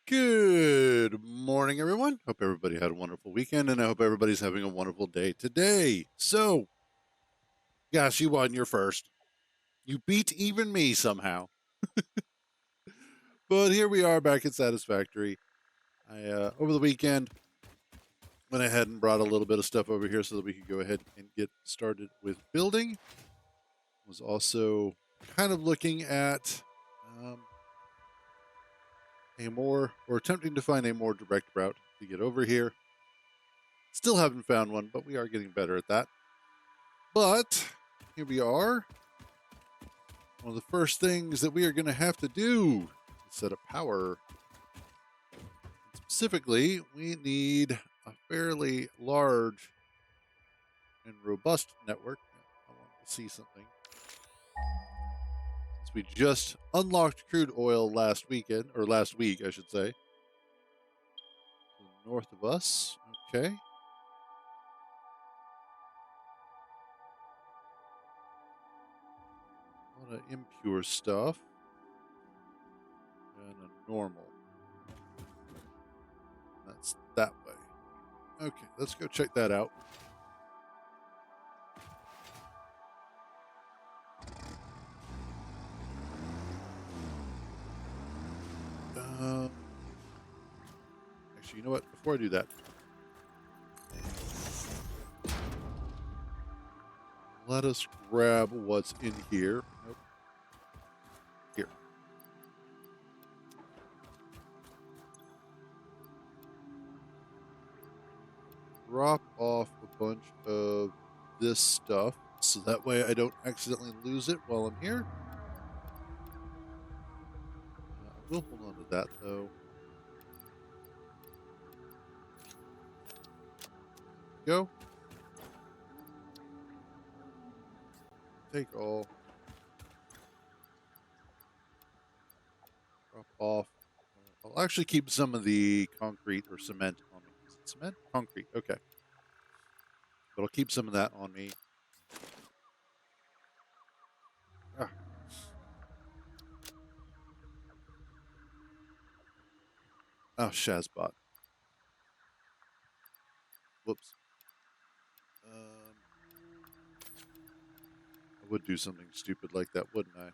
Good morning, everyone. Hope everybody had a wonderful weekend, and I hope everybody's having a wonderful day today. So, gosh, you won your first. You beat even me somehow. But here we are back at Satisfactory. I over the weekend went ahead and brought a little bit of stuff over here so that we could go ahead and get started with building. Was also kind of looking at um, a more or attempting to find a more direct route to get over here. Still haven't found one, but we are getting better at that. But here we are. One of the first things that we are going to have to do is set up power. Specifically, we need a fairly large and robust network. I want to see something. Since we just unlocked crude oil last weekend, or last week, I should say. To the north of us. Okay. A lot of impure stuff. And a normal. That's that way. Okay, let's go check that out. Actually, you know what? Before I do that, let us grab what's in here. Nope. Here. Drop off a bunch of this stuff so that way I don't accidentally lose it while I'm here. I will hold on to that though. Go. Take all. Drop off. I'll actually keep some of the concrete or cement on me. Is it cement? Concrete. Okay. But I'll keep some of that on me. Ah. Oh, Shazbot. Whoops. I would do something stupid like that, wouldn't I?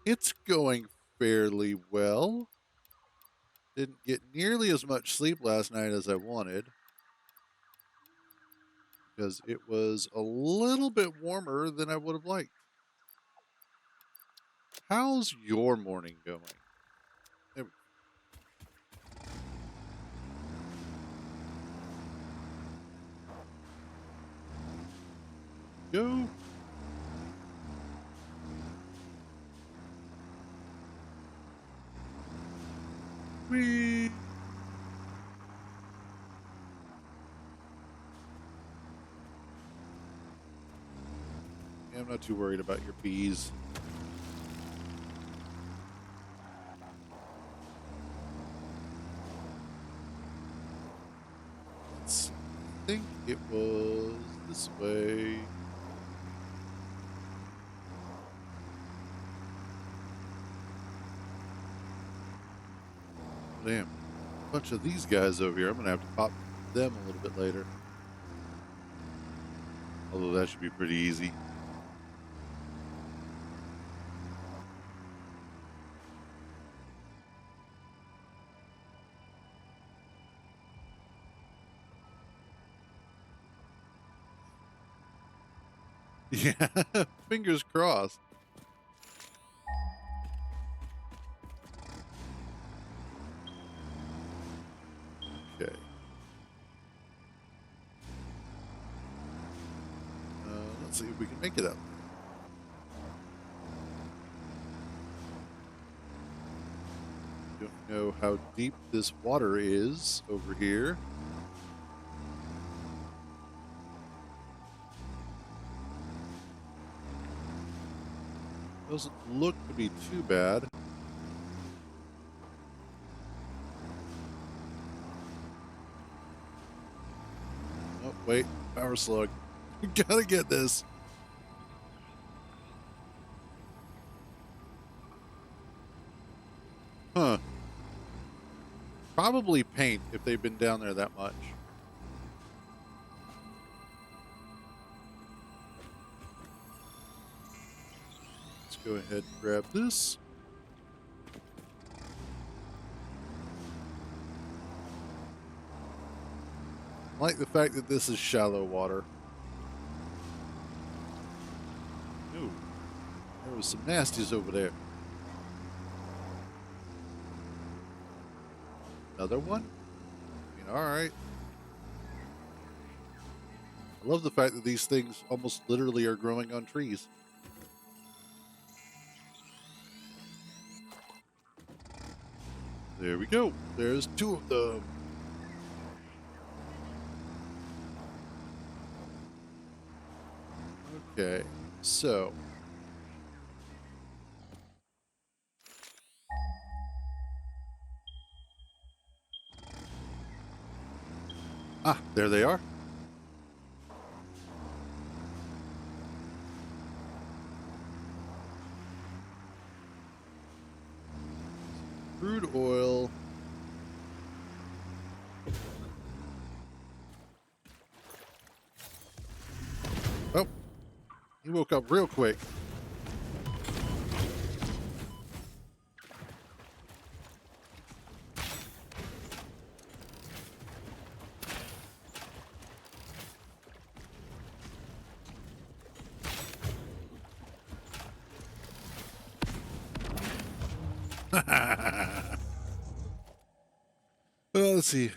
It's going fairly well. Didn't get nearly as much sleep last night as I wanted because it was a little bit warmer than I would have liked. How's your morning going? There we go. Whee! Yeah, I'm not too worried about your bees. I think it was this way. Damn. A bunch of these guys over here. I'm going to have to pop them a little bit later. Although that should be pretty easy. Yeah, fingers crossed. Okay. Let's see if we can make it up. Don't know how deep this water is over here. Doesn't look to be too bad. Oh, wait. Power slug. Gotta get this. Huh. Probably paint if they've been down there that much. Let's go ahead and grab this. I like the fact that this is shallow water. Ooh, there was some nasties over there. Another one? I mean, all right. I love the fact that these things almost literally are growing on trees. There we go. There's two of them. Okay, so. Ah, there they are. Crude oil. Oh, he woke up real quick. Let's see.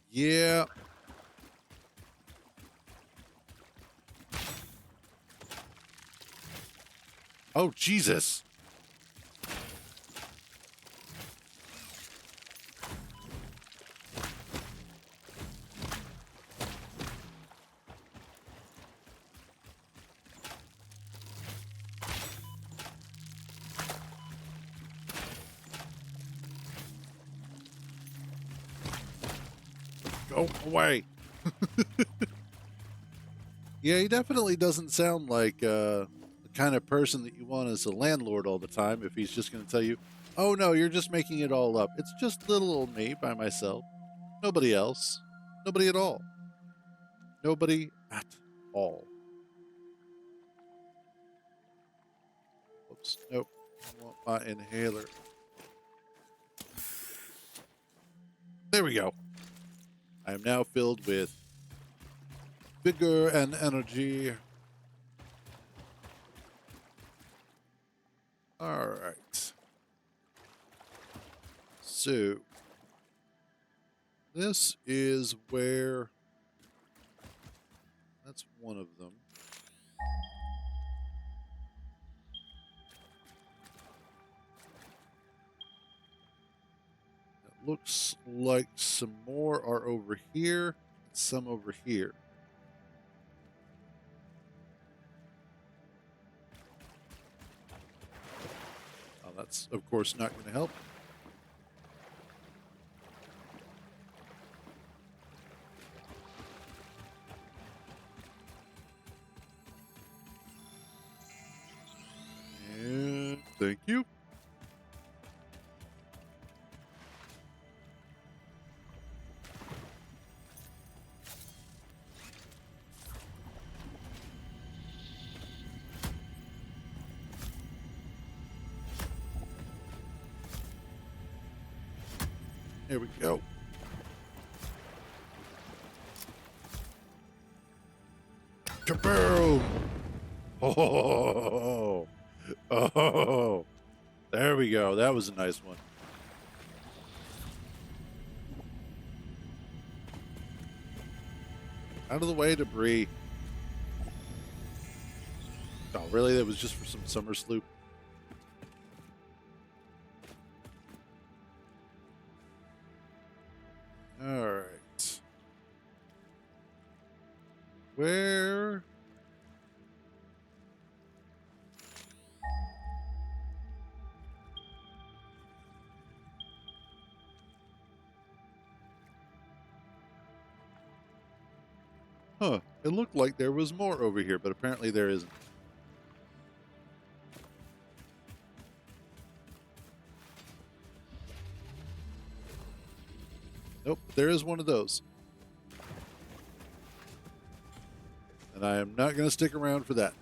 Yeah. Oh, Jesus. Go away. Yeah, he definitely doesn't sound like the kind of person that you want as a landlord all the time if he's just going to tell you, oh, no, you're just making it all up. It's just little old me by myself. Nobody else. Nobody at all. Nobody at all. Oops. Nope. I want my inhaler. There we go. I am now filled with vigor and energy. All right. So, this is where. That's one of them. It looks like some more are over here, and some over here. That's, of course, not going to help. And thank you. There we go. Kaboom! Oh, oh, there we go. That was a nice one. Out of the way, debris. Oh, really? That was just for some summer sloop? All right. Where? Huh. It looked like there was more over here, but apparently there isn't. Nope, there is one of those. And I am not going to stick around for that.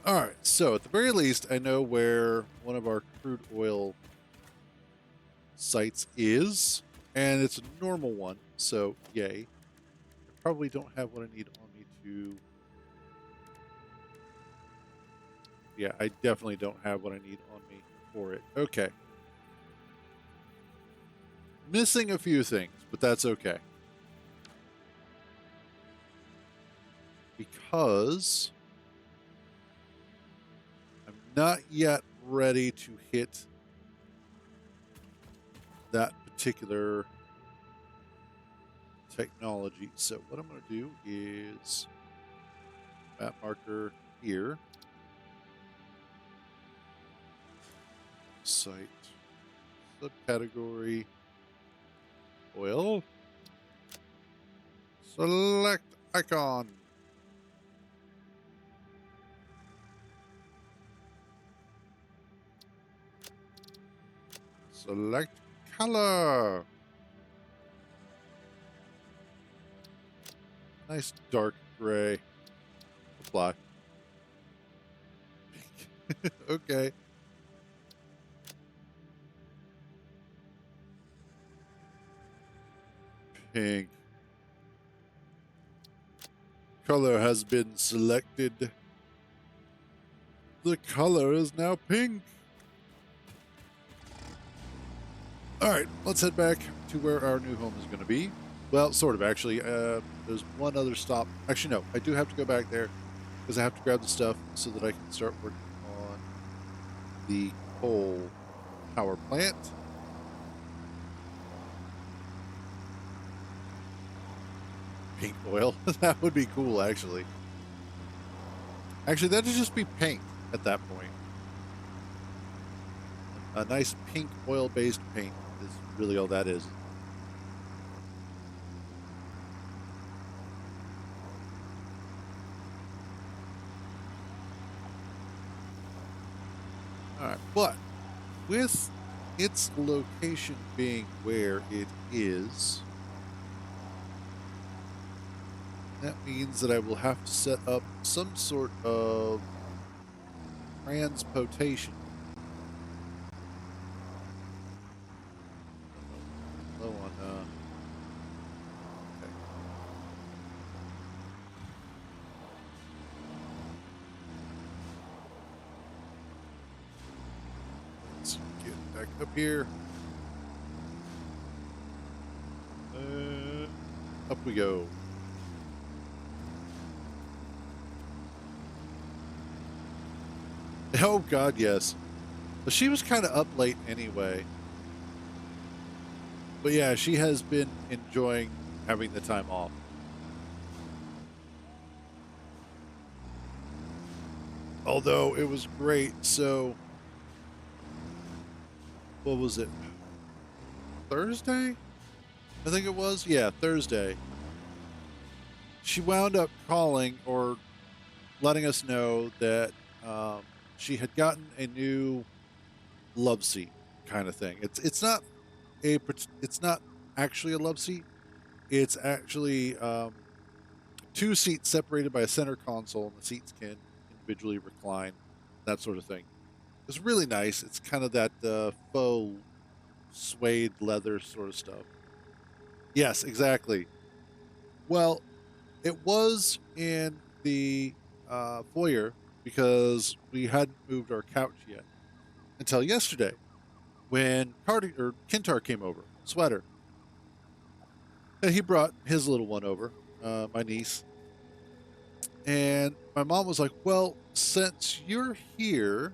All right, so at the very least, I know where one of our crude oil sites is, and it's a normal one, so yay. I probably don't have what I need on me to... Yeah, I definitely don't have what I need on me for it. Okay. Missing a few things, but that's okay. Because I'm not yet ready to hit that particular technology. So what I'm going to do is map marker here. Site. Subcategory. Oil. Select icon. Select color. Nice dark gray. Apply. Okay. Pink. Color has been selected. The color is now pink. All right, let's head back to where our new home is going to be. Well, sort of, actually. There's one other stop. Actually, no, I do have to go back there because I have to grab the stuff so that I can start working on the coal power plant. Pink oil. That would be cool, actually. Actually, that'd just be paint at that point. A nice pink oil-based paint is really all that is. All right, but with its location being where it is, that means that I will have to set up some sort of transportation. Low on, okay. Let's get back up here. Up we go. Oh, God, yes. But she was kind of up late anyway. But yeah, she has been enjoying having the time off. Although it was great. So, what was it? Thursday? I think it was. Yeah, Thursday. She wound up calling or letting us know that she had gotten a new love seat kind of thing. It's not actually a love seat. It's actually two seats separated by a center console, and the seats can individually recline, that sort of thing. It's really nice. It's kind of that faux suede leather sort of stuff. Yes, exactly. Well, it was in the foyer because we hadn't moved our couch yet until yesterday when Kintar came over, Sweater, and he brought his little one over, my niece, and my mom was like, "Well, since you're here,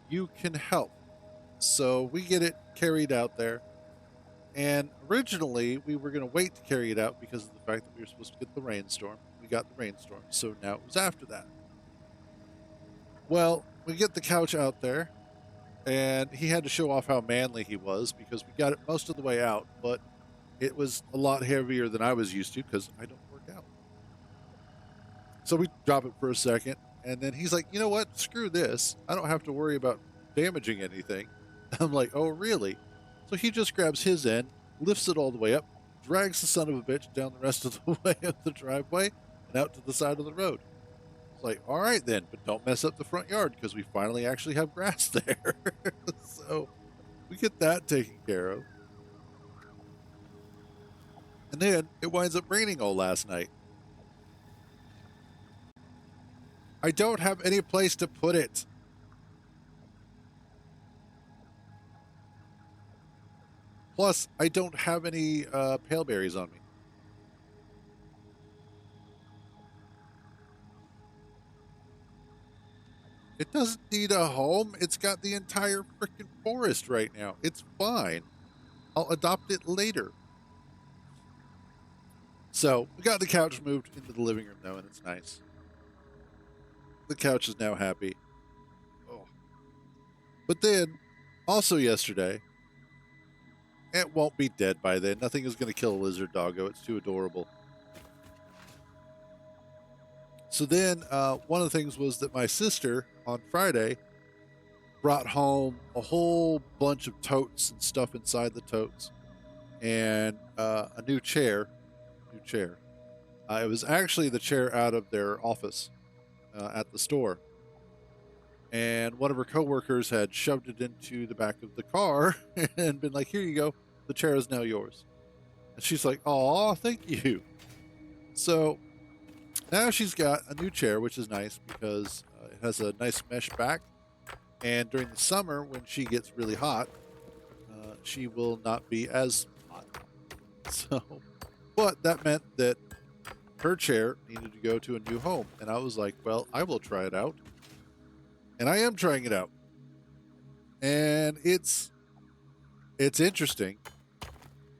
you can help." So we get it carried out there. And originally, we were going to wait to carry it out because of the fact that we were supposed to get the rainstorm. We got the rainstorm, so now it was after that. Well, we get the couch out there, and he had to show off how manly he was because we got it most of the way out, but it was a lot heavier than I was used to because I don't work out. So we drop it for a second, and then he's like, "You know what? Screw this. I don't have to worry about damaging anything." I'm like, "Oh, really?" So he just grabs his end, lifts it all the way up, drags the son of a bitch down the rest of the way of the driveway and out to the side of the road. It's like, all right then, but don't mess up the front yard because we finally actually have grass there. So we get that taken care of. And then it winds up raining all last night. I don't have any place to put it. Plus, I don't have any pale berries on me. It doesn't need a home. It's got the entire freaking forest right now. It's fine. I'll adopt it later. So we got the couch moved into the living room now, and it's nice. The couch is now happy. Oh. But then, also yesterday, it won't be dead by then. Nothing is going to kill a lizard doggo. It's too adorable. So then, one of the things was that my sister on Friday brought home a whole bunch of totes and stuff inside the totes, and a new chair. New chair. It was actually the chair out of their office at the store, and one of her coworkers had shoved it into the back of the car and been like, "Here you go. The chair is now yours." And she's like, "Aw, thank you." So now she's got a new chair, which is nice because it has a nice mesh back. And during the summer, when she gets really hot, she will not be as hot. So, but that meant that her chair needed to go to a new home. And I was like, well, I will try it out. And I am trying it out. And it's interesting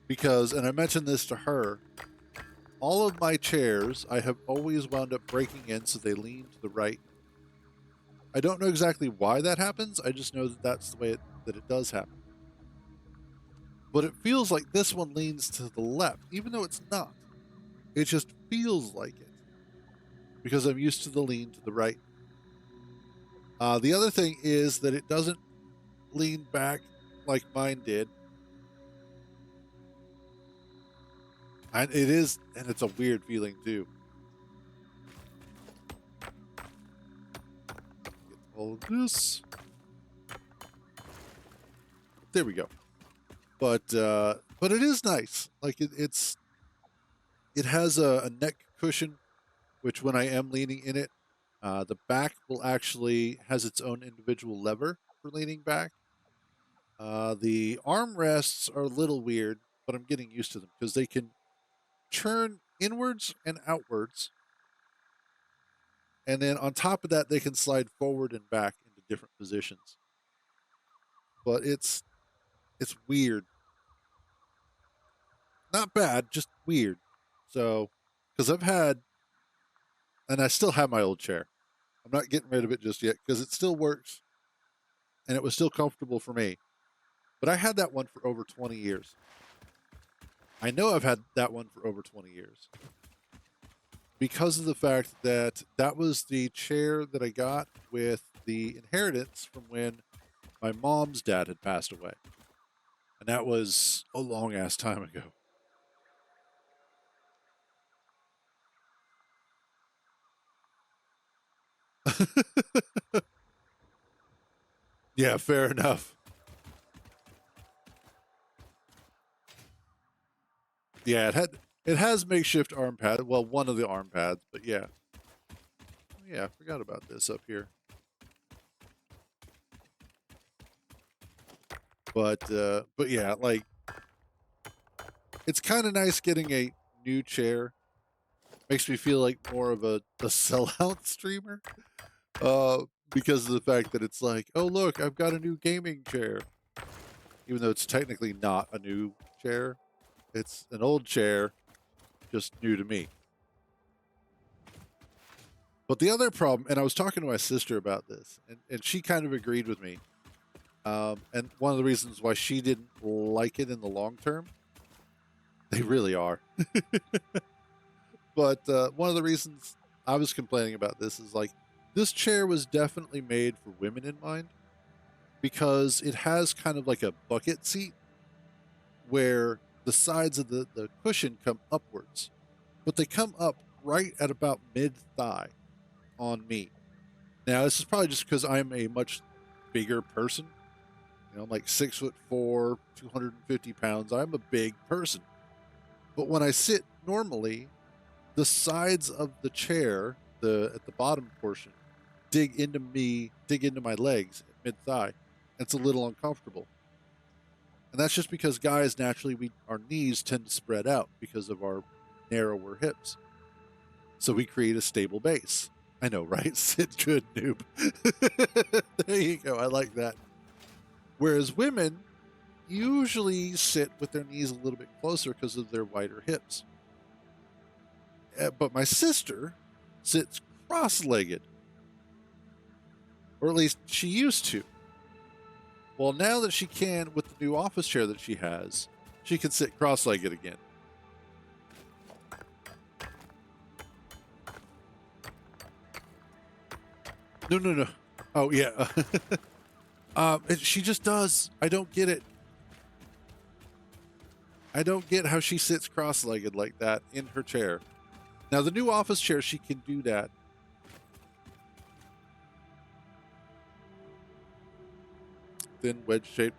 because, and I mentioned this to her, all of my chairs I have always wound up breaking in so they lean to the right. I don't know exactly why that happens. I just know that that's the way that it does happen. But it feels like this one leans to the left, even though it's not. It just feels like it because I'm used to the lean to the right. The other thing is that it doesn't lean back like mine did. And it is, and it's a weird feeling too. Get all of this. There we go. But it is nice. Like it has a neck cushion, which when I am leaning in it, the back will actually has its own individual lever for leaning back. The armrests are a little weird, but I'm getting used to them because they can turn inwards and outwards. And then on top of that, they can slide forward and back into different positions. But it's weird. Not bad, just weird. So, because I've had, and I still have my old chair. I'm not getting rid of it just yet because it still works and it was still comfortable for me. But I had that one for over 20 years. I know I've had that one for over 20 years because of the fact that that was the chair that I got with the inheritance from when my mom's dad had passed away. And that was a long ass time ago. Yeah, fair enough. Yeah, it has makeshift arm pad. Well, one of the arm pads, but yeah. Oh, yeah, I forgot about this up here. But yeah, like it's kind of nice getting a new chair. Makes me feel like more of a sellout streamer. Because of the fact that it's like, oh look, I've got a new gaming chair. Even though it's technically not a new chair. It's an old chair, just new to me. But the other problem, and I was talking to my sister about this, and she kind of agreed with me, And one of the reasons why she didn't like it in the long term, they really are. But one of the reasons I was complaining about this is like, this chair was definitely made for women in mind because it has kind of like a bucket seat where the sides of the cushion come upwards, but they come up right at about mid thigh on me. Now, this is probably just because I'm a much bigger person. You know, I'm like 6'4", 250 pounds. I'm a big person. But when I sit normally, the sides of the chair, the at the bottom portion, dig into my legs at mid thigh. It's a little uncomfortable. And that's just because guys naturally our knees tend to spread out because of our narrower hips. So we create a stable base. I know, right? Sit good, noob. There you go. I like that. Whereas women usually sit with their knees a little bit closer because of their wider hips. But my sister sits cross-legged, or at least she used to. Well, now that she can, with the new office chair that she has, she can sit cross-legged again. No. Oh, yeah. She just does. I don't get it. I don't get how she sits cross-legged like that in her chair. Now, the new office chair, she can do that. Thin wedge shape.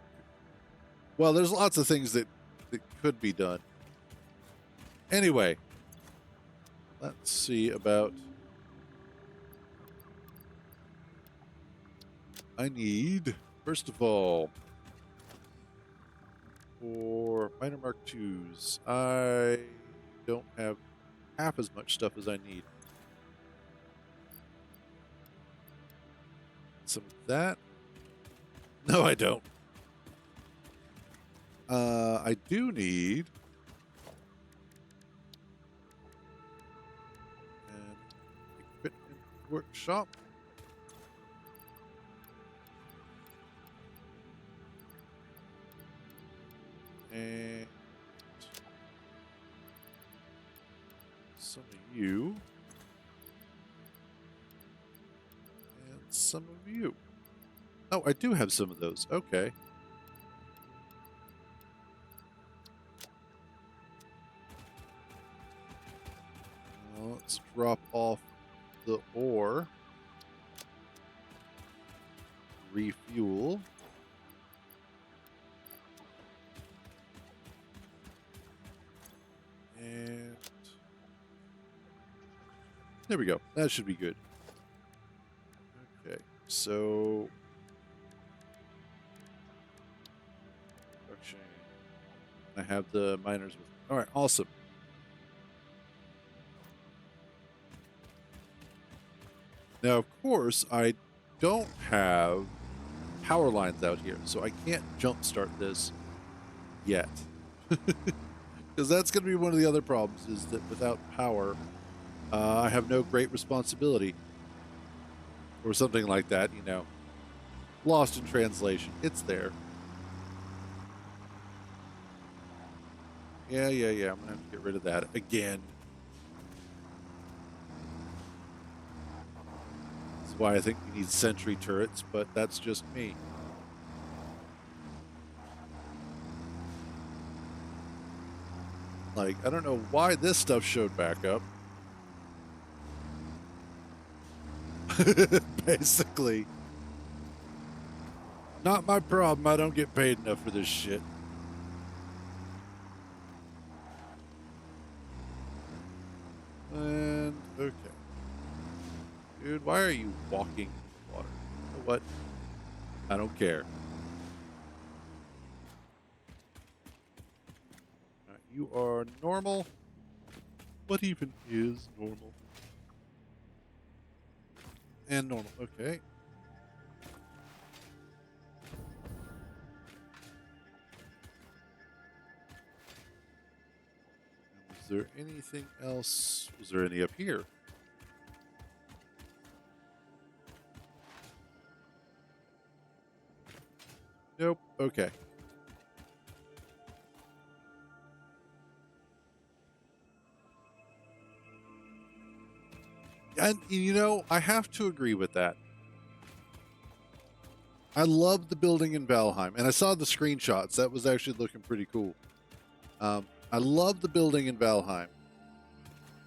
Well, there's lots of things that could be done. Anyway, let's see about... I need, first of all, for minor Mark IIs, I don't have half as much stuff as I need. Some of that. No, I don't. I do need an equipment workshop. And some of you. And some of you. Oh, I do have some of those. Okay. Well, let's drop off the ore. Refuel. And there we go. That should be good. Okay, so production. I have the miners with me. All right, awesome. Now, of course, I don't have power lines out here, so I can't jumpstart this yet. Because that's going to be one of the other problems, is that without power, I have no great responsibility. Or something like that, you know. Lost in translation. It's there. Yeah. I'm going to have to get rid of that again. This is why I think we need sentry turrets, but that's just me. Like, I don't know why this stuff showed back up. Basically. Not my problem. I don't get paid enough for this shit. And, okay. Dude, why are you walking in the water? You know what? I don't care. Right, you are normal. What even is normal? And normal, okay. And was there anything else? Was there any up here? Nope. Okay. And, you know, I have to agree with that. I love the building in Valheim, and I saw the screenshots. That was actually looking pretty cool. I love the building in Valheim.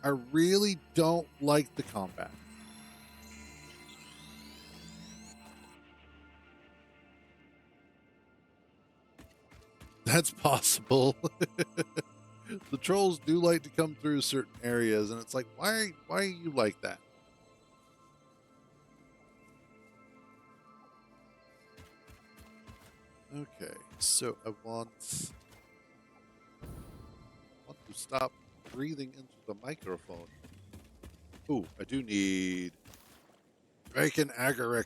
I really don't like the combat. That's possible. The trolls do like to come through certain areas, and it's like, why are you like that? Okay, so I want to stop breathing into the microphone. Ooh, I do need bacon agaric.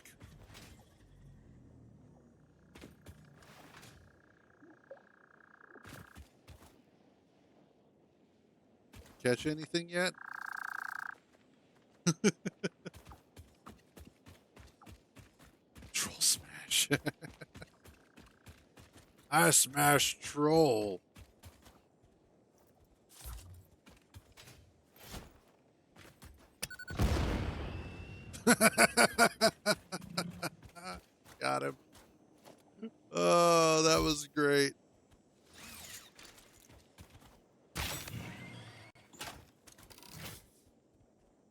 Catch anything yet? Troll smash. I smash troll. Got him. Oh, that was great.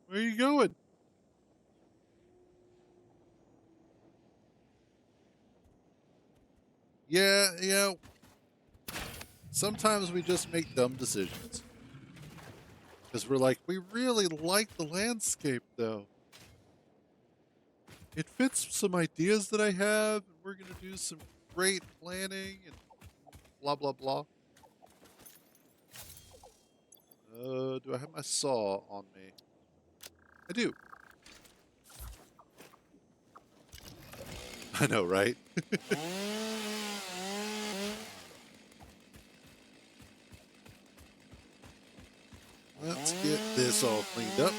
Where are you going? Yeah. Sometimes we just make dumb decisions. Because we're like, we really like the landscape, though. It fits some ideas that I have, and we're going to do some great planning and blah, blah, blah. Do I have my saw on me? I do. I know, right? Let's get this all cleaned up.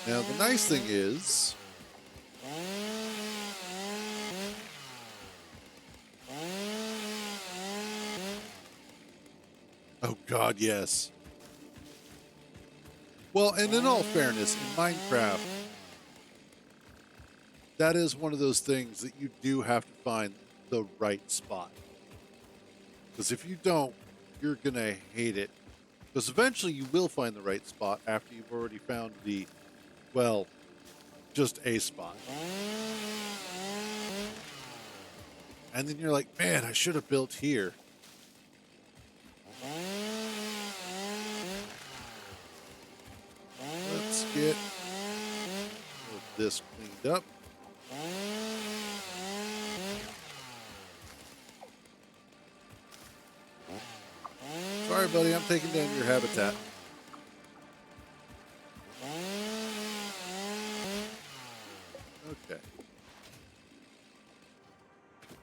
Now, the nice thing is, oh God, yes. Well, and in all fairness, in Minecraft, that is one of those things that you do have to find the right spot. Because if you don't, you're going to hate it. Because eventually you will find the right spot after you've already found the, well, just a spot. And then you're like, man, I should have built here. Let's get this cleaned up. Sorry, buddy, I'm taking down your habitat. Okay.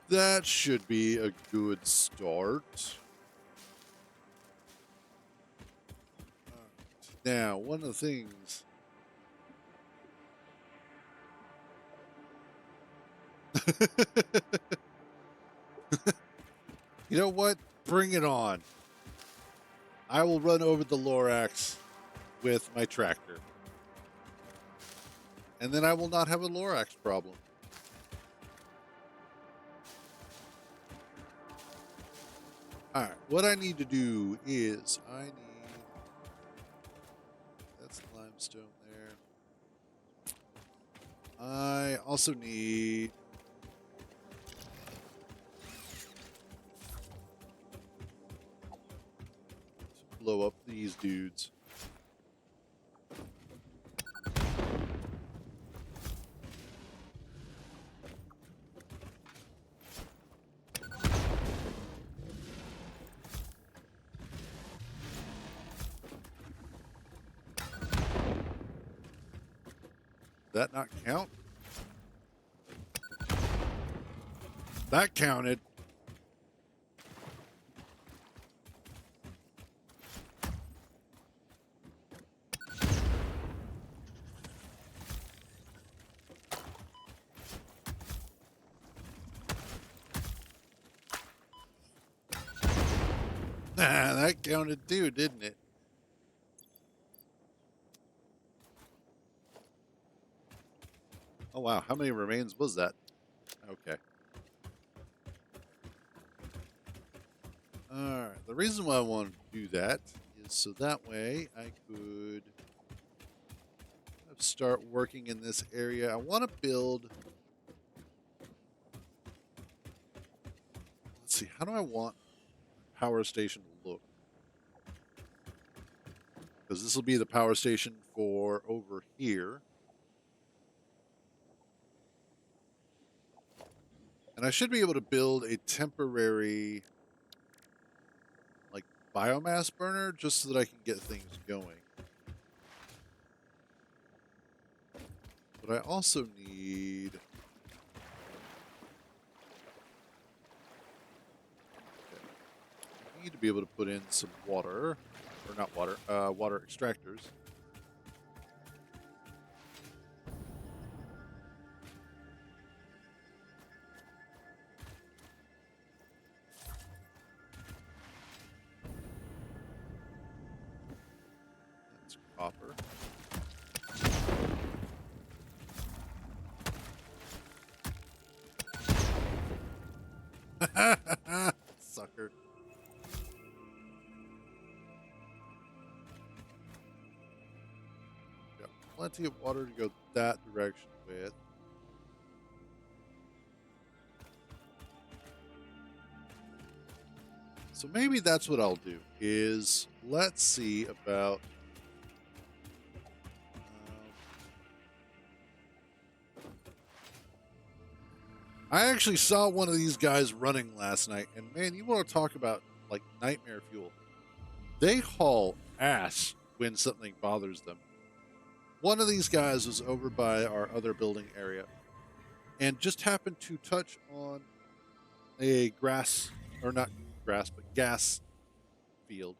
That should be a good start. Now, one of the things... You know what? Bring it on. I will run over the Lorax with my tractor. And then I will not have a Lorax problem. Alright, what I need to do is I need... That's limestone there. I also need... to blow up these dudes. That not count? That counted. That counted too, didn't it? Oh wow, how many remains was that? Okay. Alright, the reason why I wanted to do that is so that way I could start working in this area. I want to build... Let's see, how do I want the power station to look? Because this will be the power station for over here. And I should be able to build a temporary, like, biomass burner just so that I can get things going. But I also need... I need to be able to put in some water, or not water, water extractors. That's copper. Sucker. Got plenty of water to go that direction with. So maybe that's what I'll do, is let's see about... I actually saw one of these guys running last night, and man, you want to talk about, like, nightmare fuel. They haul ass when something bothers them. One of these guys was over by our other building area and just happened to touch on a grass, or not grass, but gas field.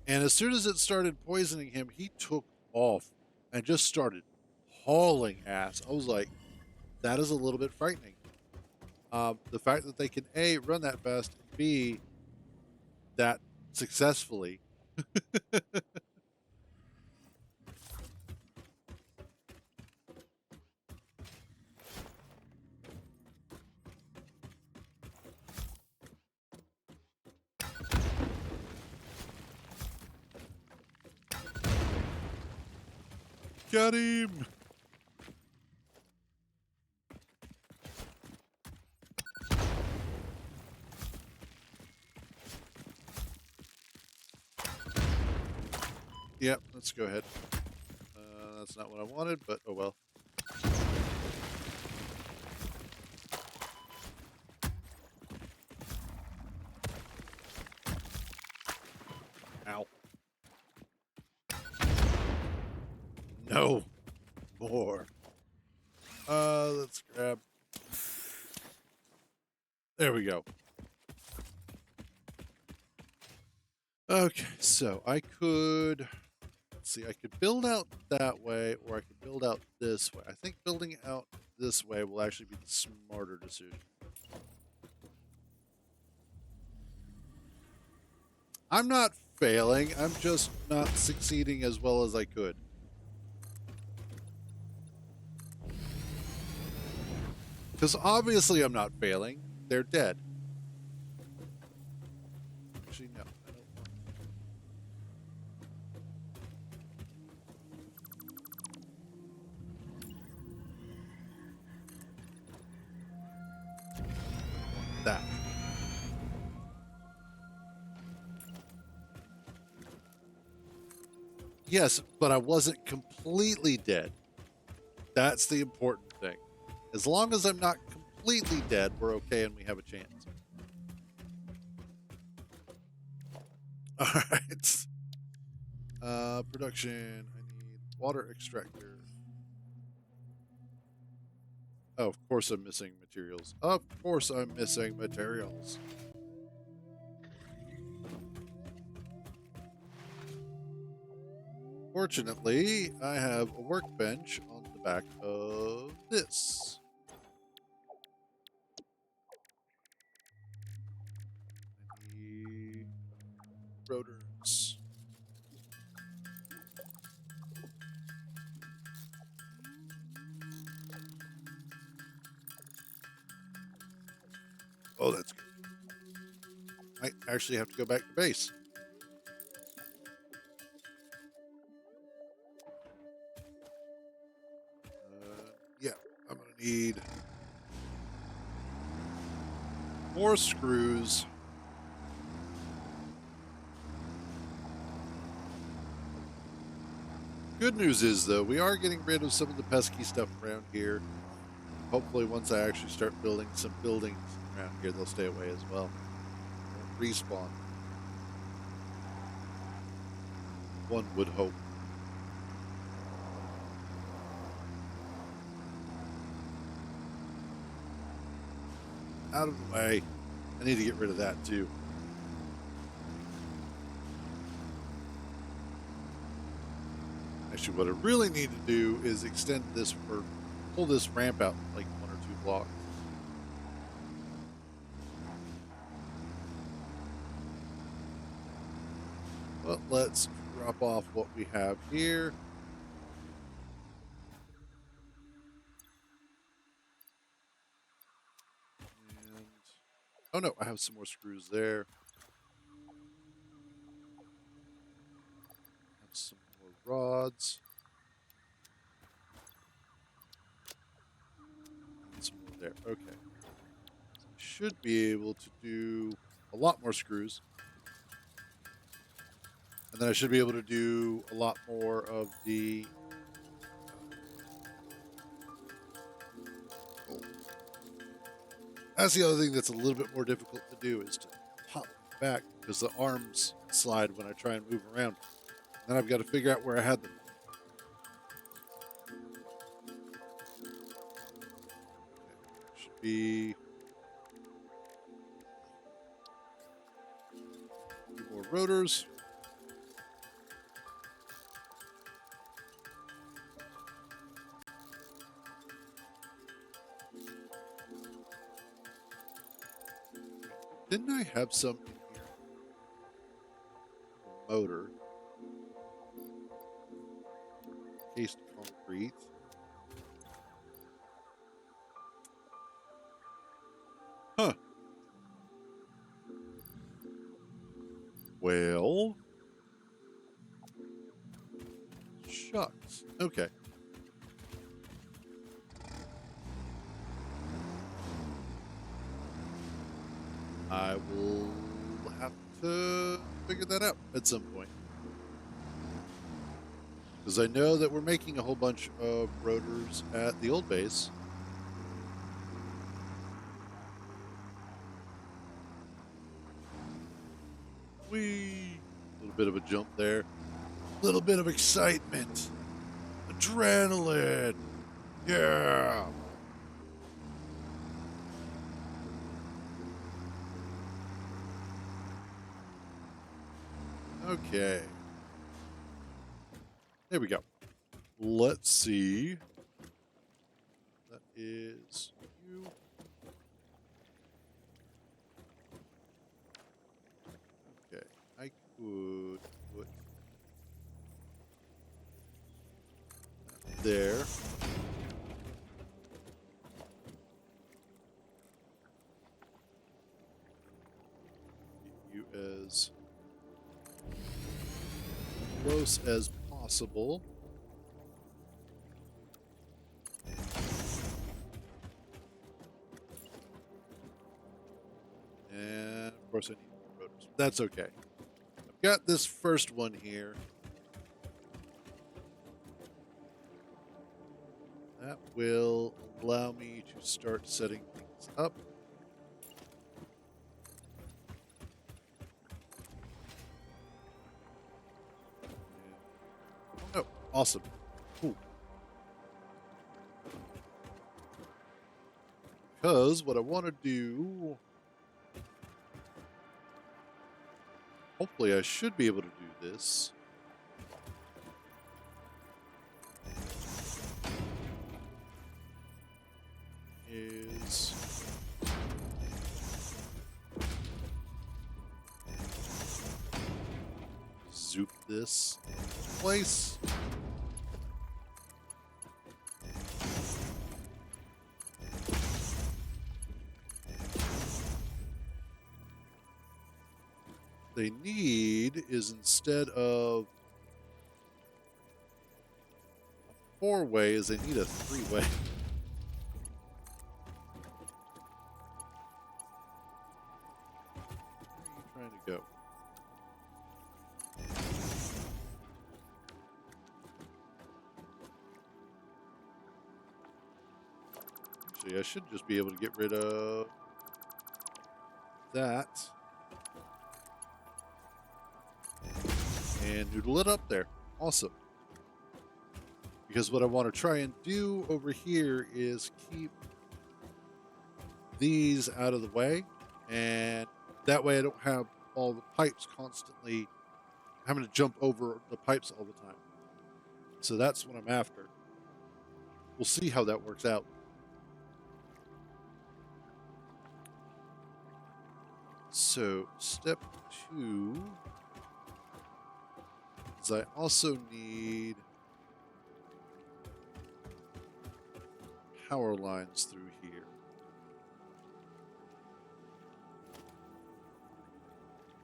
And as soon as it started poisoning him, he took off and just started hauling ass. I was like, that is a little bit frightening. The fact that they can A, run that fast, and B, that successfully. Got him! Yep, let's go ahead. That's not what I wanted, but oh well. Ow. No more. Let's grab... There we go. Okay, so I could... Let's see, I could build out that way, or I could build out this way. I think building out this way will actually be the smarter decision. I'm not failing, I'm just not succeeding as well as I could. Because obviously I'm not failing. They're dead. Actually, no. I don't want... that. Yes, but I wasn't completely dead. That's the important thing. As long as I'm not completely dead, we're okay and we have a chance. All right. Production. I need water extractor. Oh, of course I'm missing materials. Of course I'm missing materials. Fortunately, I have a workbench on the back of this. I need rotors. Oh, that's good. I actually have to go back to base. Yeah, I'm going to need more screws. Good news is, though, we are getting rid of some of the pesky stuff around here. Hopefully, once I actually start building some buildings around here, they'll stay away as well. Won't respawn. One would hope. Out of the way. I need to get rid of that, too. Actually, what I really need to do is extend this or pull this ramp out like 1 or 2 blocks. But let's drop off what we have here. And oh no, I have some more screws there. Have some more rods. And some more there. Okay. So I should be able to do a lot more screws. And then I should be able to do a lot more of the that's the other thing that's a little bit more difficult to do is to pop back because the arms slide when I try and move around. Then I've got to figure out where I had them. Okay. Should be a few more rotors. Didn't I have some in here? A motor. Cased concrete. Huh. Well. Shucks. Okay. I will have to figure that out at some point. Because I know that we're making a whole bunch of rotors at the old base. Whee! A little bit of a jump there. A little bit of excitement. Adrenaline. Yeah. Okay. There we go. Let's see. That is you. Okay. I could put that there. Get you as close as possible. And of course I need more rotors. That's okay. I've got this first one here. That will allow me to start setting things up. Oh, awesome. Cool. Because what I want to do, hopefully I should be able to do this. Is zoop this in place. They need is instead of a 4-way is they need a 3-way. Where are you trying to go? Actually, I should just be able to get rid of that and noodle it up there. Awesome. Because what I want to try and do over here is keep these out of the way, and that way I don't have all the pipes constantly having to jump over the pipes all the time. So that's what I'm after. We'll see how that works out. So step 2 is I also need power lines through here.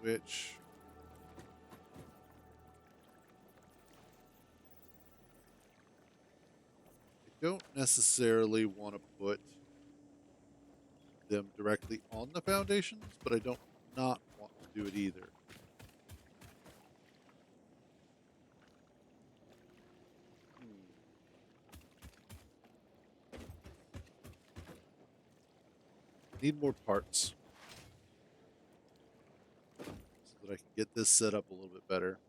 Which I don't necessarily want to put them directly on the foundations, but I don't not want to do it either. Need more parts so that I can get this set up a little bit better.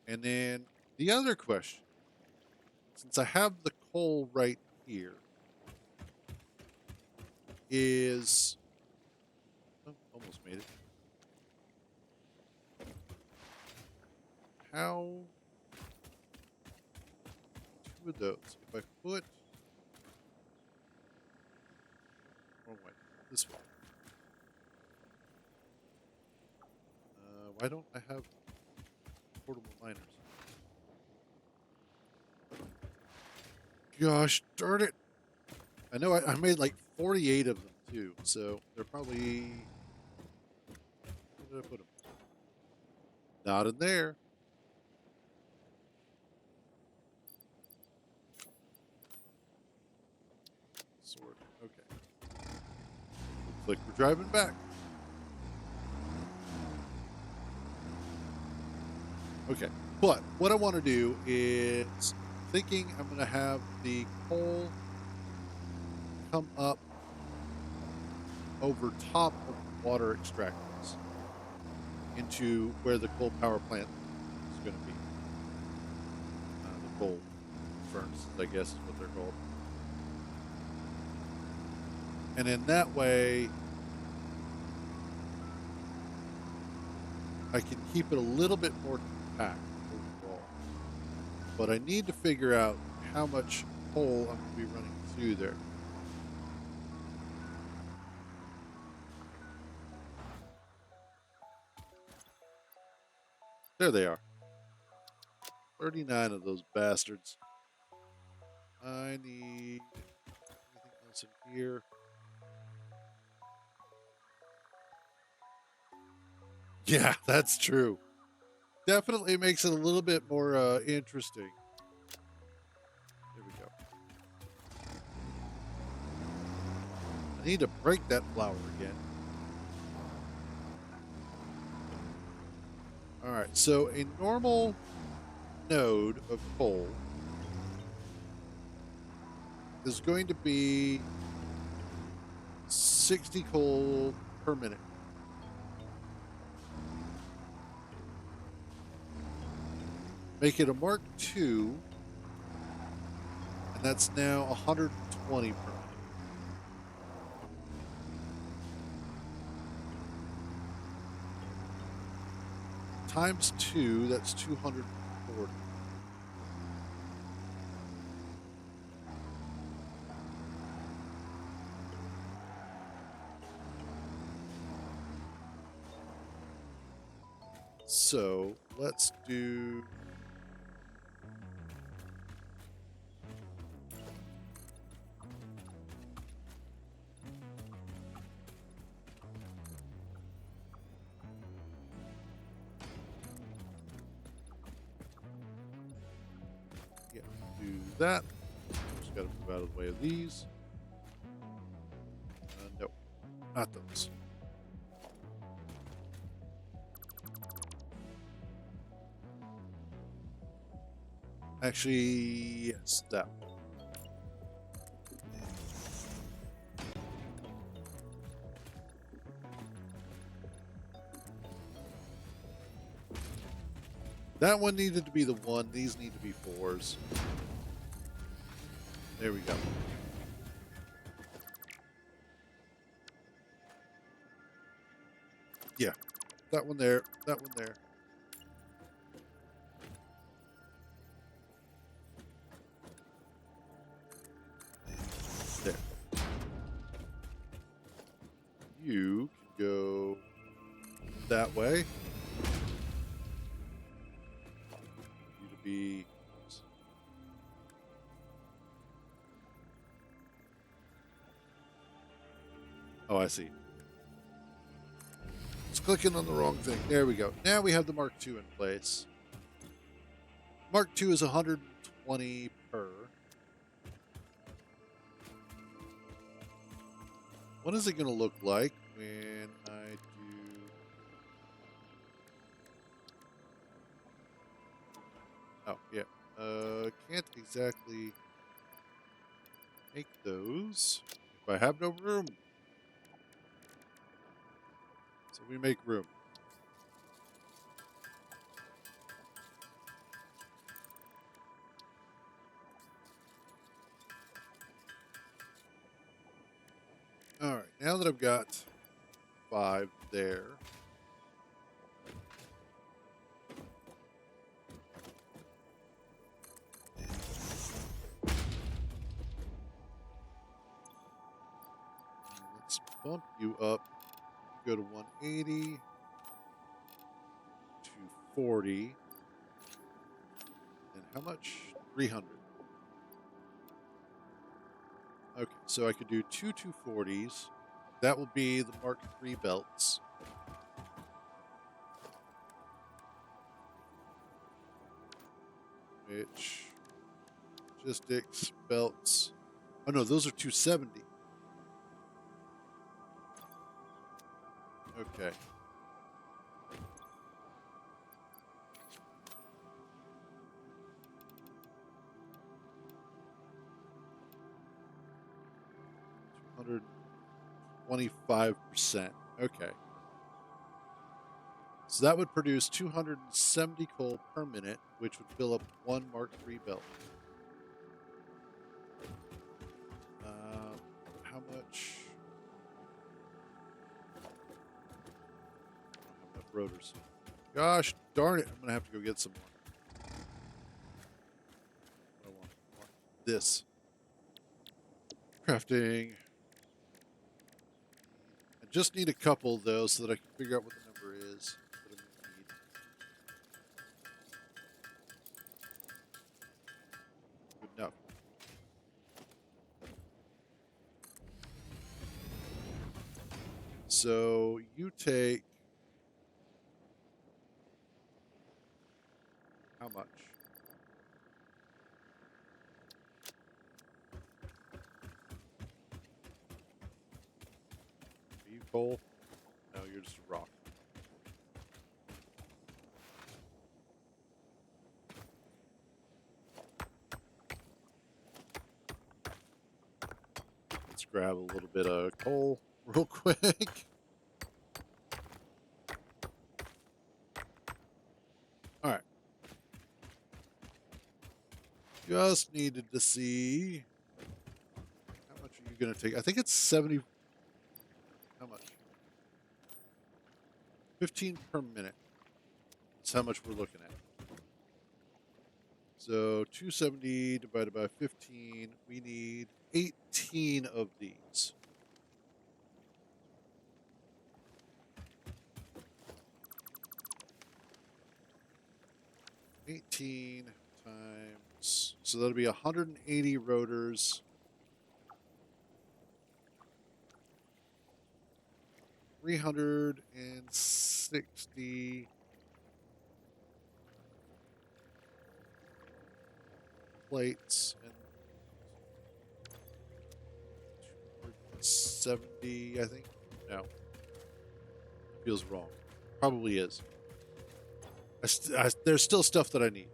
And then the other question, since I have the coal right here, is almost made it. How 2 of those? If I put wrong way, this way. Why don't I have portable miners? Gosh darn it! I know I made like 48 of them too, so they're probably. Where did I put them? Not in there. Sword. Okay. Looks like we're driving back. Okay, but what I want to do is thinking I'm going to have the coal come up over top of the water extractors into where the coal power plant is going to be. The coal furnaces, I guess is what they're called. And in that way, I can keep it a little bit more compact overall. But I need to figure out how much coal I'm going to be running through there. There they are. 39 of those bastards. I need anything else in here. Yeah, that's true. Definitely makes it a little bit more interesting. There we go. I need to break that flower again. All right, so a normal node of coal is going to be 60 coal per minute. Make it a Mark II, and that's now 120 per minute. Times 2, that's 240. So let's do. Yeah, do that. Just got to move out of the way of these. No, not those. Actually, yes, that one. That one needed to be the 1. These need to be 4s. There we go. Yeah, that one there, that one there. There. You can go that way. You to be. Oh, I see. It's clicking on the wrong thing. There we go. Now we have the Mark II in place. Mark II is 120 per. What is it going to look like when I do... Oh, yeah. Can't exactly make those if I have no room. So we make room. All right, now that I've got 5 there, let's bump you up. You go to 180, 240, and how much? 300. Okay, so I could do 2 240s. That will be the Mark III belts. Which logistics belts. Oh no, those are 270. Okay. $225%. Okay. So that would produce 270 coal per minute, which would fill up 1 Mark III belt. How much? I don't have enough rotors. Gosh darn it, I'm going to have to go get some more. I want this. Crafting. I just need a couple, though, so that I can figure out what the number is that I'm going to need. Good enough. So you take how much? Are you coal? No, you're just a rock. Let's grab a little bit of coal real quick. All right. Just needed to see how much are you going to take. I think it's 70. How much? 15 per minute. That's how much we're looking at. So 270 divided by 15. We need 18 of these. 18 times, so that'll be 180 rotors. 360 plates and 270, I think. No, it feels wrong. Probably is. There's still stuff that I need.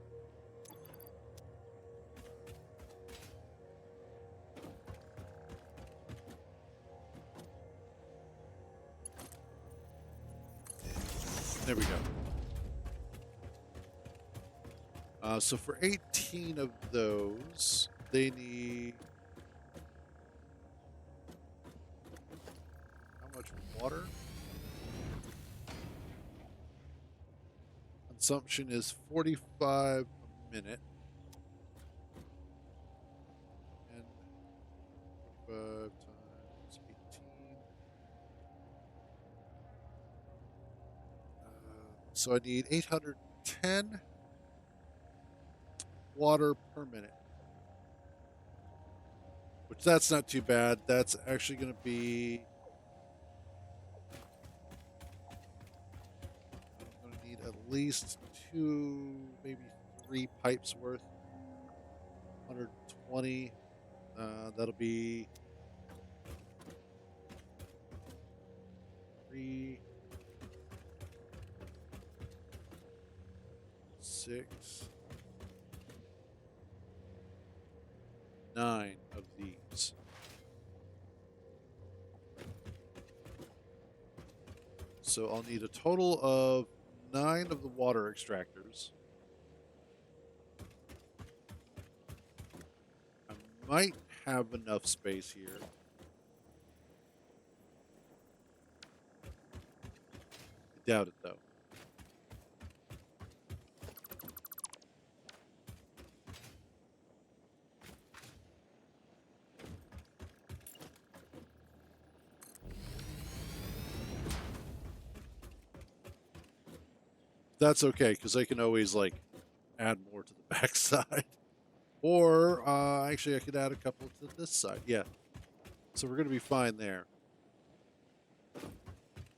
There we go. So for 18 of those, they need how much water? Consumption is 45 a minute. And 45 times 18. So I need 810 water per minute. Which that's not too bad. That's actually going to be... I'm going to need at least 2, maybe 3 pipes worth. 120. That'll be 3, 6, 9 of these. So I'll need a total of 9 of the water extractors. I might have enough space here. I doubt it, though. That's okay, because I can always, like, add more to the backside. Or, actually, I could add a couple to this side. Yeah. So we're going to be fine there.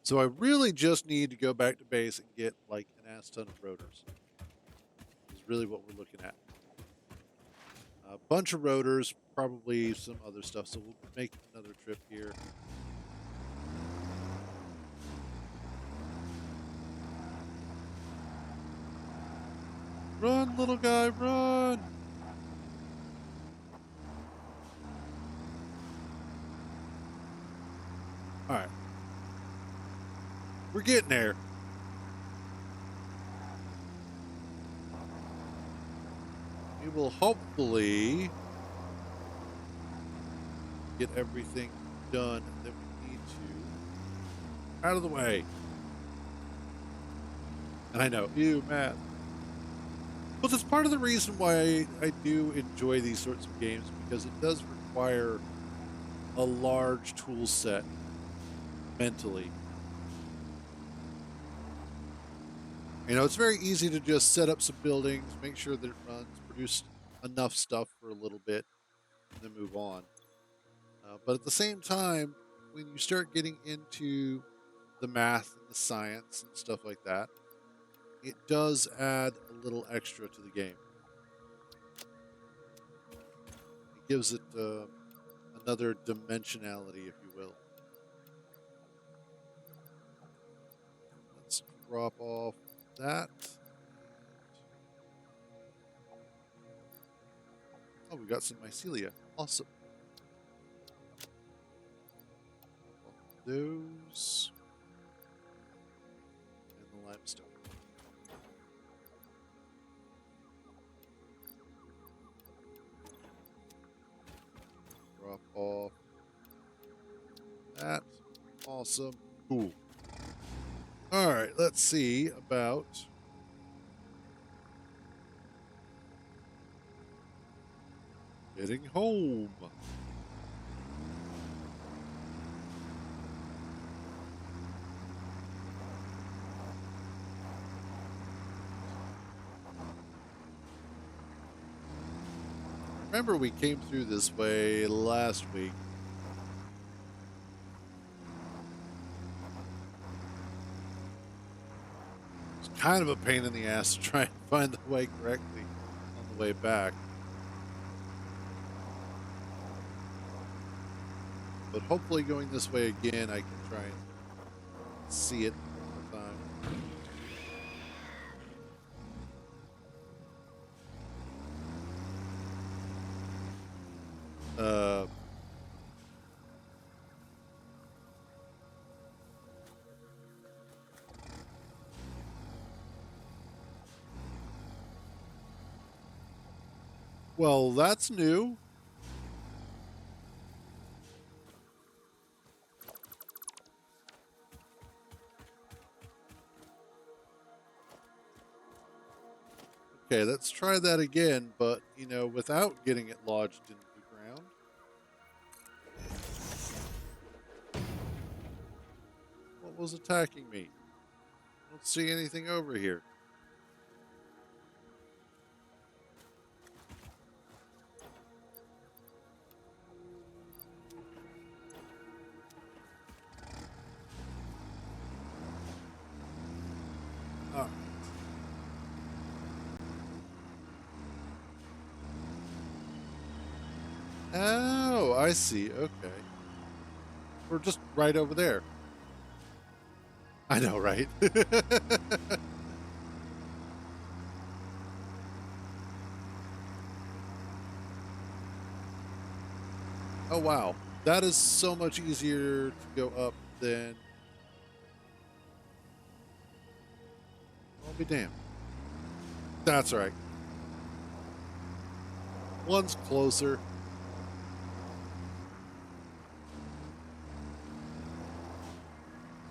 So I really just need to go back to base and get, like, an ass ton of rotors. Is really what we're looking at. A bunch of rotors, probably some other stuff. So we'll make another trip here. Run, little guy, run! Alright. We're getting there. We will hopefully get everything done that we need to. Out of the way. And I know, ew, Matt. But that's part of the reason why I do enjoy these sorts of games, because it does require a large tool set mentally. You know, it's very easy to just set up some buildings, make sure that it runs, produce enough stuff for a little bit, and then move on. But at the same time, when you start getting into the math and the science and stuff like that, it does add a little extra to the game. It gives it another dimensionality, if you will. Let's drop off that. Oh, we got some mycelia. Awesome. Those. And the limestone. Drop off that. Awesome. Cool. All right, let's see about getting home. remember we came through this way last week. It's kind of a pain in the ass to try and find the way correctly on the way back. But hopefully going this way again, I can try and see it one more time. Well, that's new. Okay, let's try that again, but, without getting it lodged into the ground. What was attacking me? I don't see anything over here. All right. Oh, I see. Okay. We're just right over there. I know, right? Oh, wow. That is so much easier to go up than... I'll be damned. That's right. One's closer.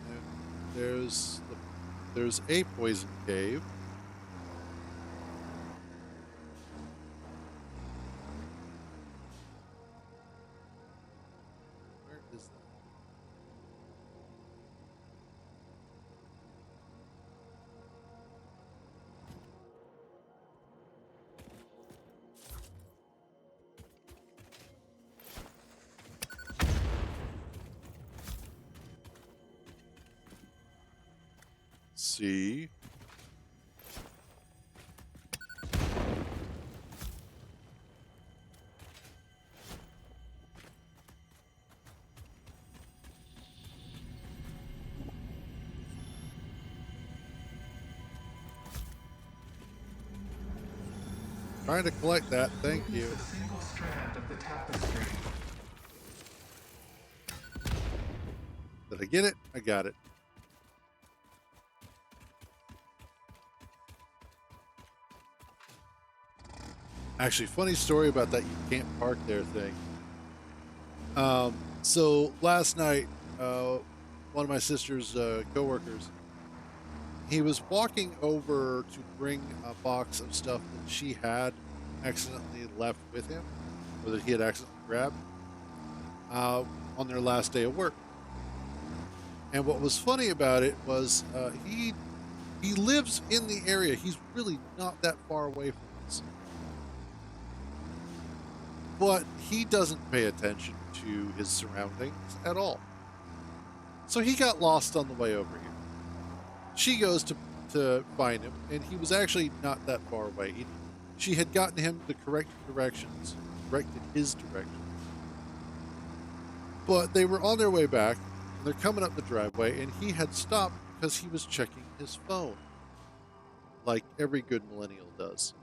And there's a poison cave. Where is that? See. Trying to collect that. Thank you. A single strand of the tapestry. Did I get it? I got it. Actually, funny story about that you can't park there thing. So last night, one of my sister's coworkers, he was walking over to bring a box of stuff that she had accidentally left with him, or that he had accidentally grabbed, on their last day of work. And what was funny about it was he lives in the area. He's really not that far away from us. But he doesn't pay attention to his surroundings at all. So he got lost on the way over here. She goes to find him, and he was actually not that far away. She had gotten him the correct directions, corrected his directions. But they were on their way back, and they're coming up the driveway, and he had stopped because he was checking his phone, like every good millennial does.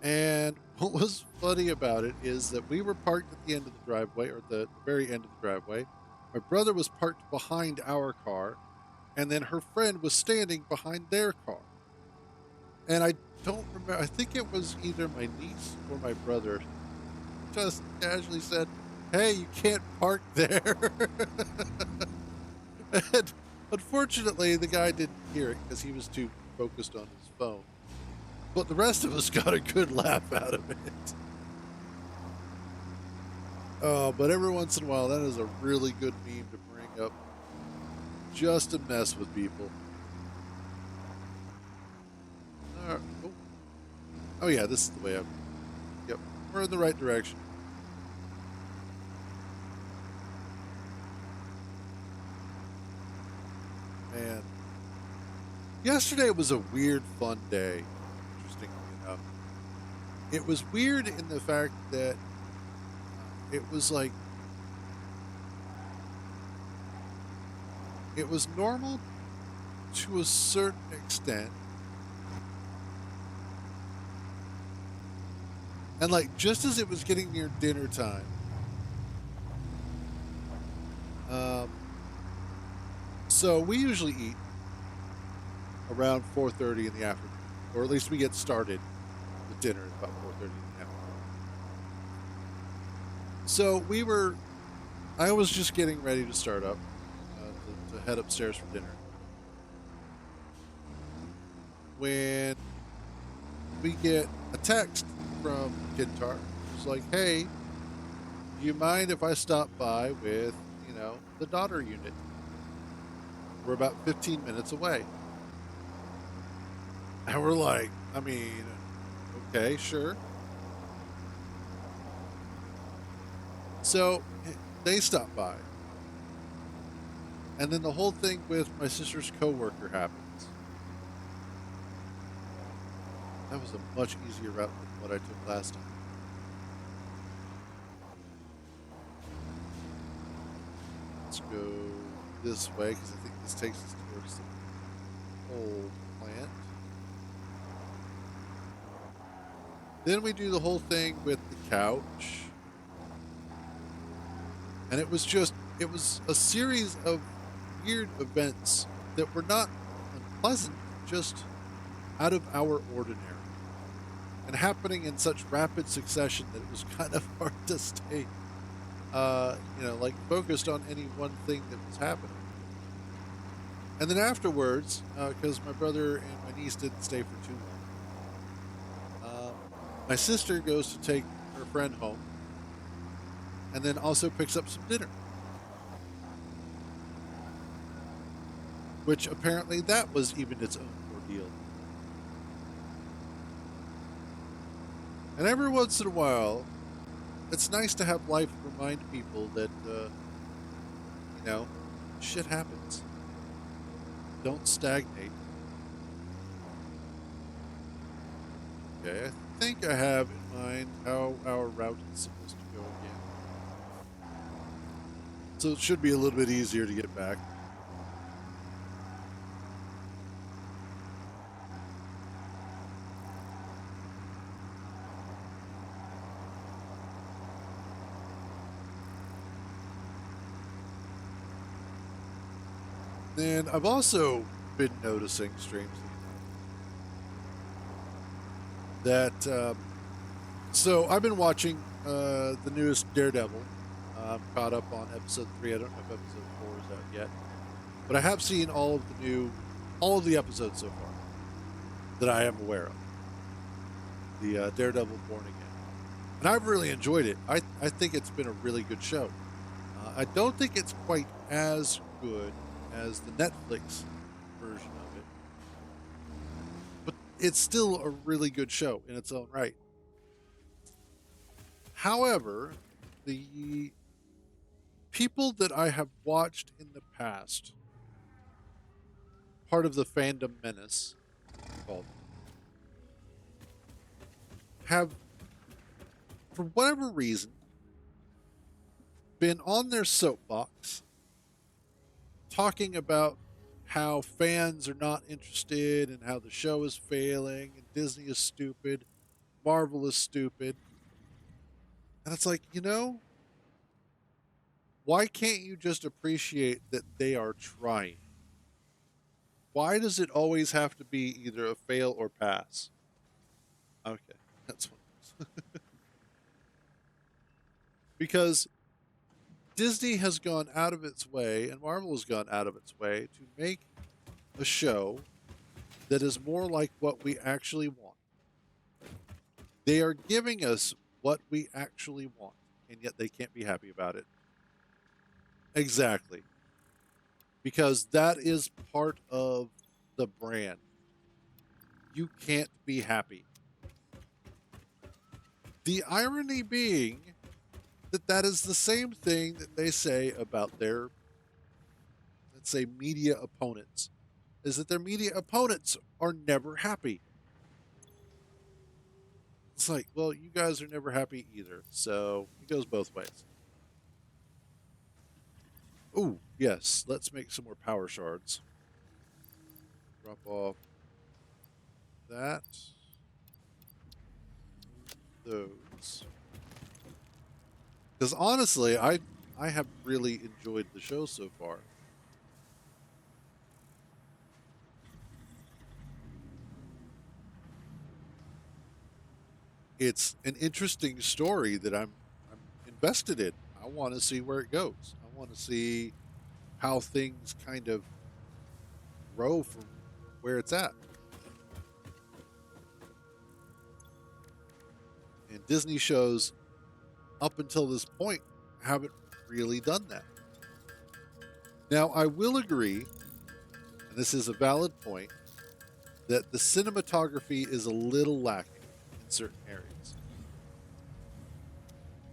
And what was funny about it is that we were parked at the end of the driveway, or the very end of the driveway. My brother was parked behind our car, and then her friend was standing behind their car. And I don't remember, I think it was either my niece or my brother just casually said, "Hey, you can't park there." And unfortunately, the guy didn't hear it because he was too focused on his phone. But the rest of us got a good laugh out of it. But every once in a while, that is a really good meme to bring up just to mess with people. Oh yeah, this is the way I'm We're in the right direction. Man, yesterday was a weird, fun day, interestingly enough. It was weird in the fact that it was like, it was normal to a certain extent. And like, just as it was getting near dinner time, um, so we usually eat around 4:30 in the afternoon, or at least we get started with dinner at about 4:30 in the afternoon. So I was just getting ready to start up to head upstairs for dinner when we get a text from Kintar. It's like, hey, do you mind if I stop by with, the daughter unit? We're about 15 minutes away. And we're like, I mean, okay, sure. So they stop by. And then the whole thing with my sister's coworker happens. That was a much easier route than what I took last time. Let's go this way because I think this takes us towards the old plant. Then we do the whole thing with the couch. And it was a series of weird events that were not unpleasant, just out of our ordinary. And happening in such rapid succession that it was kind of hard to stay, like focused on any one thing that was happening. And then afterwards, because my brother and my niece didn't stay for too long, my sister goes to take her friend home and then also picks up some dinner. Which apparently that was even its own ordeal. And every once in a while, it's nice to have life remind people that, shit happens. Don't stagnate. Okay, I think I have in mind how our route is supposed to go again. So it should be a little bit easier to get back. And I've also been noticing, strangely enough, that so I've been watching the newest Daredevil. I'm caught up on episode 3. I don't know if episode 4 is out yet, but I have seen all of the episodes so far that I am aware of. The Daredevil Born Again, and I've really enjoyed it. I think it's been a really good show. I don't think it's quite as good as the Netflix version of it, but it's still a really good show in its own right. However, the people that I have watched in the past, part of the fandom menace, called, have, for whatever reason, been on their soapbox talking about how fans are not interested and how the show is failing and Disney is stupid, Marvel is stupid. And it's like, why can't you just appreciate that they are trying? Why does it always have to be either a fail or pass? Okay, that's one. Because Disney has gone out of its way and Marvel has gone out of its way to make a show that is more like what we actually want. They are giving us what we actually want, and yet they can't be happy about it. Exactly. Because that is part of the brand. You can't be happy. The irony being that that is the same thing that they say about their, let's say, media opponents, is that their media opponents are never happy. It's like, well, you guys are never happy either. So it goes both ways. Oh, yes. Let's make some more power shards. Drop off that. Those. Because honestly, I have really enjoyed the show so far. It's an interesting story that I'm invested in. I want to see where it goes. I want to see how things kind of grow from where it's at. And Disney shows up until this point haven't really done that. Now, I will agree, and this is a valid point, that the cinematography is a little lacking in certain areas.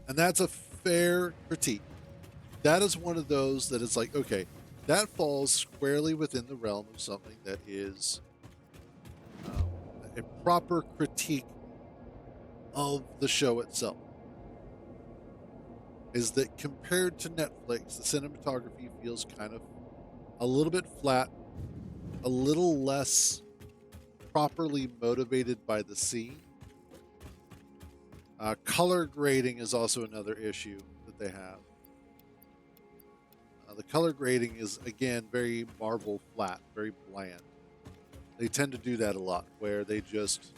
And that's a fair critique. That is one of those that is like, okay, that falls squarely within the realm of something that is um, a proper critique of the show itself. Is that compared to Netflix, the cinematography feels kind of a little bit flat, a little less properly motivated by the scene. Color grading is also another issue that they have. The color grading is, again, very Marvel flat, very bland. They tend to do that a lot, where they just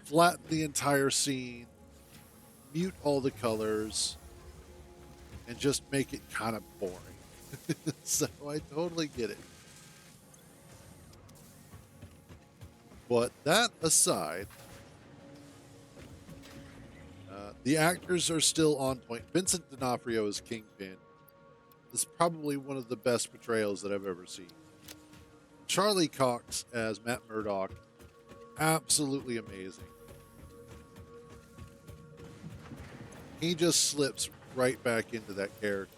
flatten the entire scene, mute all the colors, and just make it kind of boring. So I totally get it. But that aside, the actors are still on point. Vincent D'Onofrio as Kingpin is probably one of the best portrayals that I've ever seen. Charlie Cox as Matt Murdock, absolutely amazing. He just slips right back into that character,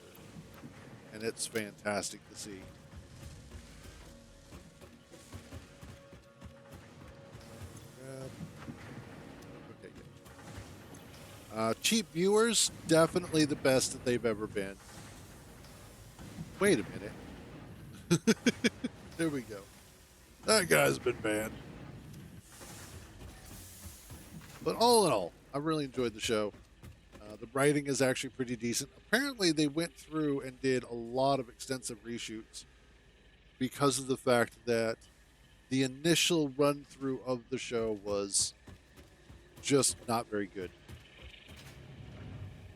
and it's fantastic to see. Okay, Cheap Viewers, definitely the best that they've ever been. Wait a minute. There we go. That guy's been banned. But all in all, I really enjoyed the show. The writing is actually pretty decent. Apparently, they went through and did a lot of extensive reshoots because of the fact that the initial run through of the show was just not very good.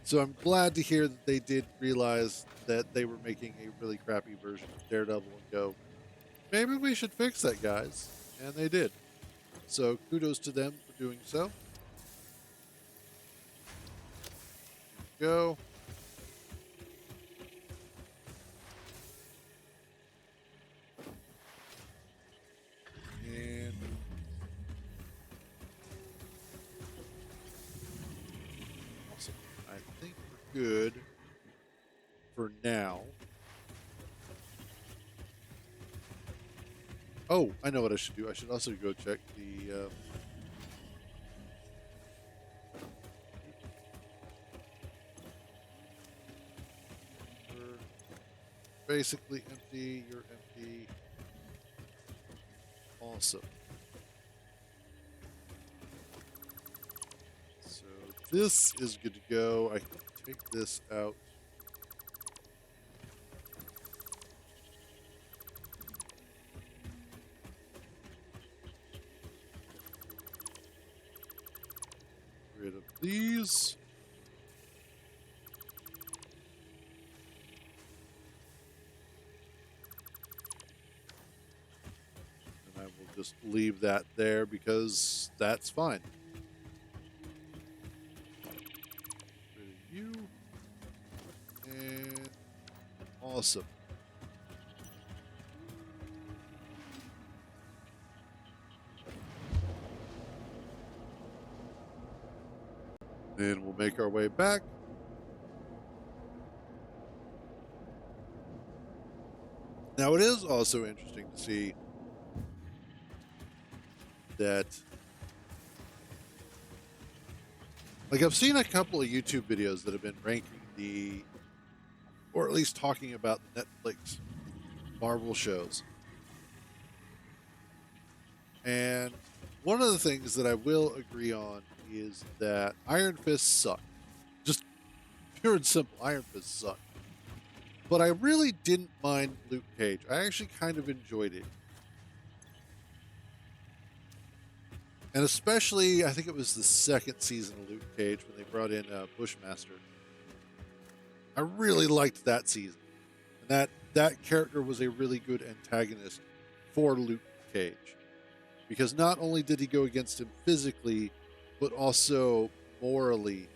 So I'm glad to hear that they did realize that they were making a really crappy version of Daredevil and go, maybe we should fix that, guys. And they did. So kudos to them for doing so. Go. And awesome. I think we're good for now. Oh, I know what I should do. I should also go check the. We're basically empty. You're empty. Awesome. So this is good to go. I can take this out. Rid of these. And I will just leave that there because that's fine. Rid of you. And awesome. Then we'll make our way back. Now, it is also interesting to see that, like, I've seen a couple of YouTube videos that have been ranking or at least talking about the Netflix Marvel shows. And one of the things that I will agree on is that Iron Fist sucked. Just pure and simple, Iron Fist sucked. But I really didn't mind Luke Cage. I actually kind of enjoyed it. And especially, I think it was the second season of Luke Cage when they brought in Bushmaster. I really liked that season. And that character was a really good antagonist for Luke Cage. Because not only did he go against him physically, but also morally,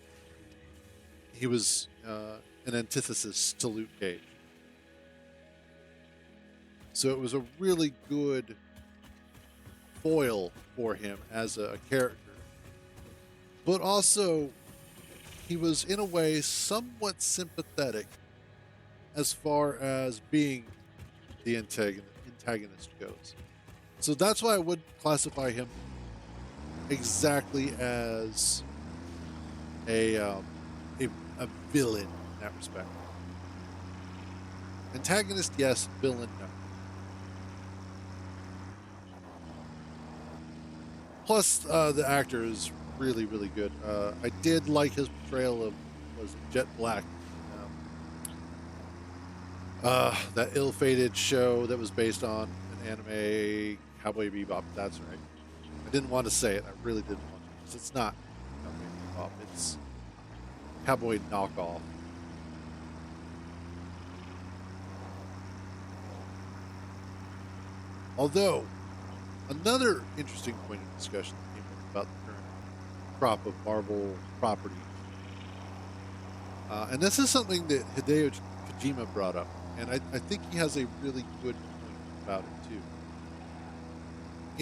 he was an antithesis to Luke Cage. So it was a really good foil for him as a character. But also, he was in a way somewhat sympathetic as far as being the antagonist goes. So that's why I would classify him exactly as a villain in that respect. Antagonist, yes. Villain, no. Plus, the actor is really, really good. I did like his portrayal of Jet Black. That ill-fated show that was based on an anime, Cowboy Bebop. That's right. I didn't want to say it. I really didn't want to, because it's not Cowboy Bebop. It's Cowboy knockoff. Although, another interesting point of discussion that came up about the current crop of Marvel properties, and this is something that Hideo Kojima brought up, and I think he has a really good point about it too,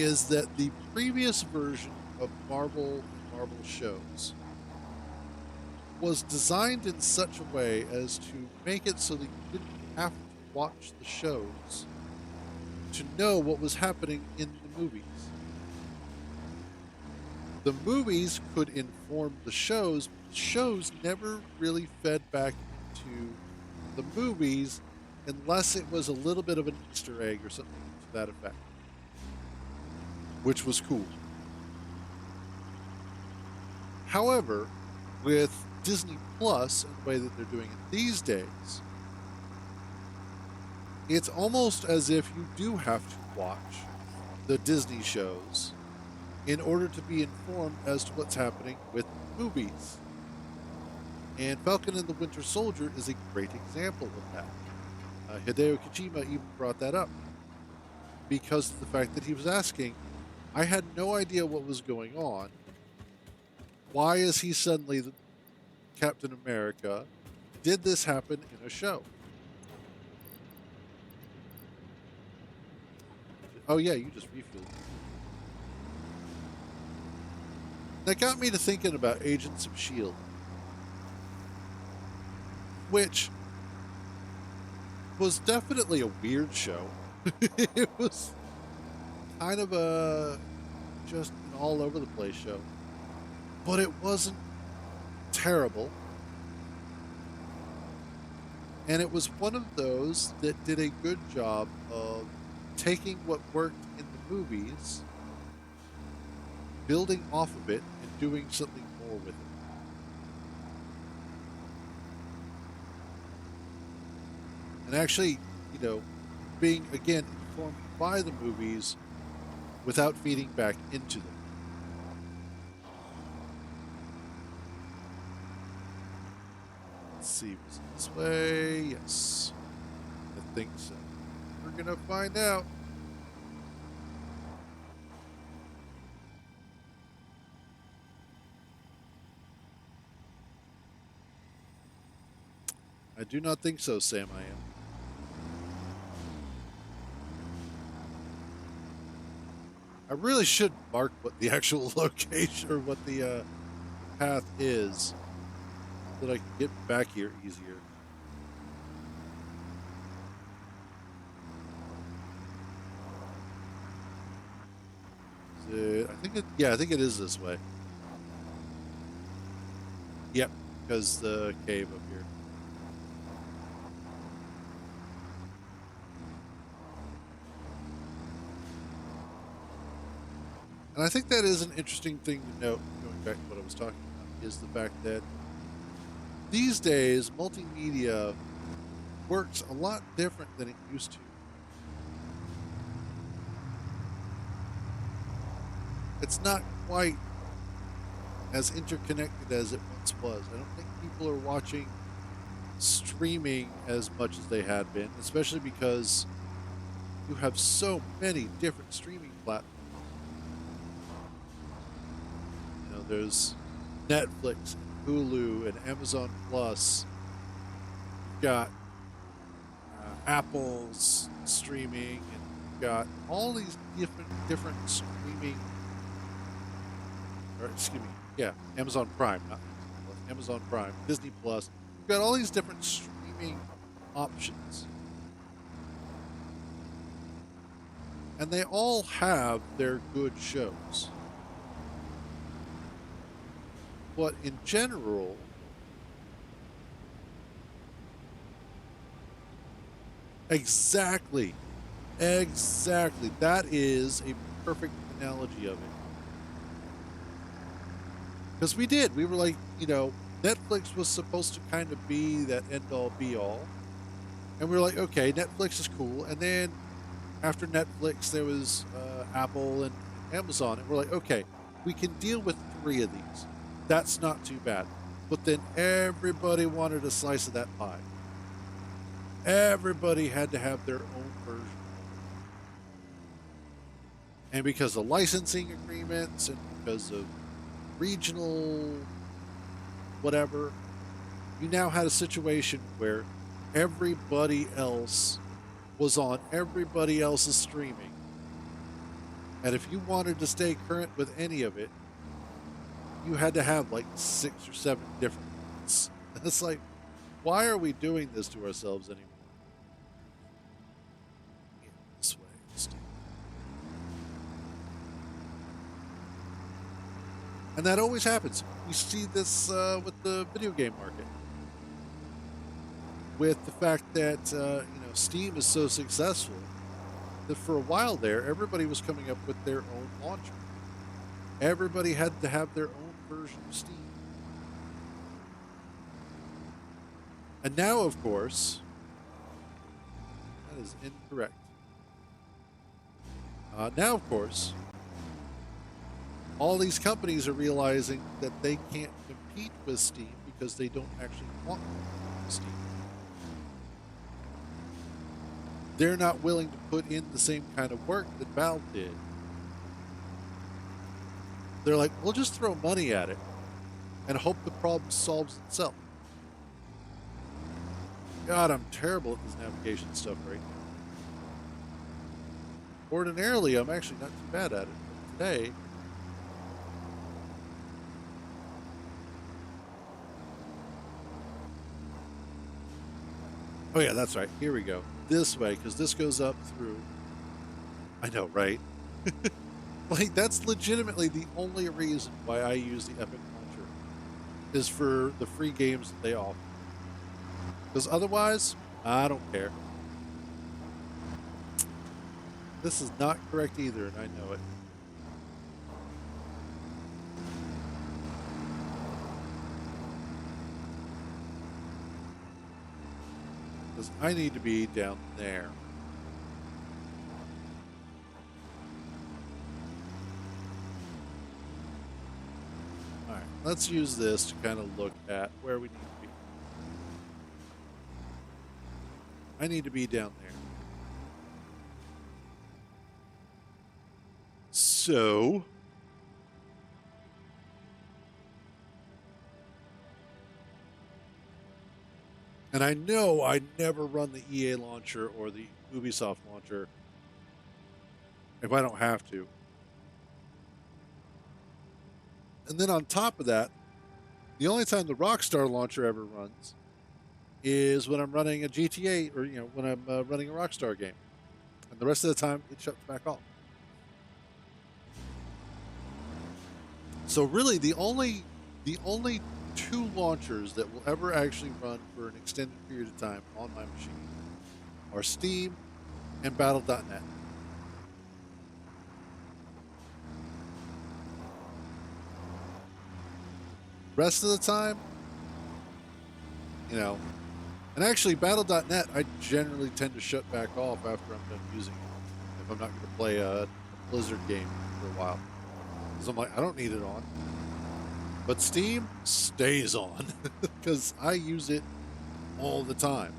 is that the previous version of Marvel shows was designed in such a way as to make it so that you didn't have to watch the shows to know what was happening in the movies. The movies could inform the shows. The shows never really fed back into the movies unless it was a little bit of an Easter egg or something to that effect, which was cool. However, with Disney Plus and the way that they're doing it these days, it's almost as if you do have to watch the Disney shows in order to be informed as to what's happening with movies. And Falcon and the Winter Soldier is a great example of that. Hideo Kojima even brought that up because of the fact that he was asking, I had no idea what was going on. Why is he suddenly the Captain America? Did this happen in a show? Oh yeah, you just refueled. That got me to thinking about Agents of S.H.I.E.L.D., which was definitely a weird show. It was kind of just an all over the place show, but it wasn't terrible. And it was one of those that did a good job of taking what worked in the movies, building off of it, and doing something more with it. And actually, being, again, informed by the movies without feeding back into them. Let's see, was it this way? Yes. I think so. We're going to find out. I do not think so, Sam. I am. I really should mark what the actual location or what the path is so that I can get back here easier. I think it, yeah, I think it is this way. Yep, because the cave up here. And I think that is an interesting thing to note, going back to what I was talking about, is the fact that these days multimedia works a lot different than it used to. It's not quite as interconnected as it once was. I don't think people are watching streaming as much as they had been, especially because you have so many different streaming platforms. You know, there's Netflix and Hulu and Amazon Plus. You've got Apple's streaming, and you've got all these different streaming, or excuse me, yeah, Amazon Prime, not Amazon Plus, Amazon Prime, Disney Plus. You've got all these different streaming options, and they all have their good shows. But in general, exactly, exactly, that is a perfect analogy of it. Because we were like, Netflix was supposed to kind of be that end all be all. And we were like, okay, Netflix is cool. And then after Netflix, there was Apple and Amazon. And we're like, okay, we can deal with three of these. That's not too bad. But then everybody wanted a slice of that pie. Everybody had to have their own version. And because of licensing agreements and because of regional whatever, you now had a situation where everybody else was on everybody else's streaming. And if you wanted to stay current with any of it, you had to have like 6 or 7 different ones. And it's like, why are we doing this to ourselves anymore? Yeah, this way. And that always happens. We see this with the video game market. With the fact that Steam is so successful that for a while there, everybody was coming up with their own launcher. Everybody had to have their own version of Steam. And now, of course, that is incorrect. Now, of course, all these companies are realizing that they can't compete with Steam because they don't actually want Steam. They're not willing to put in the same kind of work that Valve did. They're like, we'll just throw money at it and hope the problem solves itself. God, I'm terrible at this navigation stuff right now. Ordinarily, I'm actually not too bad at it, but today, oh yeah, that's right. Here we go. This way, because this goes up through. I know, right? Like, that's legitimately the only reason why I use the Epic Launcher, is for the free games that they offer. Because otherwise, I don't care. This is not correct either, and I know it. Because I need to be down there. Alright, let's use this to kind of look at where we need to be. I need to be down there. So, and I know I never run the EA launcher or the Ubisoft launcher if I don't have to. And then on top of that, The only time the Rockstar launcher ever runs is when I'm running a GTA or when I'm running a Rockstar game, and the rest of the time it shuts back off. So really, the only two launchers that will ever actually run for an extended period of time on my machine are Steam and Battle.net. Rest of the time, you know, and actually Battle.net, I generally tend to shut back off after I'm done using it if I'm not going to play a Blizzard game for a while. Because I'm like, I don't need it on. But Steam stays on because I use it all the time.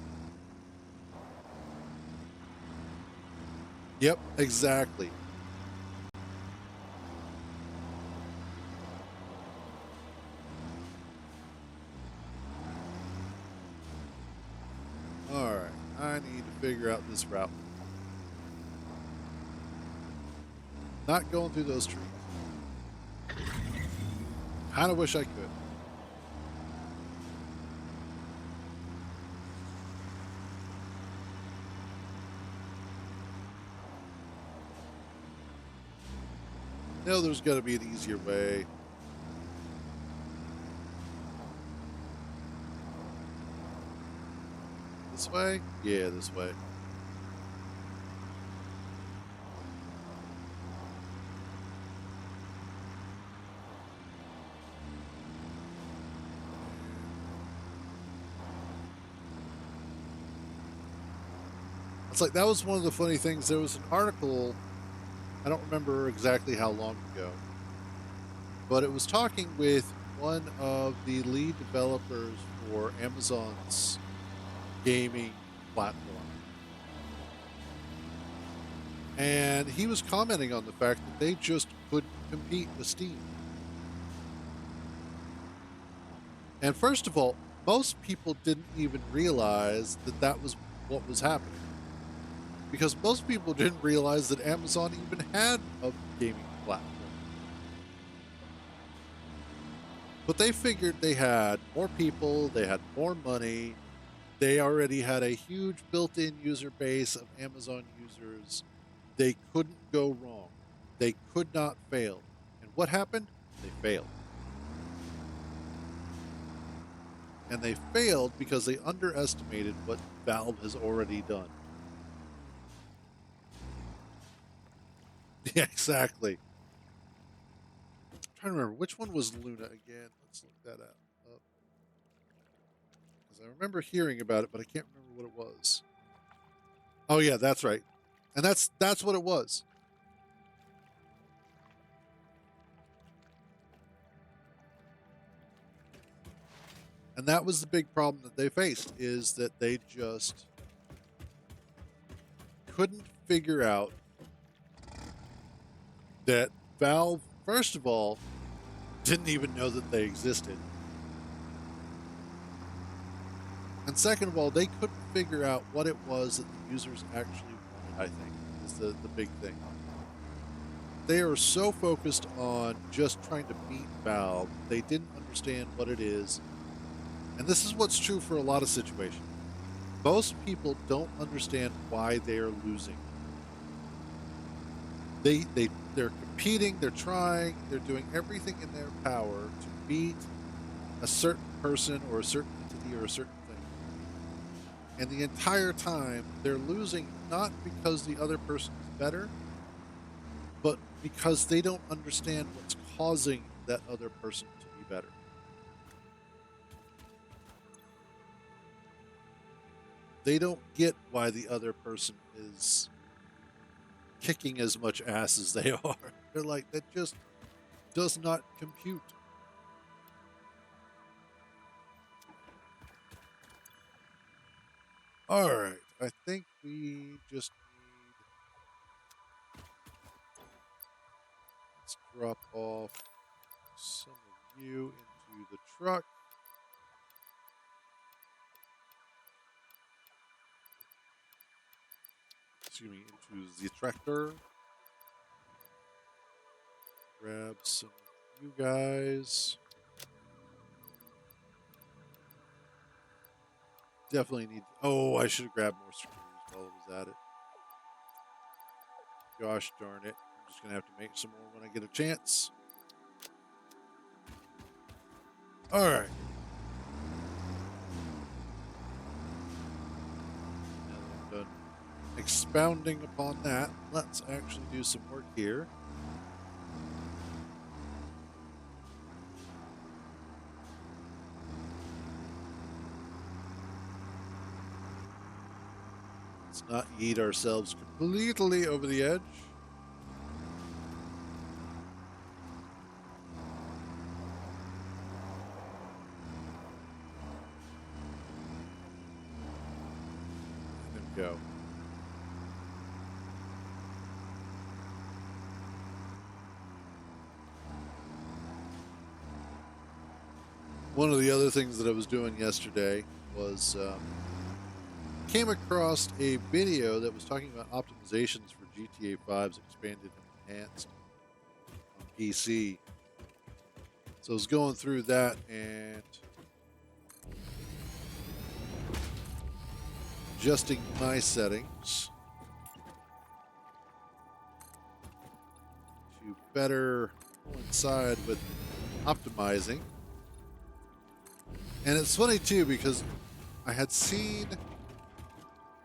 Yep, exactly. All right, I need to figure out this route. Not going through those trees. Kind of wish I could. No, there's got to be an easier way. This way? Yeah, this way. It's like that was one of the funny things. There was an article, I don't remember exactly how long ago, but it was talking with one of the lead developers for Amazon's gaming platform. And he was commenting on the fact that they just couldn't compete with Steam. And first of all, most people didn't even realize that that was what was happening. Because most people didn't realize that Amazon even had a gaming platform. But they figured they had more people, they had more money, they already had a huge built in user base of Amazon users. They couldn't go wrong. They could not fail. And what happened? They failed. And they failed because they underestimated what Valve has already done. Yeah, exactly. I'm trying to remember which one was Luna again. Let's look that up. Because I remember hearing about it, but I can't remember what it was. Oh yeah, that's right. And that's what it was. And that was the big problem that they faced is that they just couldn't figure out that Valve, first of all, didn't even know that they existed. And second of all, they couldn't figure out what it was that the users actually wanted, I think, is the big thing. They are so focused on just trying to beat Valve, they didn't understand what it is. And this is what's true for a lot of situations. Most people don't understand why they are losing. They're competing, they're trying, they're doing everything in their power to beat a certain person or a certain entity or a certain thing. And the entire time they're losing not because the other person is better, but because they don't understand what's causing that other person to be better. They don't get why the other person is kicking as much ass as they are. They're like, that just does not compute. All right, I think we just need. Let's drop off some of you into the truck. Excuse me, into the tractor. Grab some of you guys. definitely need. Oh, I should have grabbed more screws while I was at it. Gosh darn it. I'm just going to have to make some more when I get a chance. All right. Now that I'm done expounding upon that, let's actually do some work here. Let's not yeet ourselves completely over the edge. And then go. One of the other things that I was doing yesterday was came across a video that was talking about optimizations for GTA 5's expanded and enhanced on PC. So I was going through that and adjusting my settings to better coincide with optimizing. And it's funny too because I had seen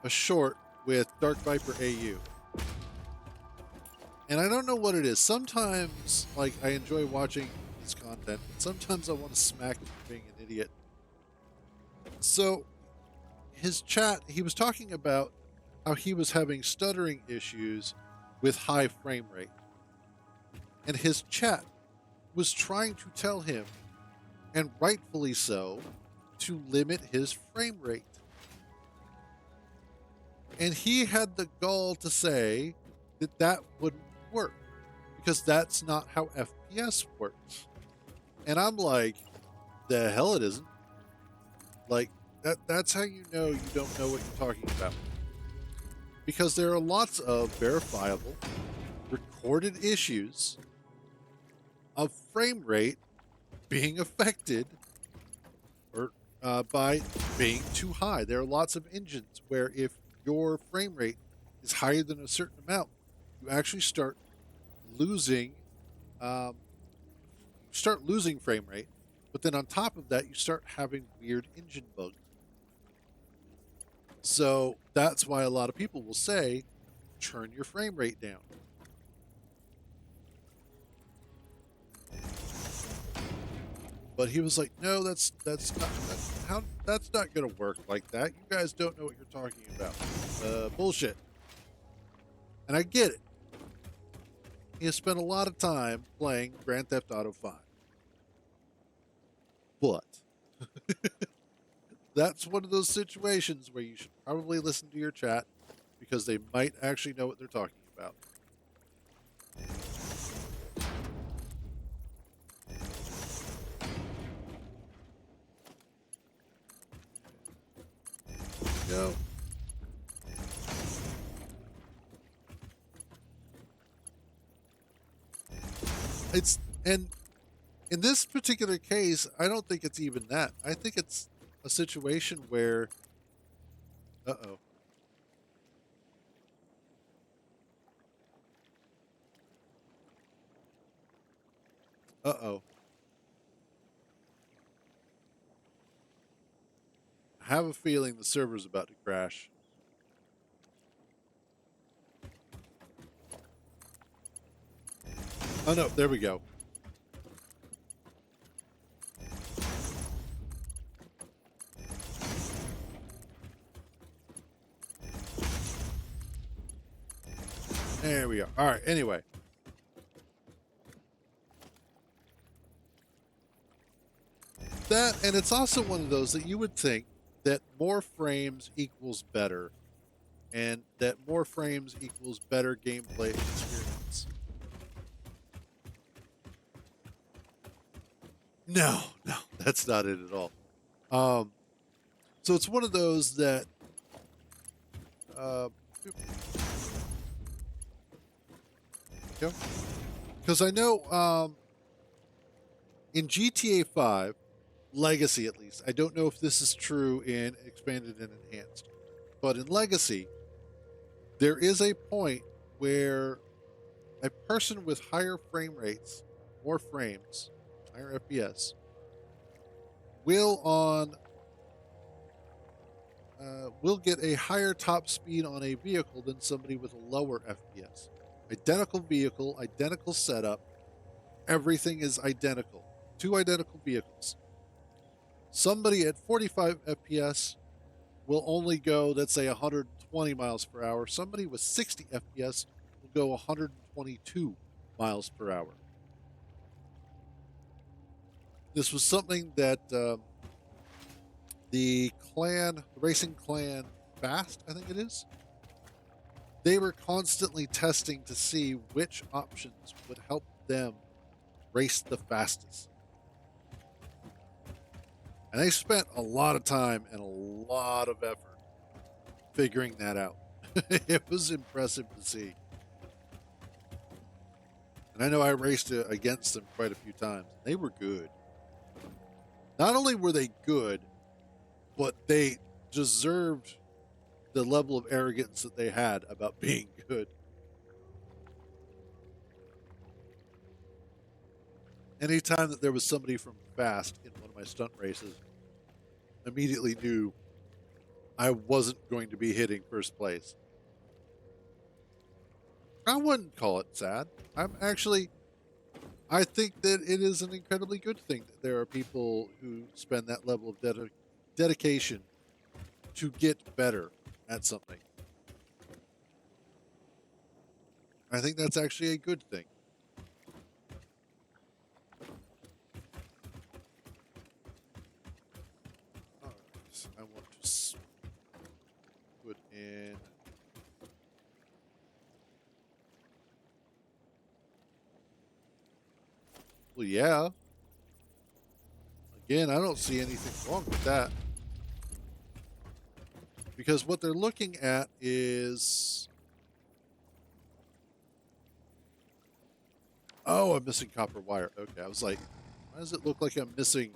a short with Dark Viper AU. And I don't know what it is. Sometimes, like, I enjoy watching his content, but sometimes I want to smack him for being an idiot. So, his chat, he was talking about how he was having stuttering issues with high frame rate. And his chat was trying to tell him, and rightfully so, to limit his frame rate. And he had the gall to say that that wouldn't work because that's not how FPS works. And I'm like, the hell it isn't. Like, that's how you know you don't know what you're talking about. Because there are lots of verifiable, recorded issues of frame rate being affected or by being too high. There are lots of engines where if your frame rate is higher than a certain amount, you actually start losing frame rate. But then on top of that, you start having weird engine bugs. So that's why a lot of people will say, turn your frame rate down. But he was like, no, that's not going to work like that. You guys don't know what you're talking about. Bullshit. And I get it. He has spent a lot of time playing Grand Theft Auto 5. But that's one of those situations where you should probably listen to your chat because they might actually know what they're talking about. Go. And in this particular case, I don't think it's even that. I think it's a situation where, uh-oh. Uh-oh. I have a feeling the server's about to crash. Oh no, there we go. There we are. All right, anyway. That, and it's also one of those that you would think that more frames equals better, and that more frames equals better gameplay experience. No, that's not it at all. So it's one of those that because I know in GTA 5 Legacy, at least. I don't know if this is true in Expanded and Enhanced, but in Legacy, there is a point where a person with higher frame rates, more frames, higher FPS, will on will get a higher top speed on a vehicle than somebody with a lower FPS. Identical vehicle, identical setup, everything is identical. Two identical vehicles. Somebody at 45 FPS will only go, let's say, 120 miles per hour. Somebody with 60 FPS will go 122 miles per hour. This was something that the racing clan Fast, I think it is, they were constantly testing to see which options would help them race the fastest. And they spent a lot of time and a lot of effort figuring that out. It was impressive to see. And I know I raced against them quite a few times. They were good. Not only were they good, but they deserved the level of arrogance that they had about being good. Anytime that there was somebody from Fast in one of my stunt races, immediately knew I wasn't going to be hitting first place. I wouldn't call it sad. I think that it is an incredibly good thing that there are people who spend that level of dedication to get better at something. I think that's actually a good thing. All right, I want to put in. Well, yeah. Again, I don't see anything wrong with that. Because what they're looking at is. Oh, I'm missing copper wire. Okay, I was like, why does it look like I'm missing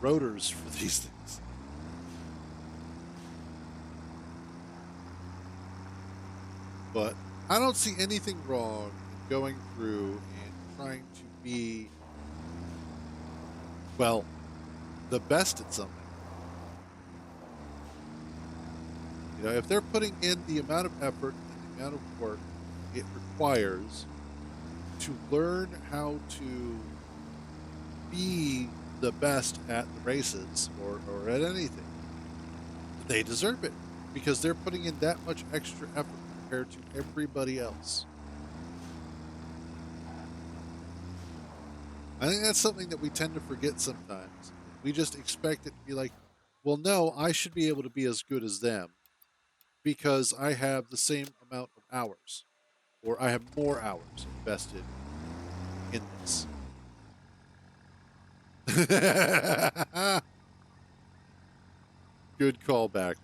rotors for these things? But I don't see anything wrong in going through and trying to be, well, the best at something. You know, if they're putting in the amount of effort and the amount of work it requires to learn how to be the best at the races or at anything, they deserve it because they're putting in that much extra effort compared to everybody else. I think that's something that we tend to forget sometimes. We just expect it to be like, well, no, I should be able to be as good as them because I have the same amount of hours or I have more hours invested in this. Good callback.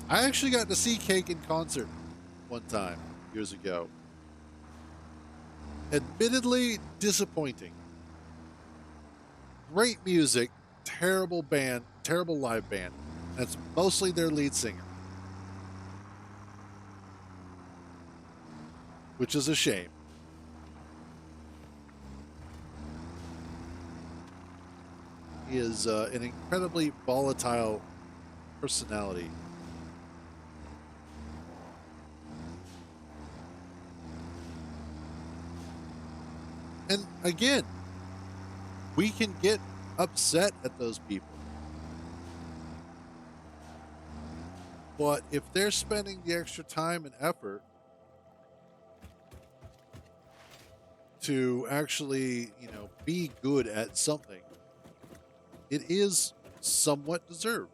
I actually got to see Cake in concert one time years ago. Admittedly disappointing. Great music, terrible band, terrible live band. That's mostly their lead singer, which is a shame. He is an incredibly volatile personality. And again, we can get upset at those people. But if they're spending the extra time and effort to actually, be good at something, it is somewhat deserved.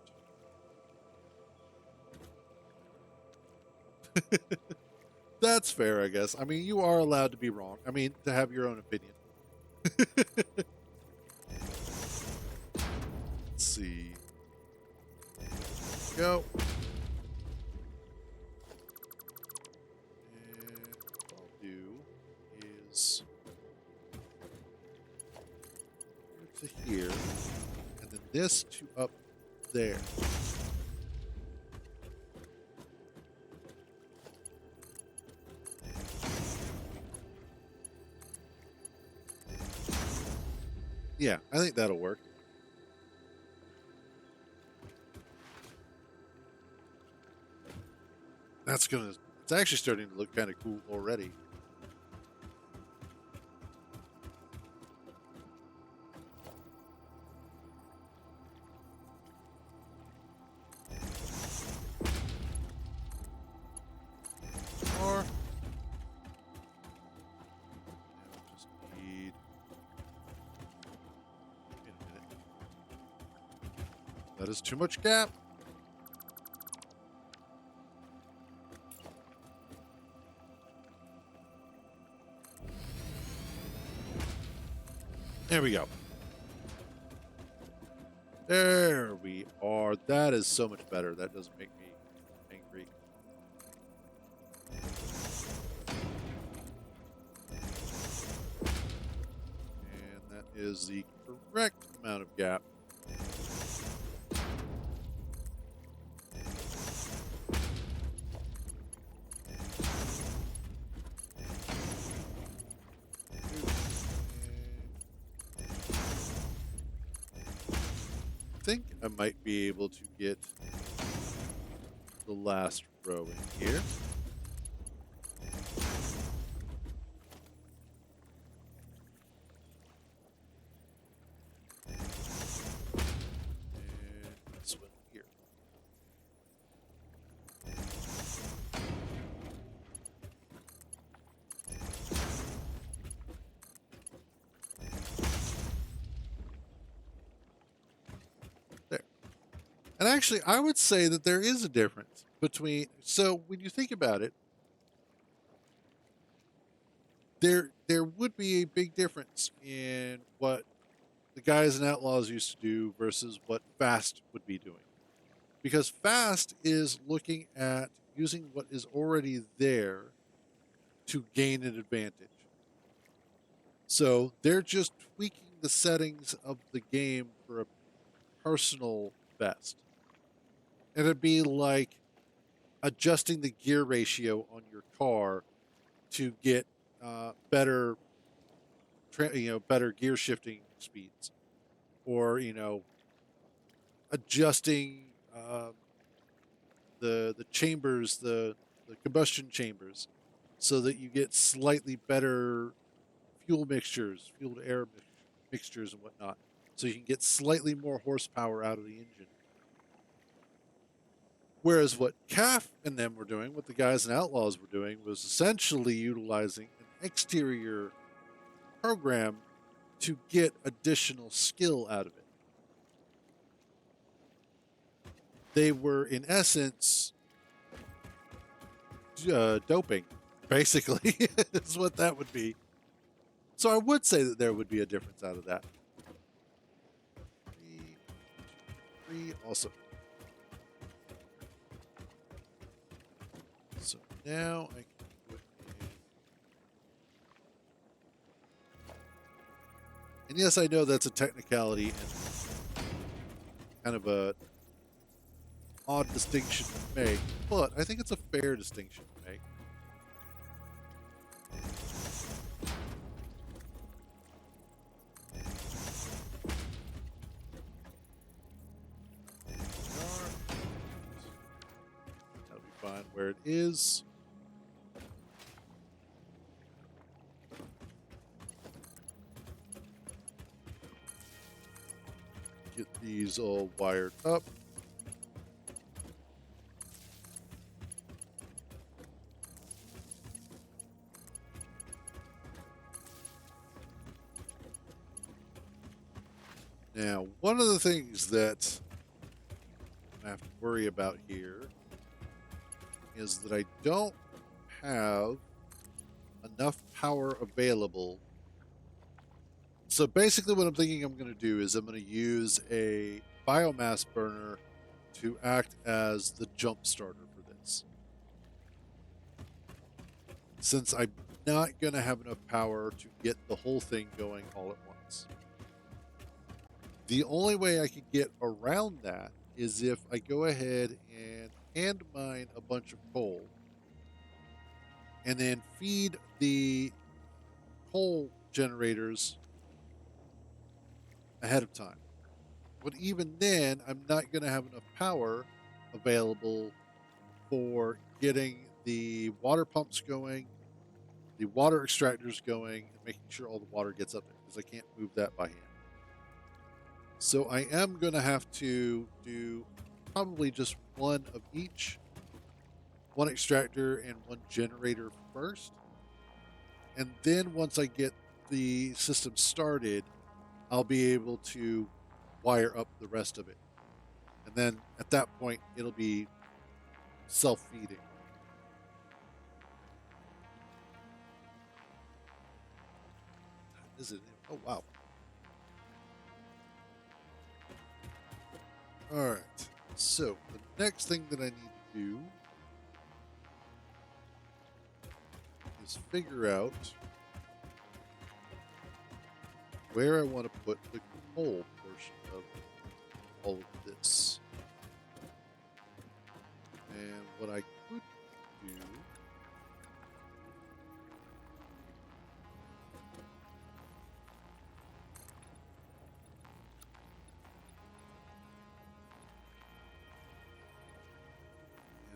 That's fair, I guess. I mean, you are allowed to be wrong. I mean, to have your own opinion. Let's see. Go. And I'll do. to here, and then this to up there. Yeah, I think that'll work. It's actually starting to look kind of cool already. Or just need. Wait a minute. That is too much gap. There we go. There we are. That is so much better. That doesn't make me angry. And that is the correct amount of gap. I think I might be able to get the last row in here. And this one here. There. And actually, I would say that there is a difference between. So when you think about it, there would be a big difference in what the guys and outlaws used to do versus what fast would be doing, because fast is looking at using what is already there to gain an advantage. So they're just tweaking the settings of the game for a personal best. And it'd be like adjusting the gear ratio on your car to get better, better gear shifting speeds, or adjusting the chambers, the combustion chambers, so that you get slightly better fuel mixtures, fuel to air mixtures and whatnot, so you can get slightly more horsepower out of the engine. Whereas what CAF and them were doing, what the guys and outlaws were doing, was essentially utilizing an exterior program to get additional skill out of it. They were, in essence, doping, basically, is what that would be. So I would say that there would be a difference out of that. 3, awesome. So now I can put in. And yes, I know that's a technicality and kind of a odd distinction to make, but I think it's a fair distinction to make. That'll be fine where it is. Get these all wired up. Now, one of the things that I have to worry about here is that I don't have enough power available. So basically what I'm thinking I'm going to do is I'm going to use a biomass burner to act as the jump starter for this. Since I'm not going to have enough power to get the whole thing going all at once. The only way I could get around that is if I go ahead and hand mine a bunch of coal and then feed the coal generators ahead of time. But even then, I'm not going to have enough power available for getting the water pumps going, the water extractors going, and making sure all the water gets up there because I can't move that by hand. So I am going to have to do probably just one of each, one extractor and one generator first. And then once I get the system started, I'll be able to wire up the rest of it. And then at that point, it'll be self feeding. Is it? Oh, wow. All right. So the next thing that I need to do is figure out where I want to put the coal portion of all of this. And what I could do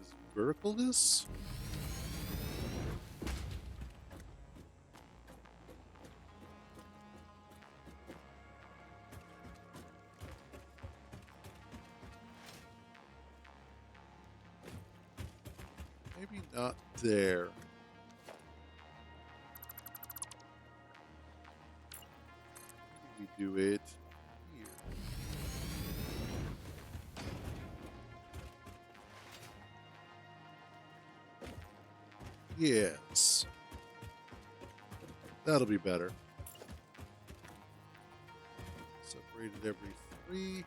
is vertical this. Maybe not there. We do it here. Yes. That'll be better. Separated every 3.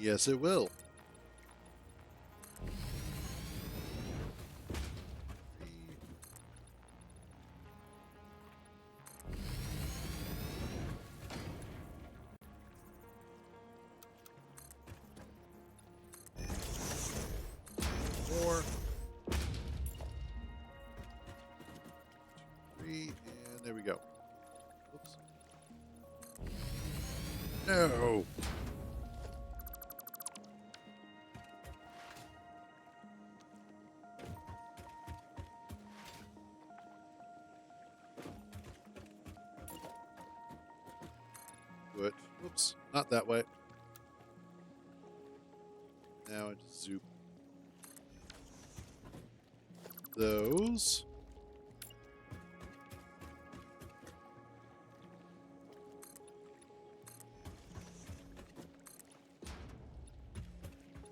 Yes, it will. 3. More. 3, and there we go. Oops. No. Good. Whoops. Not that way. Now I just zoop those.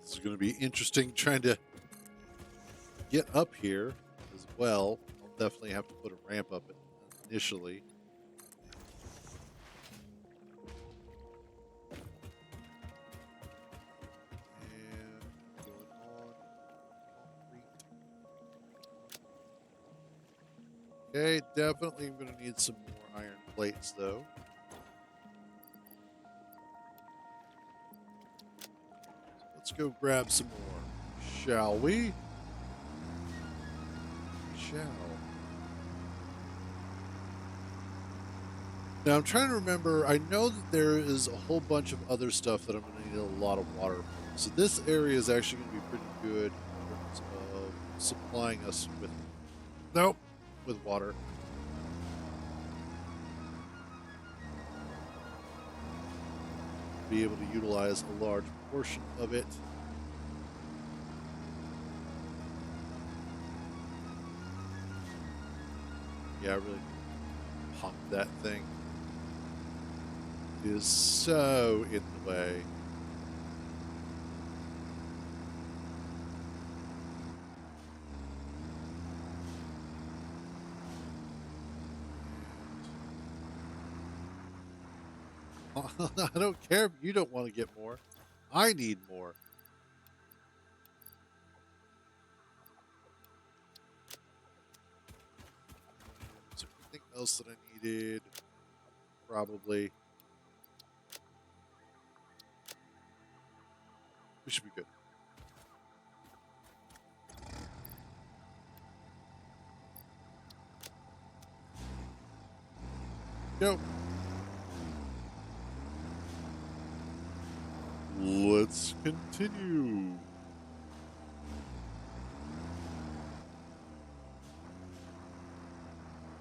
This is going to be interesting trying to get up here as well. I'll definitely have to put a ramp up initially. And going on concrete. Okay, definitely I'm going to need some more iron plates though. So let's go grab some more, shall we? Shall. Now I'm trying to remember. I know that there is a whole bunch of other stuff that I'm going to need a lot of water for. So this area is actually going to be pretty good in terms of supplying us with, nope, with water. Be able to utilize a large portion of it. Yeah, I really pump that thing. It is so in the way. I don't care if you don't want to get more. I need more. else that I needed? Probably. We should be good. Go. Let's continue.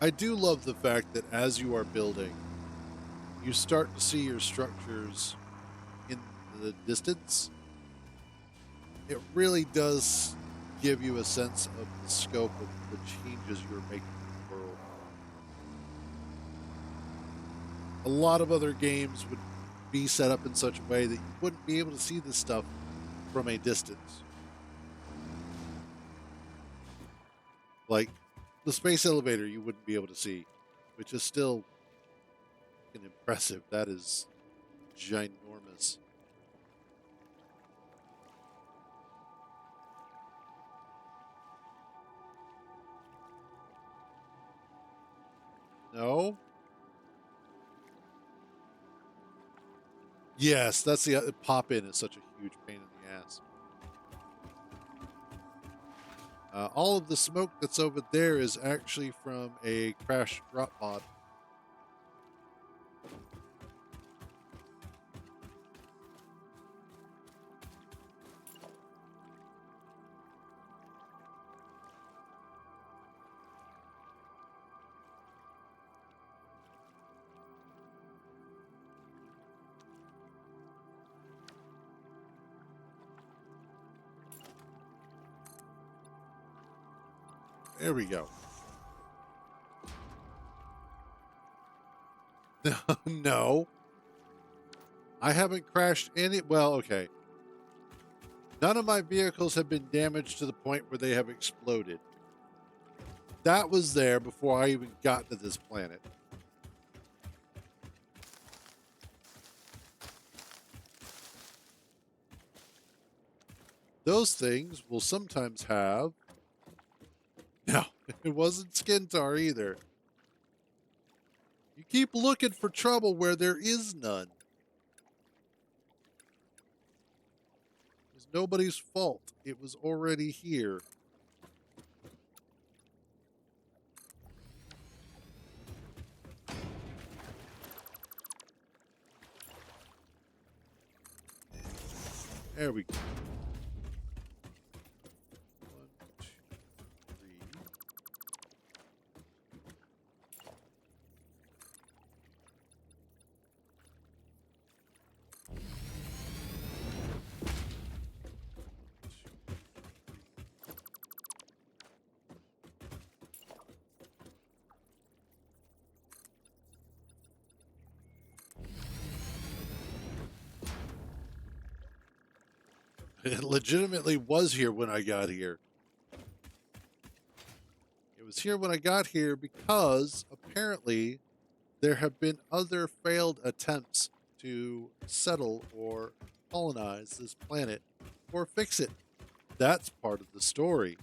I do love the fact that as you are building, you start to see your structures in the distance. It really does give you a sense of the scope of the changes you're making in the world. A lot of other games would be set up in such a way that you wouldn't be able to see this stuff from a distance. Like the space elevator, you wouldn't be able to see, which is still impressive. That is ginormous. No? Yes, that's the pop in is such a huge pain in the ass. All of the smoke that's over there is actually from a crash drop mod. There we go. No. I haven't crashed any. Well, okay. None of my vehicles have been damaged to the point where they have exploded. That was there before I even got to this planet. Those things will sometimes have. No, it wasn't Skintar either. You keep looking for trouble where there is none. It was nobody's fault. It was already here. There we go. 1, 2, 3. It legitimately was here when I got here. It was here when I got here because apparently there have been other failed attempts to settle or colonize this planet or fix it. That's part of the story.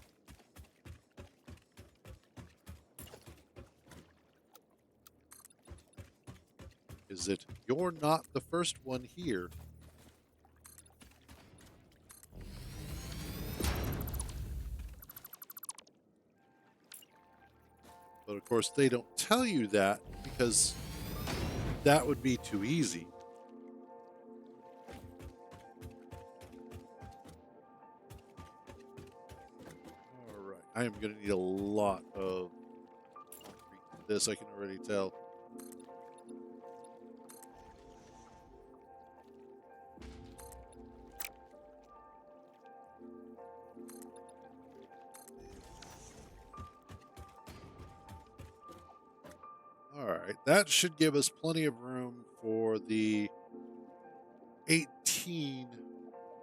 Is that you're not the first one here. But of course, they don't tell you that because that would be too easy. All right. I am going to need a lot of concrete for this, I can already tell. All right, that should give us plenty of room for the 18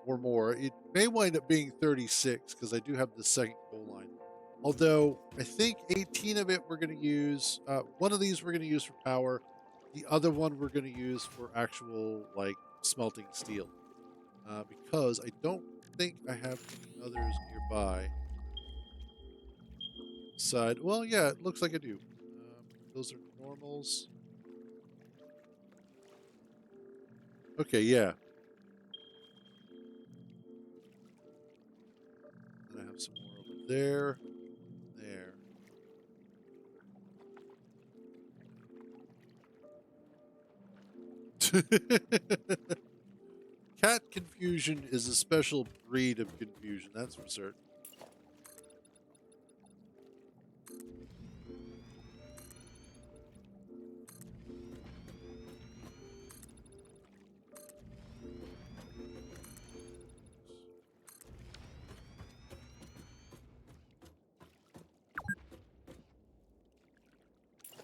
or more. It may wind up being 36 because I do have the second coal line. Although I think 18 of it we're going to use. One of these we're going to use for power. The other one we're going to use for actual like smelting steel. Because I don't think I have any others nearby. Well, yeah, it looks like I do. those are normals. Okay, yeah. Then I have some more over there. There. Cat confusion is a special breed of confusion, that's for certain.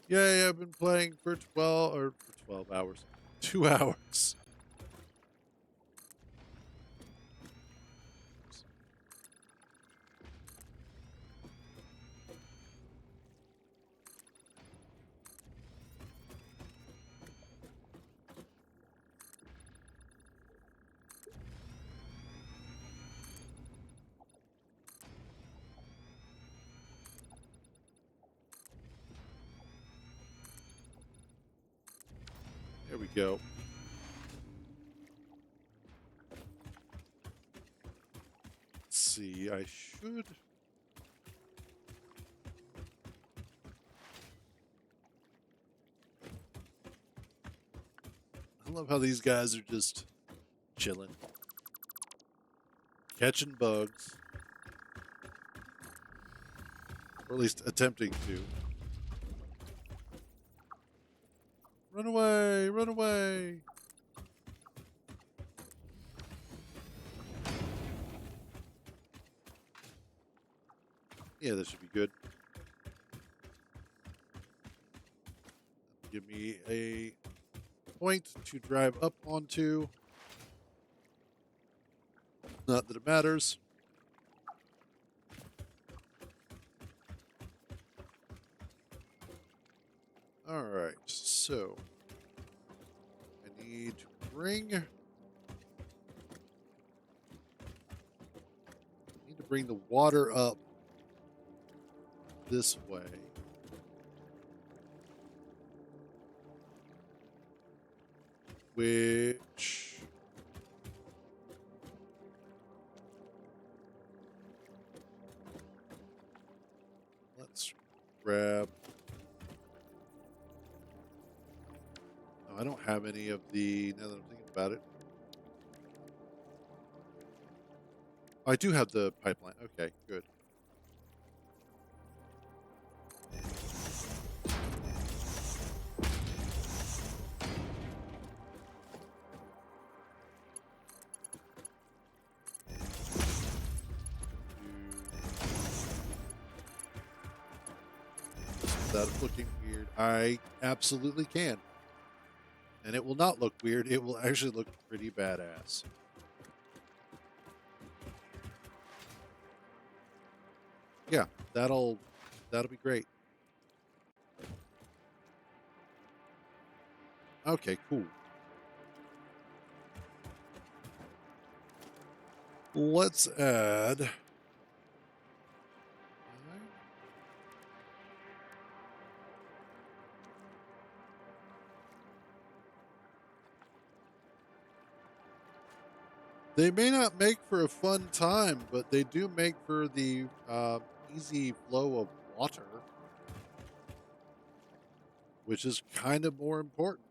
Yay, I've been playing for 12 hours. 2 hours. There we go. Let's see, I should... I love how these guys are just chilling. Catching bugs. Or at least attempting to. Run away! Run away! Yeah, this should be good. Give me a point to drive up onto. Not that it matters. Alright, so I need to bring the water up this way. Which let's grab. Oh, I don't have any of the. Now that I'm thinking about it, I do have the pipeline. Okay, good. Without it looking weird, I absolutely can. And it will not look weird. It will actually look pretty badass. Yeah, that'll be great. Okay, cool. Let's add. They may not make for a fun time, but they do make for the easy flow of water, which is kind of more important.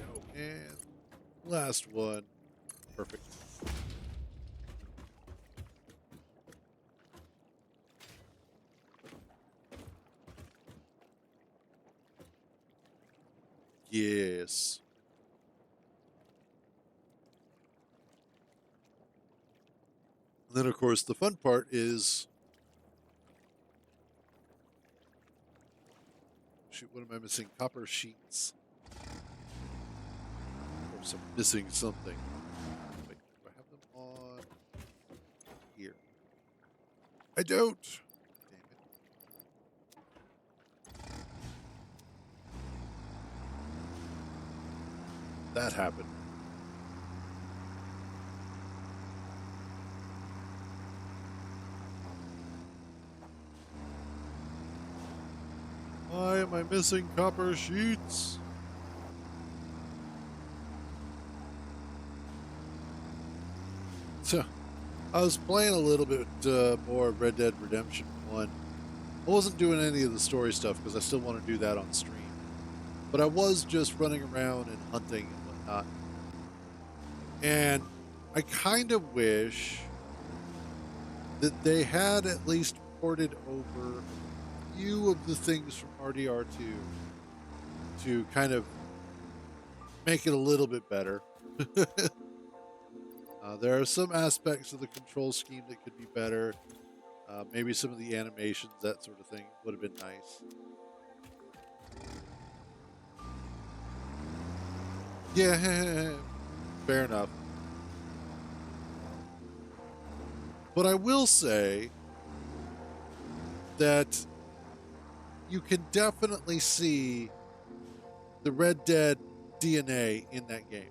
Go, and last one. Perfect. Yes. And then, of course, the fun part is... Shoot, what am I missing? Copper sheets. Of course, I'm missing something. Wait, do I have them on here? I don't. Damn it. that happen. Why am I missing copper sheets? So, I was playing a little bit more of Red Dead Redemption 1. I wasn't doing any of the story stuff because I still want to do that on stream. But I was just running around and hunting and whatnot. And I kind of wish that they had at least ported over a few of the things from RDR2 to kind of make it a little bit better. There are some aspects of the control scheme that could be better. Maybe some of the animations, that sort of thing, would have been nice. Yeah, fair enough. But I will say that you can definitely see the Red Dead DNA in that game.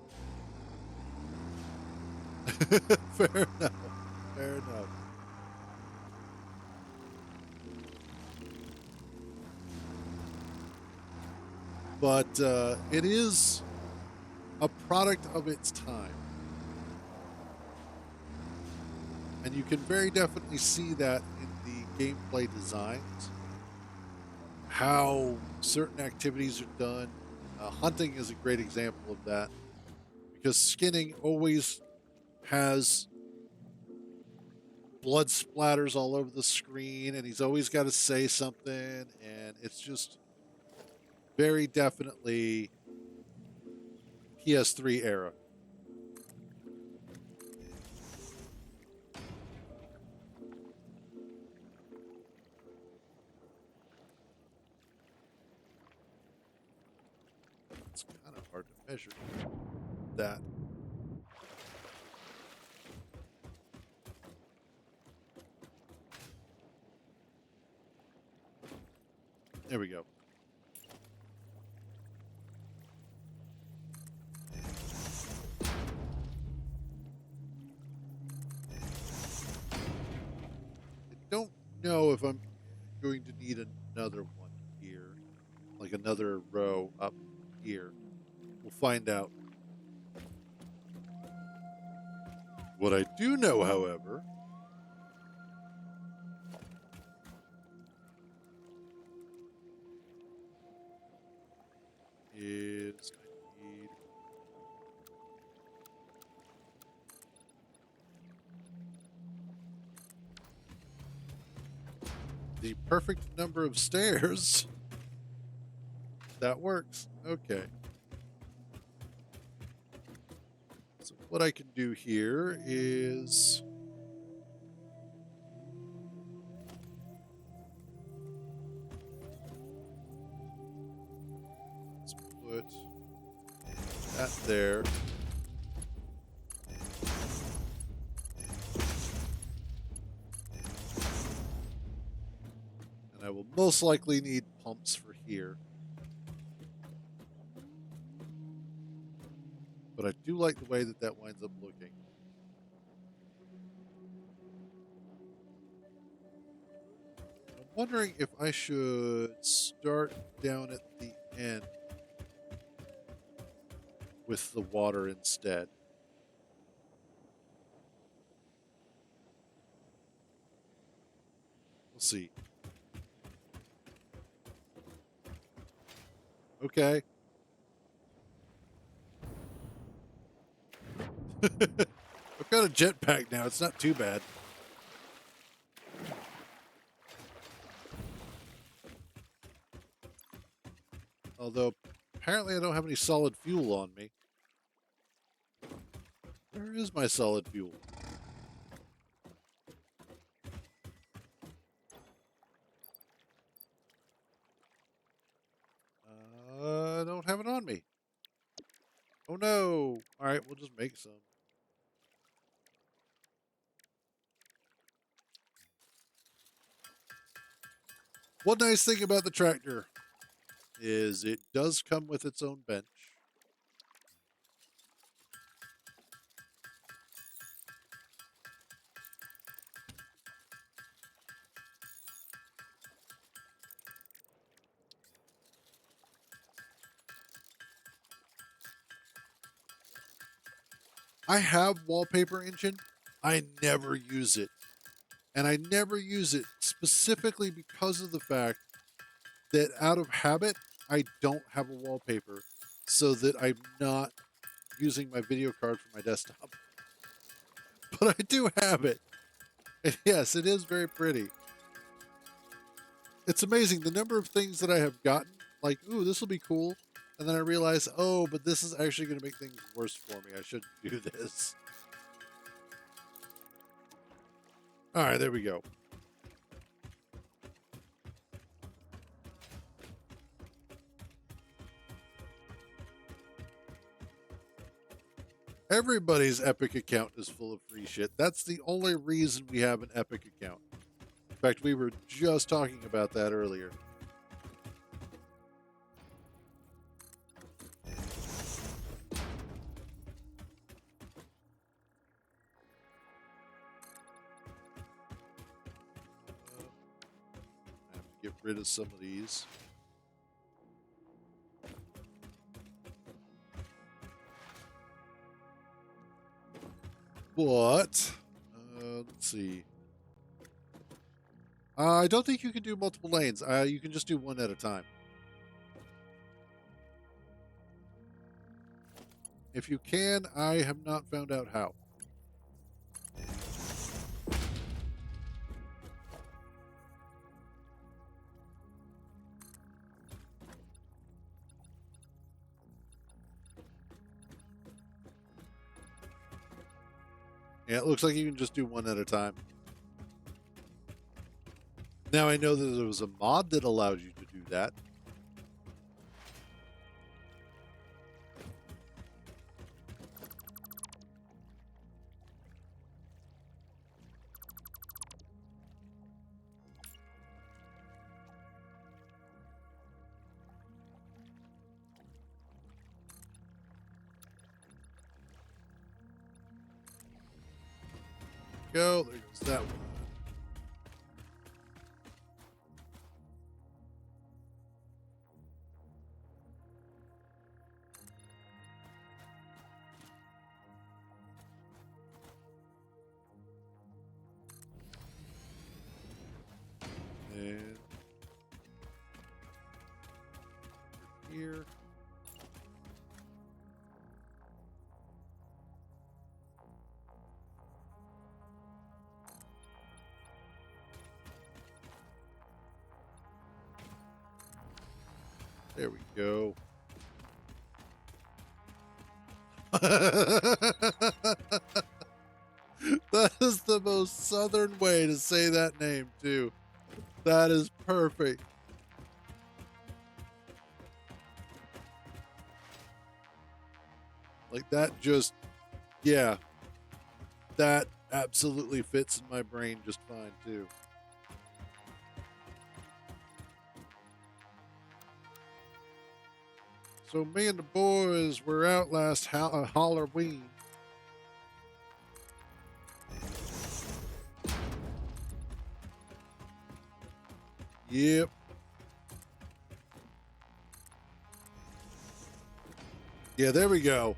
Fair enough. Fair enough. But it is a product of its time. And you can very definitely see that in the gameplay designs, how certain activities are done. Hunting is a great example of that because skinning always has blood splatters all over the screen and he's always got to say something, and it's just very definitely PS3 era. It's kind of hard to measure that. There we go. I don't know if I'm going to need another one here, like another row up here. We'll find out. What I do know, however, is I need the perfect number of stairs. That works. Okay. So what I can do here is let's put that there. And I will most likely need pumps for here. But I do like the way that that winds up looking. I'm wondering if I should start down at the end with the water instead. We'll see. Okay. I've got a jetpack now. It's not too bad. Although, apparently I don't have any solid fuel on me. Where is my solid fuel? I don't have it on me. Oh no. Alright, we'll just make some. One nice thing about the tractor is it does come with its own bench. I have Wallpaper Engine. I never use it. And I never use it specifically because of the fact that out of habit, I don't have a wallpaper so that I'm not using my video card for my desktop. But I do have it. And yes, it is very pretty. It's amazing the number of things that I have gotten, like, ooh, this will be cool. And then I realize, oh, but this is actually going to make things worse for me. I shouldn't do this. All right, there we go. Everybody's Epic account is full of free shit. That's the only reason we have an Epic account. In fact, we were just talking about that earlier. I have to get rid of some of these. But, let's see. I don't think you can do multiple lanes. You can just do one at a time. If you can, I have not found out how. Yeah, it looks like you can just do one at a time. Now I know that there was a mod that allowed you to do that. Go, there goes that one. And here. There we go. That is the most southern way to say that name, too. That is perfect. Like, that just, yeah. That absolutely fits in my brain just fine, too. So me and the boys were out last Halloween. Yep. Yeah, there we go.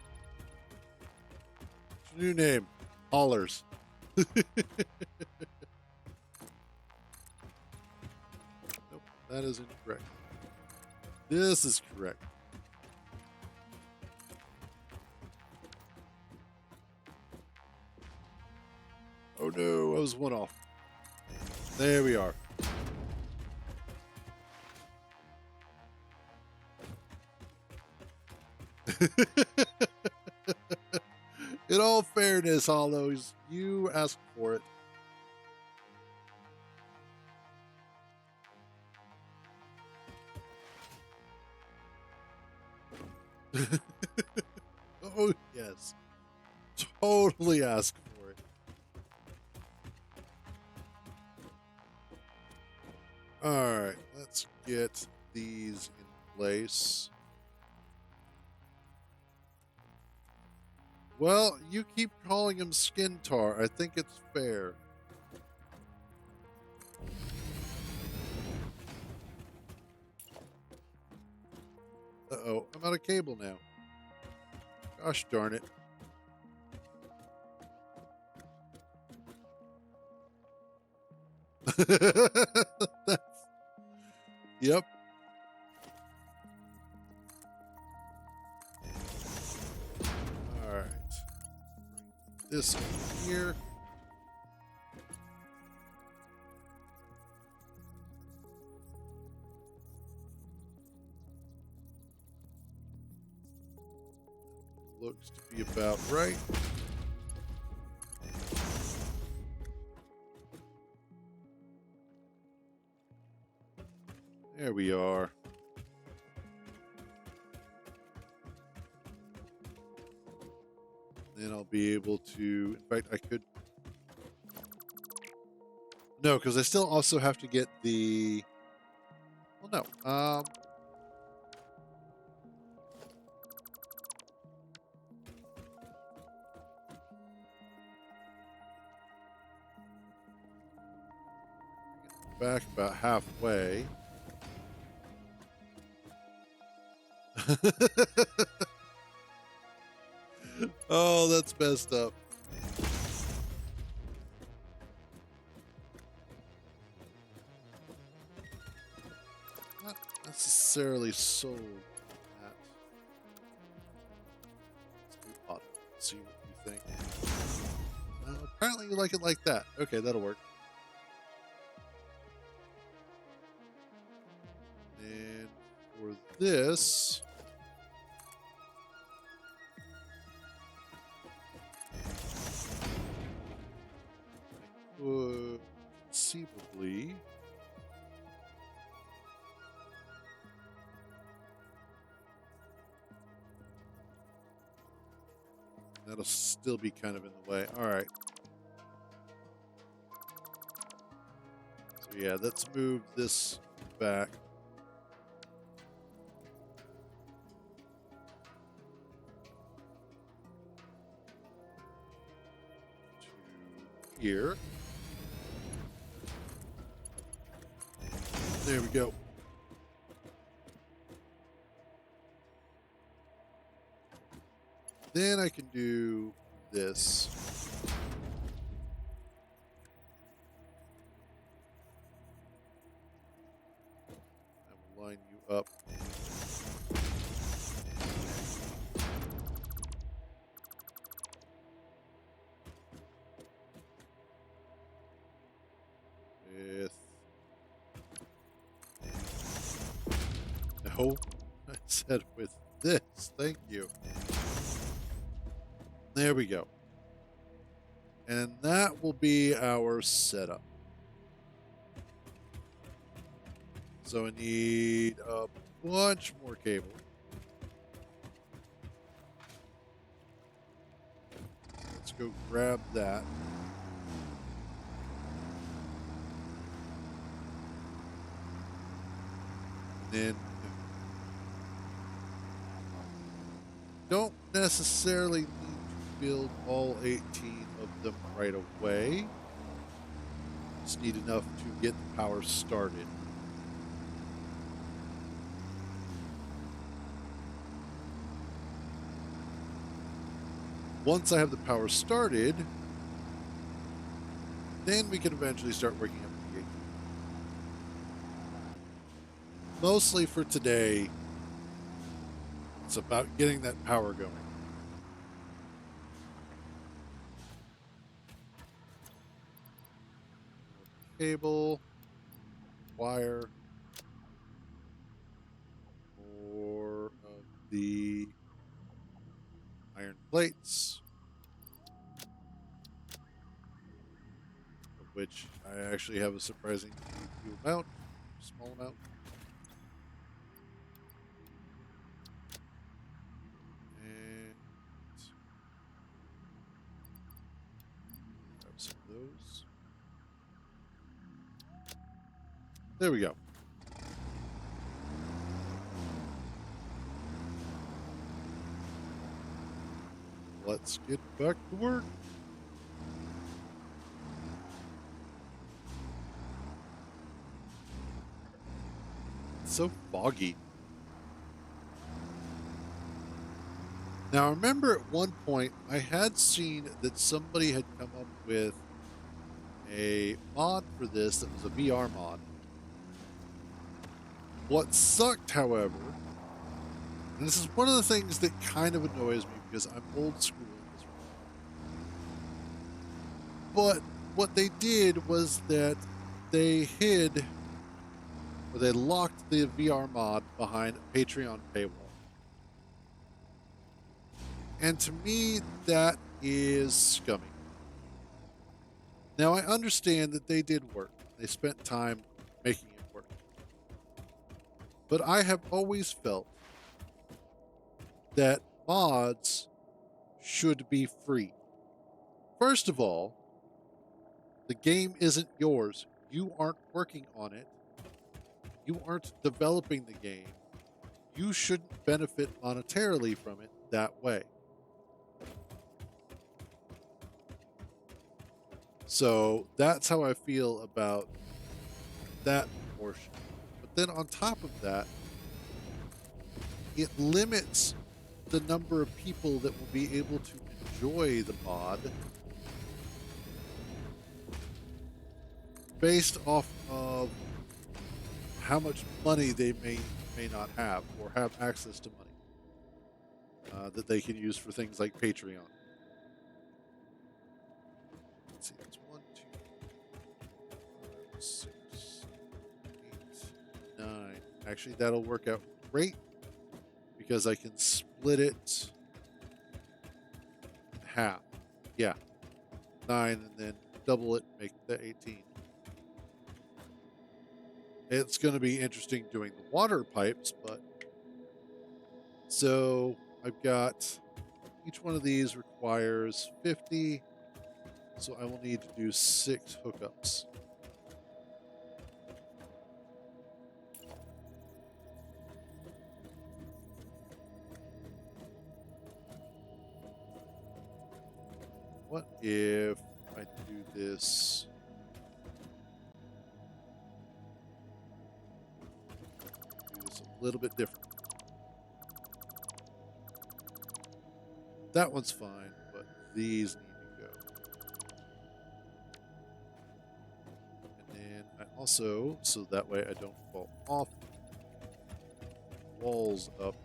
What's your new name? Hollers. Nope, that is incorrect. This is correct. Oh no, I was one off. There we are. In all fairness, Hollows, you asked for it. Oh, yes. Totally ask for it. All right, let's get these in place. Well, you keep calling him Skin Tar. I think it's fair. Uh-oh, I'm out of cable now. Gosh darn it. Yep. All right. Bring this over here. Looks to be about right. There we are. Then I'll be able to, in fact, I could, no, because I still also have to get the, well, no, back about halfway. Oh, that's messed up. Not necessarily sold that. Let's do auto. See what you think. Apparently you like it like that. Okay, that'll work. And for this, could conceivably that'll still be kind of in the way. All right. So yeah, let's move this back. To here. There we go. Then I can do this. I will line you up. With no, I said with this. Thank you. There we go. And that will be our setup. So I need a bunch more cable. Let's go grab that. And then don't necessarily need to build all 18 of them right away. Just need enough to get the power started. Once I have the power started, then we can eventually start working up the 18. Mostly for today, it's about getting that power going. Cable, wire, more of the iron plates, of which I actually have a surprising few amount, small amount. And grab some of those. There we go. Let's get back to work. It's so foggy. Now, I remember at one point I had seen that somebody had come up with a mod for this that was a VR mod. What sucked, however, and this is one of the things that kind of annoys me because I'm old school in this regard. But what they did was that they hid or they locked the VR mod behind a Patreon paywall. And to me, that is scummy. Now, I understand that they did work. They spent time making it work. But I have always felt that mods should be free. First of all, the game isn't yours. You aren't working on it. You aren't developing the game. You shouldn't benefit monetarily from it that way. So that's how I feel about that portion. But then on top of that, it limits the number of people that will be able to enjoy the mod based off of how much money they may not have or have access to money that they can use for things like Patreon. Let's see, that's 1, 2, 5, 6, 8, 9. Actually, that'll work out great because I can split it in half. Yeah, 9 and then double it, make that 18. It's going to be interesting doing the water pipes, but so I've got each one of these requires 50, so I will need to do 6 hookups. What if I do this? Do this a little bit different. That one's fine, but these need to go. And then I also, so that way I don't fall off walls up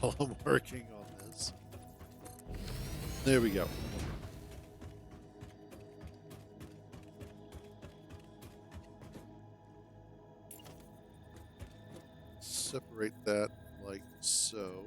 while I'm working on this. There we go. Separate that like so.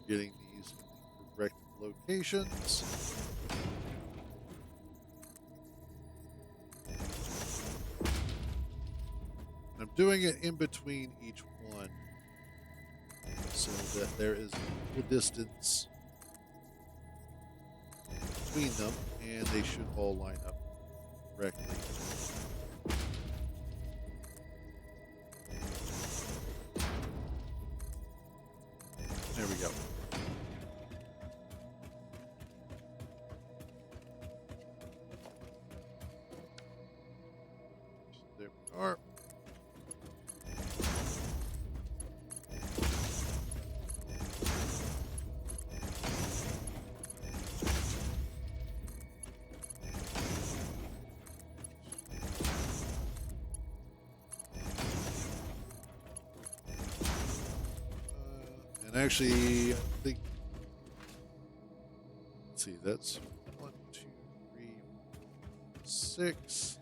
Getting these in the correct locations. I'm doing it in between each one so that there is equal distance between them and they should all line up correctly. There we go. There we are. And actually, I think, let's see, that's 1, 2, 3, 6.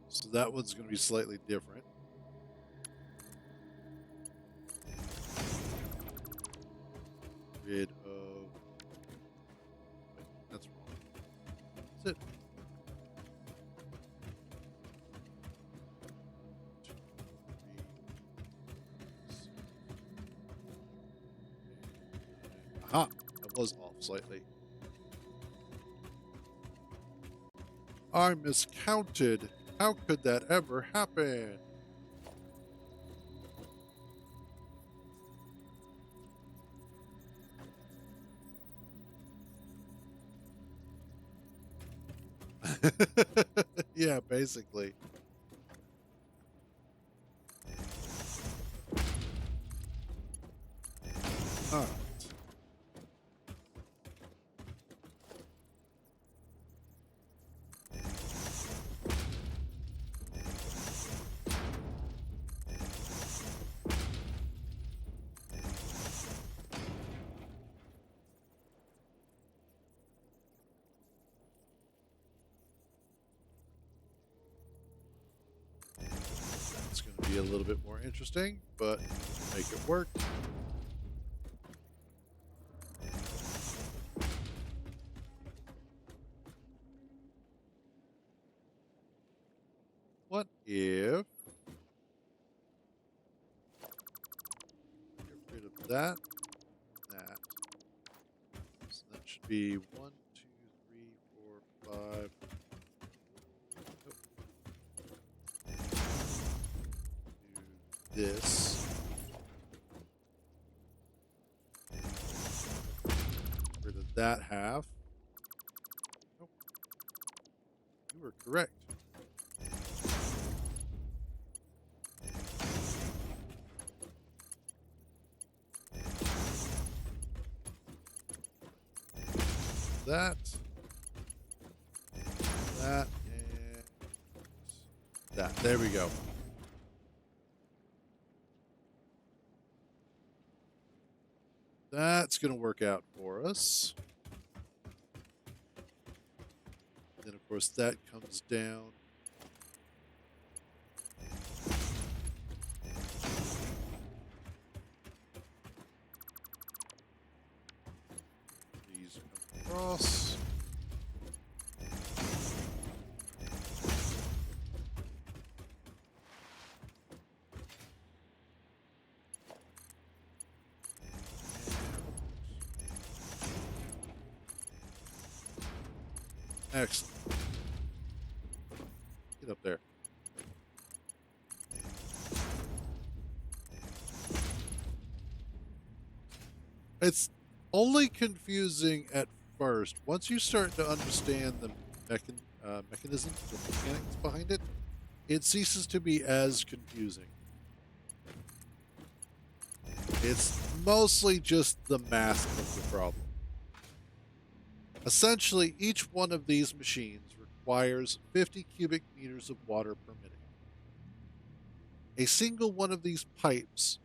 So that one's going to be slightly different. Rid of. Wait, that's wrong. That's it. Aha! That was off slightly. I miscounted. How could that ever happen? Yeah, basically. All right. It's going to be a little bit more interesting, but make it work. What if get rid of that, that? So that should be 1, 2, 3, 4, 5. Do this. Rid of that half. Nope. You were correct. That. That. And that. There we go. That's going to work out for us. Then, of course, that comes down. These come across. Excellent. Get up there. It's only confusing at first. Once you start to understand the mechanisms, the mechanics behind it, it ceases to be as confusing. It's mostly just the math of the problem. Essentially, each one of these machines requires 50 cubic meters of water per minute. A single one of these pipes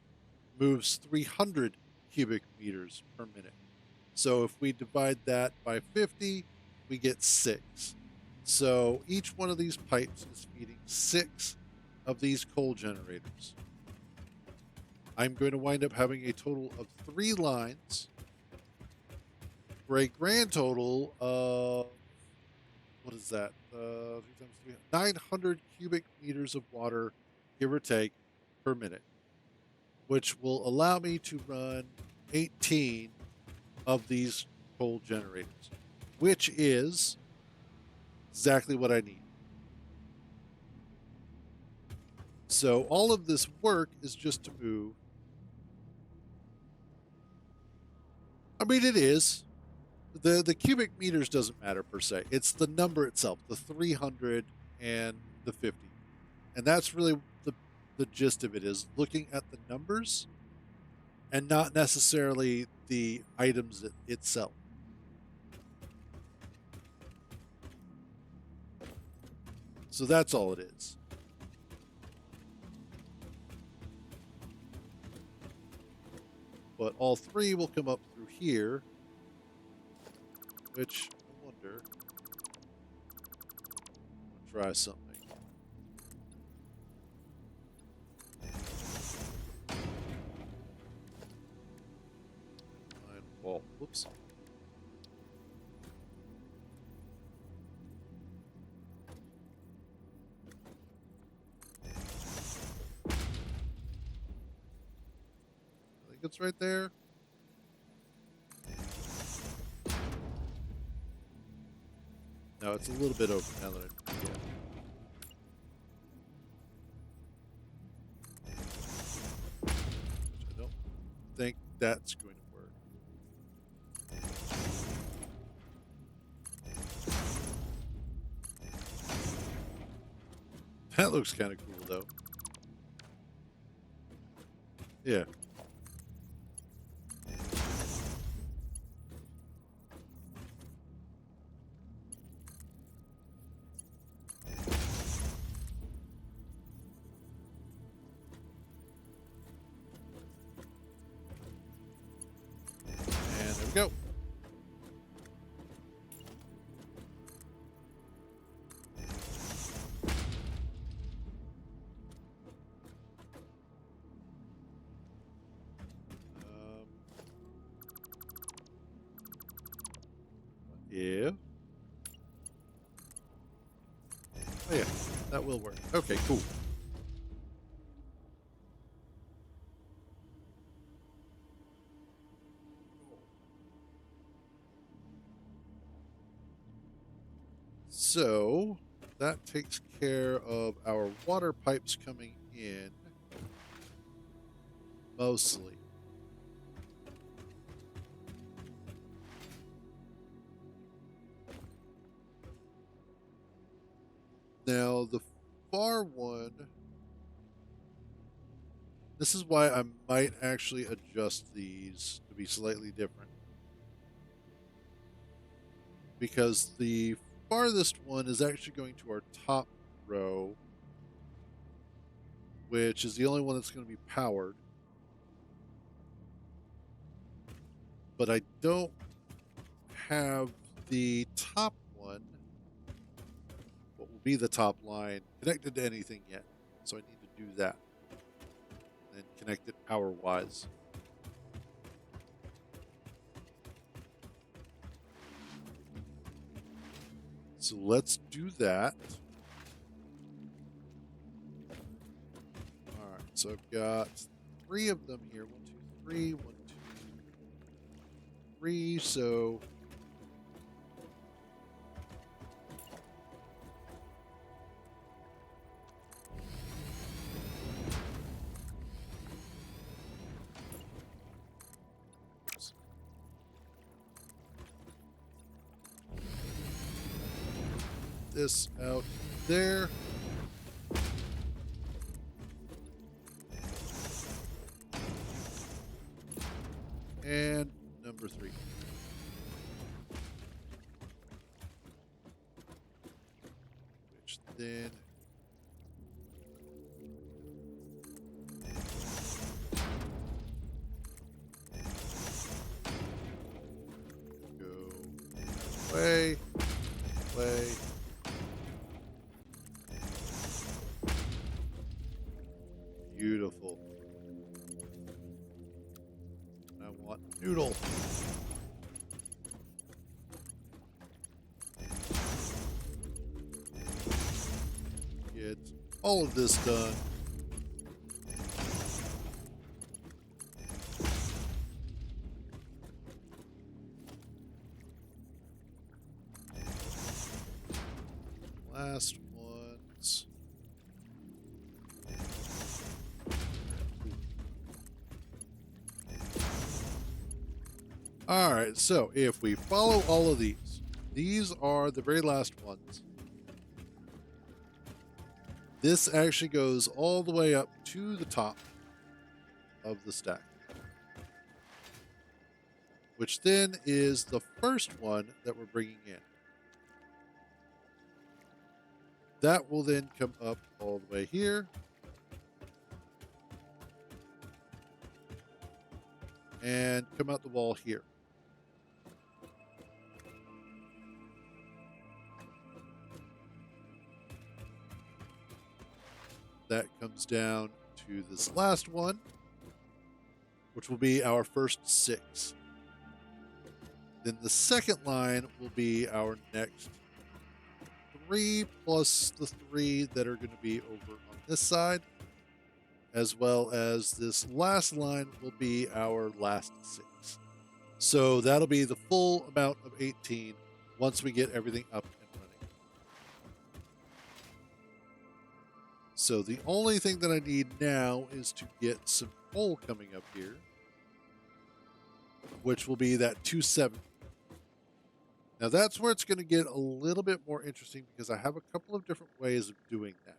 moves 300 cubic meters per minute. So if we divide that by 50, we get 6. So each one of these pipes is feeding 6 of these coal generators. I'm going to wind up having a total of 3 lines for a grand total of, what is that? 3 times 3, 900 cubic meters of water, give or take, per minute, which will allow me to run 18 of these coal generators, which is exactly what I need. So all of this work is just to move. I mean, it is. The cubic meters doesn't matter per se. It's the number itself, the 300 and the 50. And that's really the gist of it, is looking at the numbers and not necessarily the items itself. So that's all it is. But all 3 will come up through here, which I wonder. I'll try something. Wall. Whoops. I think it's right there. No, it's a little bit open now that I forget. Which I don't think that's going to work. That looks kind of cool, though. Yeah. And there we go. Yeah. Oh, yeah. That will work. Okay, cool. So that takes care of our water pipes coming in mostly. Now, the far one, this is why I might actually adjust these to be slightly different. Because the farthest one is actually going to our top row, which is the only one that's going to be powered. But I don't have the top one, what will be the top line, connected to anything yet. So I need to do that. And connect it power-wise. So let's do that. All right, so I've got 3 of them here. 1, 2, 3. 1, 2, 3. So this out there. And number 3. Which then go away. Beautiful. I want noodle. Get all of this done. Last ones. All right, so if we follow all of these are the very last ones. This actually goes all the way up to the top of the stack, which then is the first one that we're bringing in. That will then come up all the way here. And come out the wall here. That comes down to this last one, which will be our first 6. Then the second line will be our next 3 plus the 3 that are going to be over on this side, as well as this last line will be our last 6. So that'll be the full amount of 18 once we get everything up and running. So the only thing that I need now is to get some coal coming up here, which will be that 270. Now that's where it's going to get a little bit more interesting because I have a couple of different ways of doing that.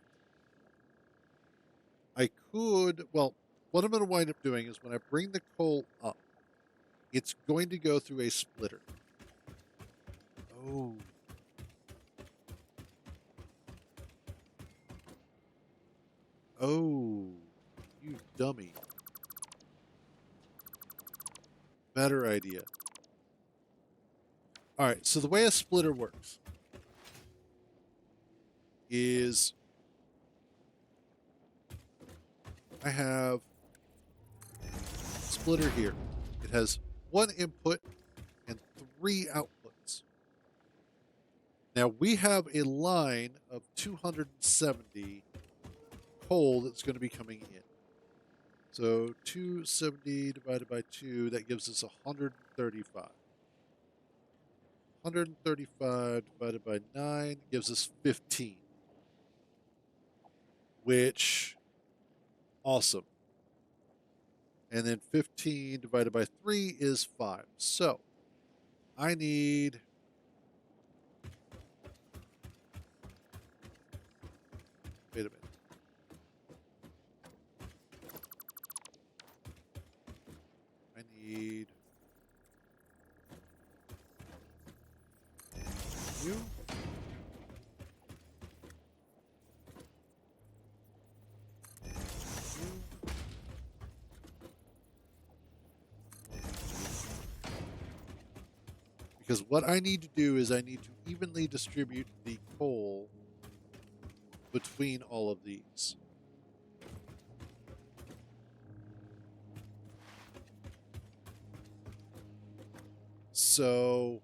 I could, well, what I'm going to wind up doing is when I bring the coal up, it's going to go through a splitter. Oh. Oh, you dummy. Better idea. All right, so the way a splitter works is I have a splitter here. It has one input and three outputs. Now we have a line of 270 coal that's going to be coming in. So 270 divided by 2, that gives us 135. 135 divided by 9 gives us 15. Which, awesome. And then 15 divided by 3 is 5. So I need... Wait a minute. I need... You? Because what I need to do is I need to evenly distribute the coal between all of these. So,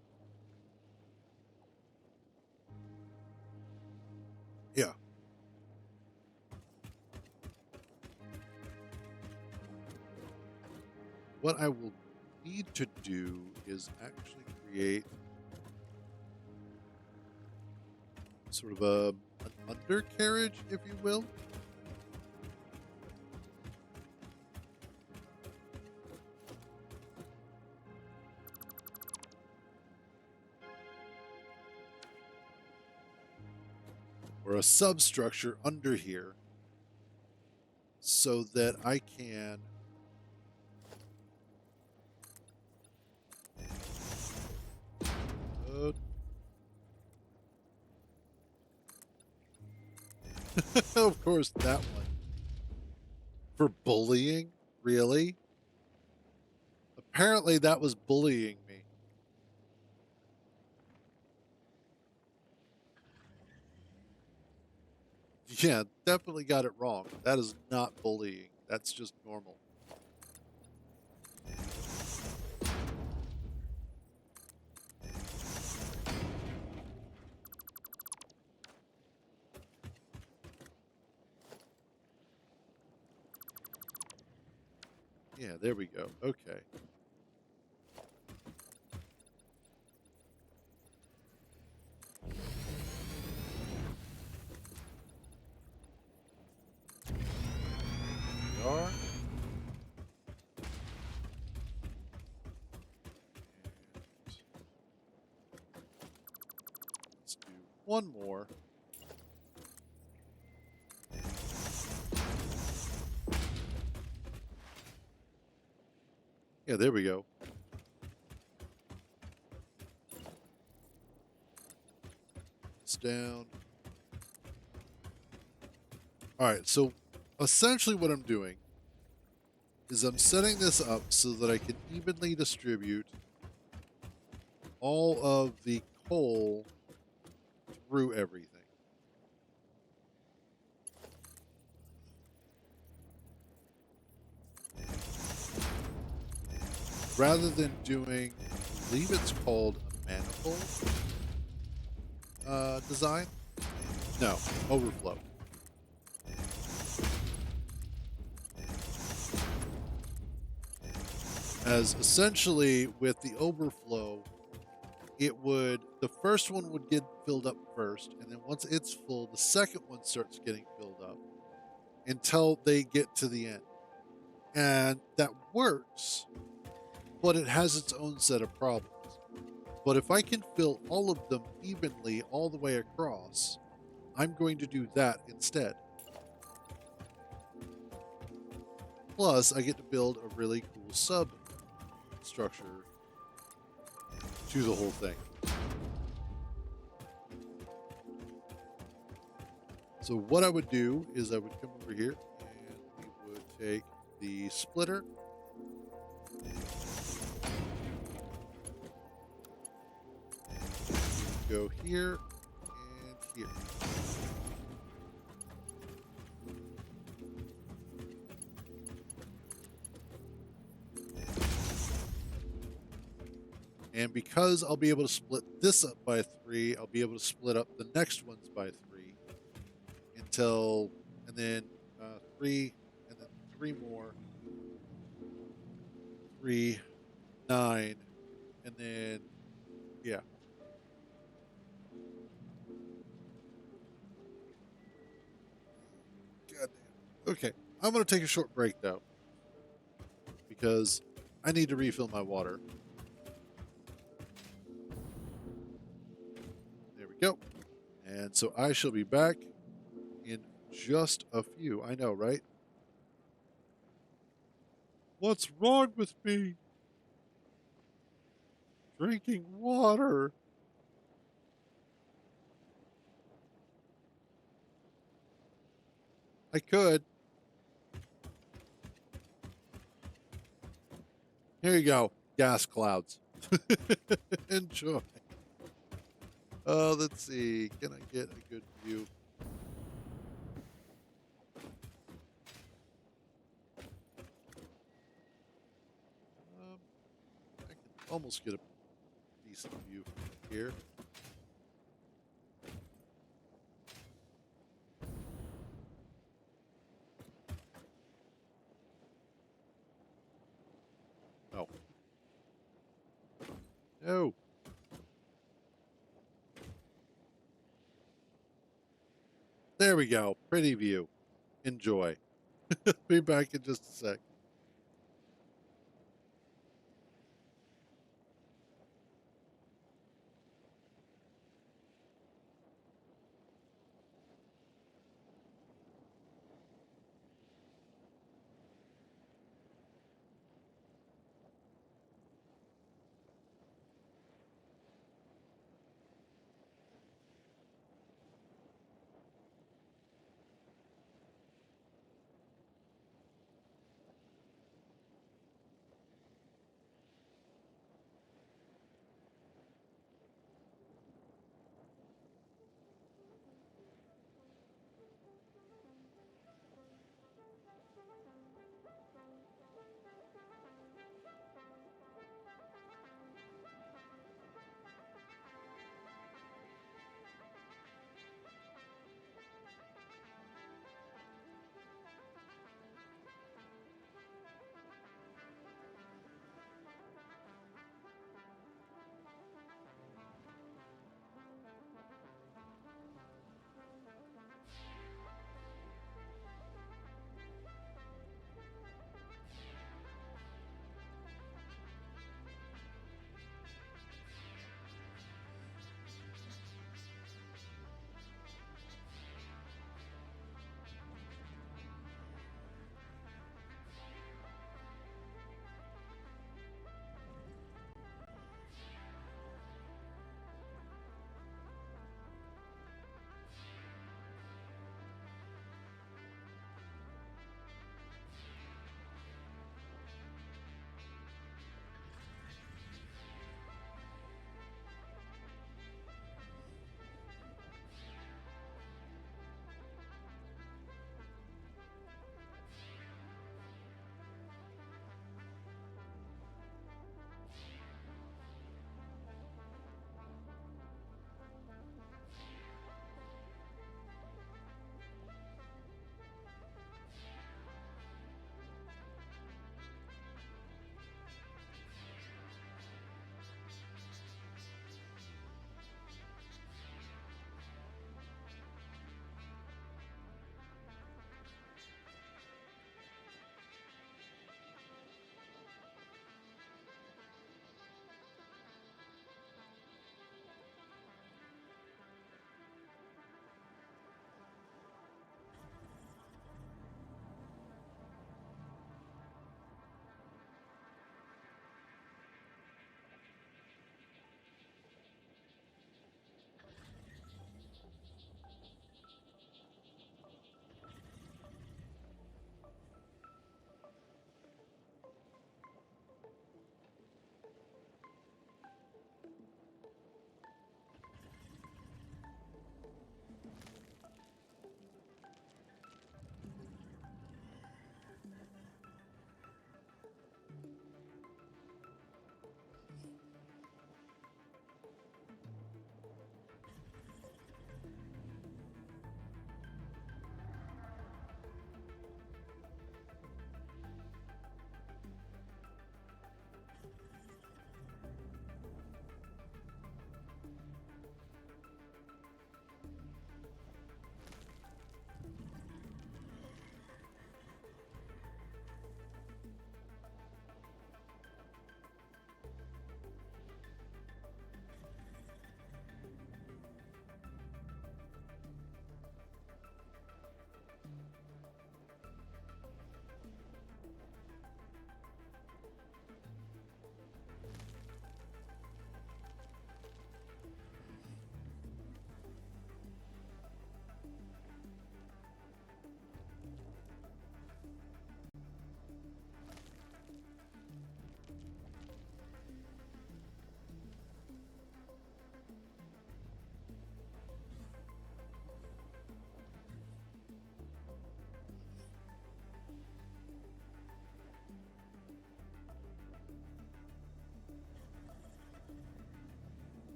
yeah. What I will need to do is actually create sort of an undercarriage, if you will. Or a substructure under here so that I can of course, that one. For bullying? Really? Apparently that was bullying me. Yeah, definitely got it wrong. That is not bullying. That's just normal. Yeah, there we go. Okay. We are. Let's do one more. Yeah, there we go. It's down. All right, so essentially what I'm doing is I'm setting this up so that I can evenly distribute all of the coal through everything. Rather than doing, I believe it's called a manifold design. No, overflow. As essentially with the overflow, it would, the first one would get filled up first, and then once it's full, the second one starts getting filled up until they get to the end. And that works, but it has its own set of problems. But if I can fill all of them evenly all the way across, I'm going to do that instead. Plus, I get to build a really cool sub structure to the whole thing. So what I would do is I would come over here and we would take the splitter. Go here and here. And because I'll be able to split this up by 3, I'll be able to split up the next ones by 3 until, and then 3, and then 3 more, 3, 9, and then, yeah. God damn. Okay, I'm going to take a short break though, because I need to refill my water. There we go. And so I shall be back in just a few. I know, right? What's wrong with me? Drinking water. I could. Here you go. Gas clouds. Enjoy. Let's see. Can I get a good view? I can almost get a decent view from here. Oh. No. There we go. Pretty view. Enjoy. Be back in just a sec.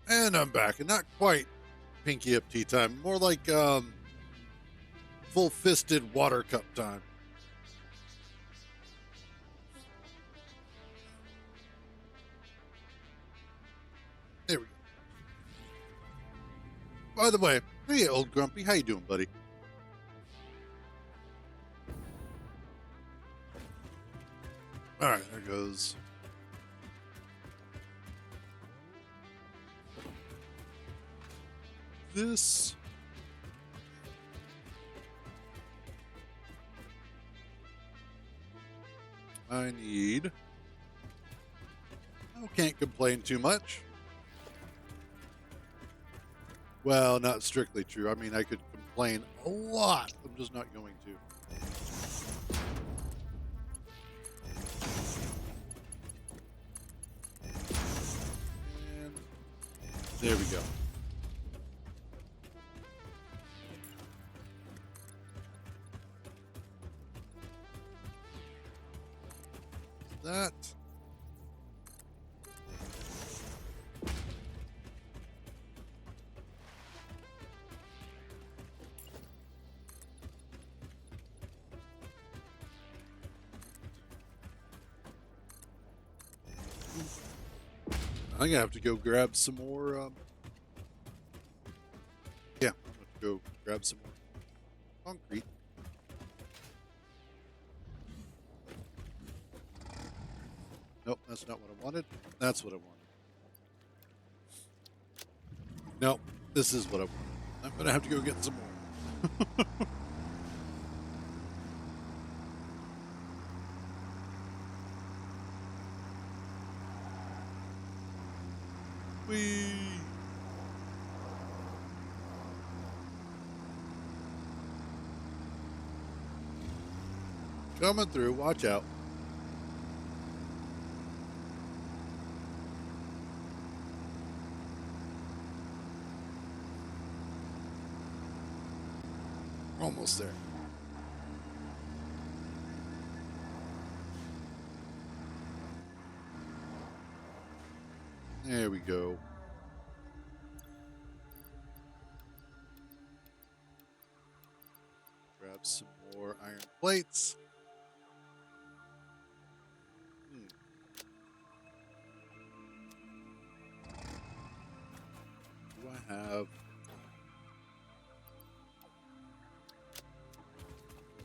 And I'm back, and not quite pinky up tea time, more like full fisted water cup time. There we go. By the way, hey, old grumpy, how you doing, buddy? All right, there goes. This. I need. I can't complain too much. Well, not strictly true. I mean, I could complain a lot. I'm just not going to. And there we go. That. I'm gonna have to go grab some more. Yeah, I'm gonna have to go grab some more concrete. Nope, that's not what I wanted. That's what I wanted. Nope, this is what I wanted. I'm gonna have to go get some more. Whee! Coming through, watch out. Almost there. There we go. Grab some more iron plates. Do I have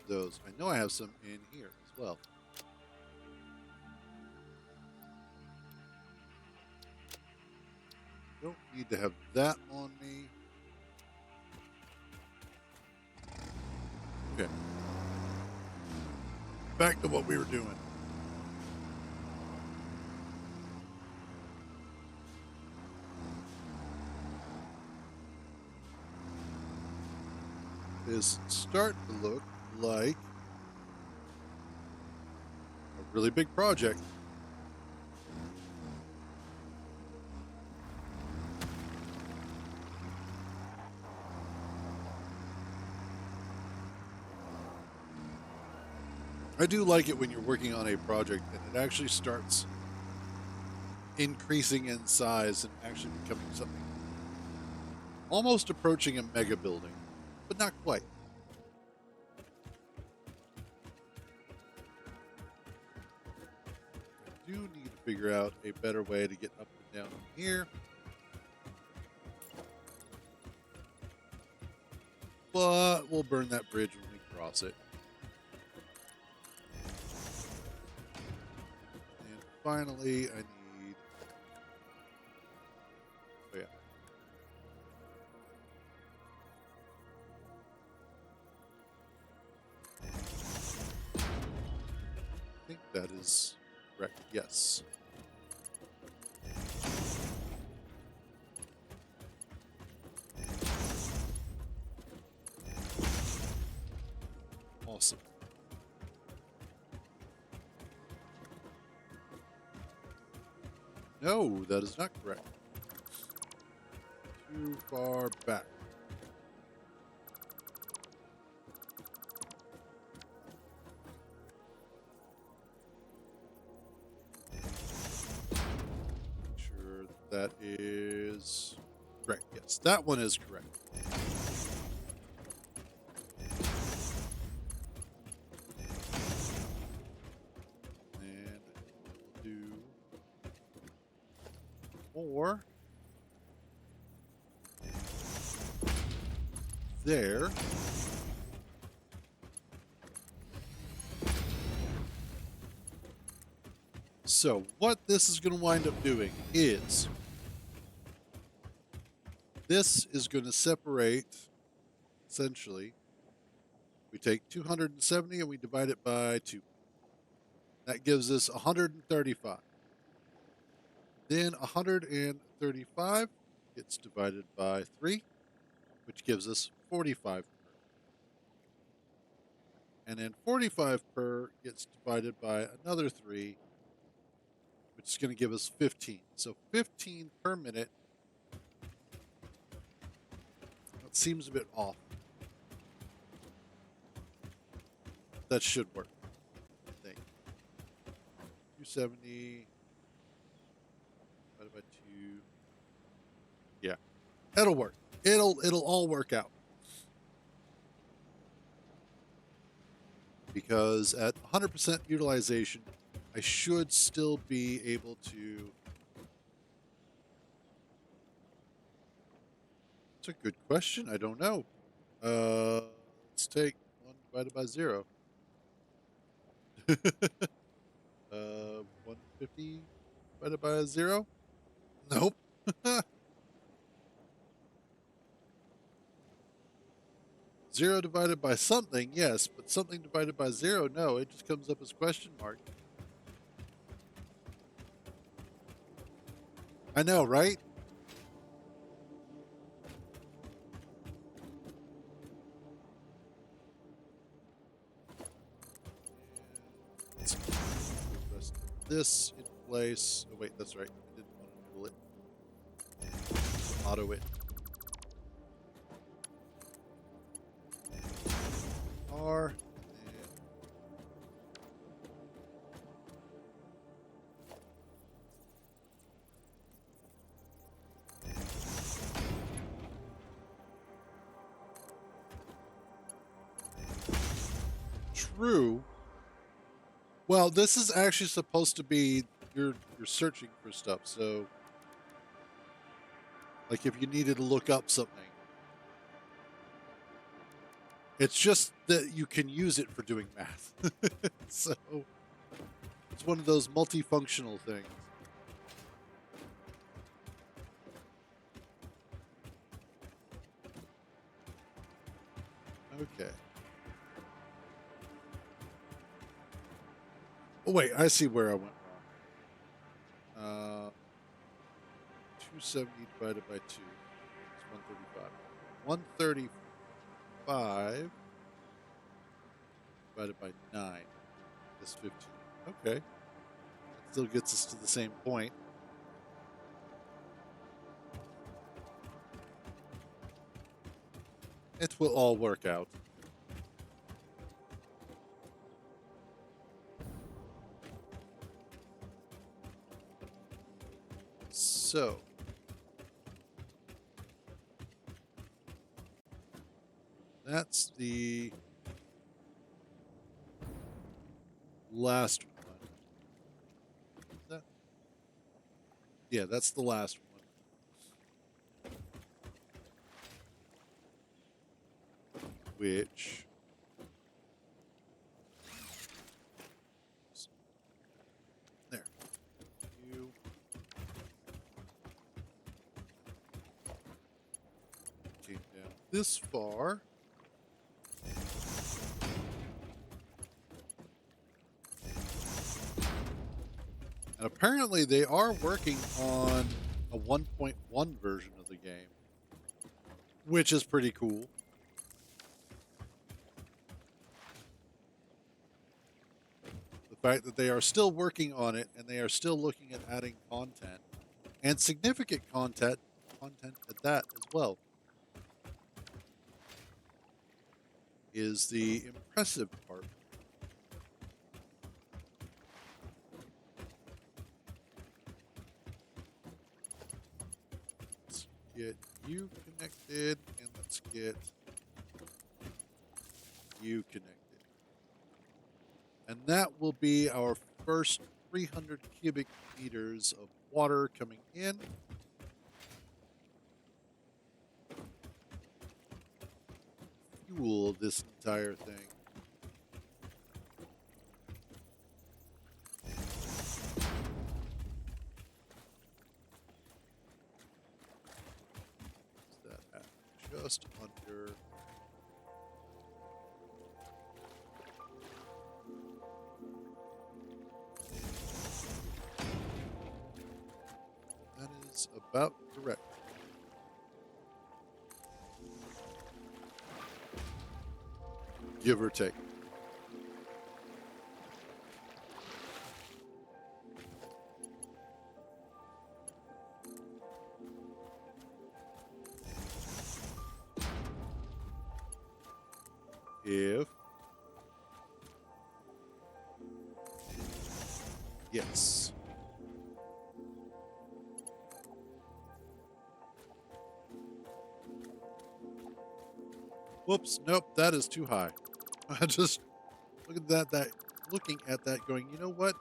those? I know I have some in here as well. Don't need to have that on me. Okay. Back to what we were doing. Is starting to look like a really big project. I do like it when you're working on a project and it actually starts increasing in size and actually becoming something almost approaching a mega building, but not quite. I do need to figure out a better way to get up and down here. But we'll burn that bridge when we cross it. And finally, I need... Oh, yeah. I think that is correct. Yes. Awesome. No, that is not correct. Too far back. Make sure that is is correct. Yes, that one is correct. And we'll do more there. So what this is going to wind up doing is this is going to separate, essentially, we take 270 and we divide it by 2. That gives us 135. Then 135 gets divided by 3, which gives us 45 per. And then 45 per gets divided by another 3, which is going to give us 15. So 15 per minute. That seems a bit off. That should work, I think. 270 divided by 2. Yeah, that'll work. It'll all work out. Because at 100% utilization, I should still be able to. It's a good question. I don't know. Let's take 1 divided by 0. 150 divided by 0? Nope. 0 divided by something, yes, but something divided by 0, no. It just comes up as question mark. I know, right? Let's put the rest of this in place. Oh, wait, that's right. I didn't want to noodle it. Auto it. R. True. Well, this is actually supposed to be you're searching for stuff. So, like if you needed to look up something, it's just that you can use it for doing math. So it's one of those multifunctional things. Okay. Oh wait, I see where I went wrong. 270 divided by 2 is 135. 135 divided by 9 is 15. Okay. That still gets us to the same point. It will all work out. So, that's the last one. Yeah, that's the last one. Which there. You came down this far. And apparently they are working on a 1.1 version of the game, which is pretty cool. The fact that they are still working on it and they are still looking at adding content and significant content at that as well is the impressive part. you connected, and let's get you connected. And that will be our first 300 cubic meters of water coming in. Fuel this entire thing. Is that at just under? That is about correct. Give or take. If yes. Whoops, nope, that is too high. I just look at that looking at that going, you know what?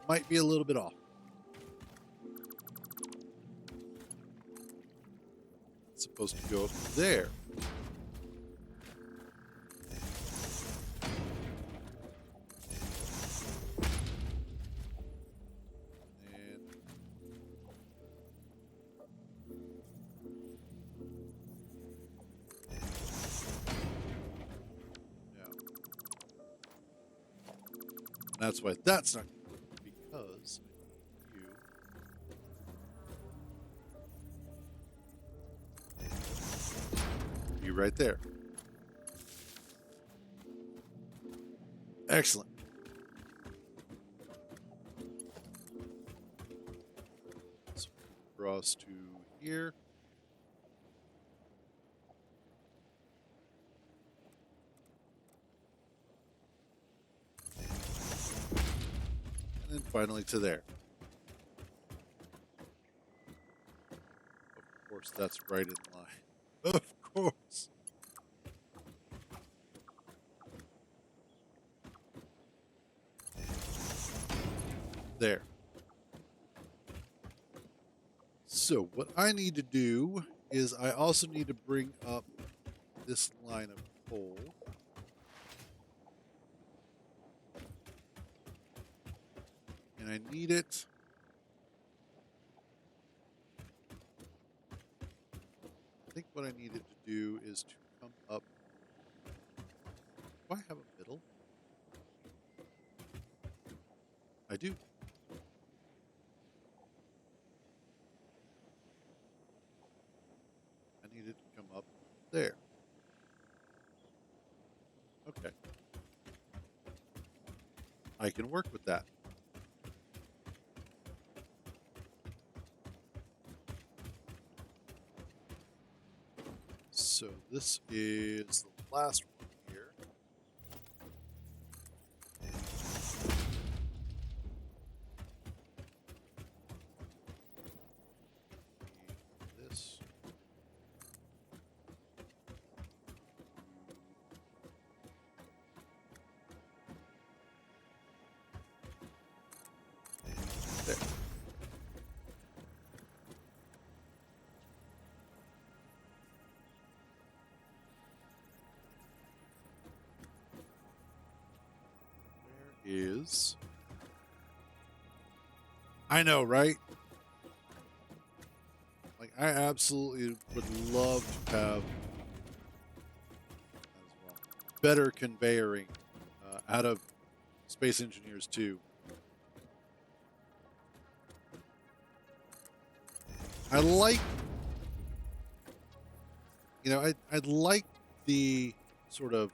Might be a little bit off. It's supposed to go up there. And no. And that's why that's not going to work, because you right there. Excellent. So cross to here. And then finally to there. Of course, that's right in line. Of course. There. So what I need to do is I also need to bring up this line of coal. And I need it. I think what I needed to do is to come up. Do I have a middle? I do. I needed to come up there. Okay. I can work with that. So this is the last one here. This. There. Is I know, right? Like, I absolutely would love to have as well better conveying out of Space Engineers 2. I like, I like the sort of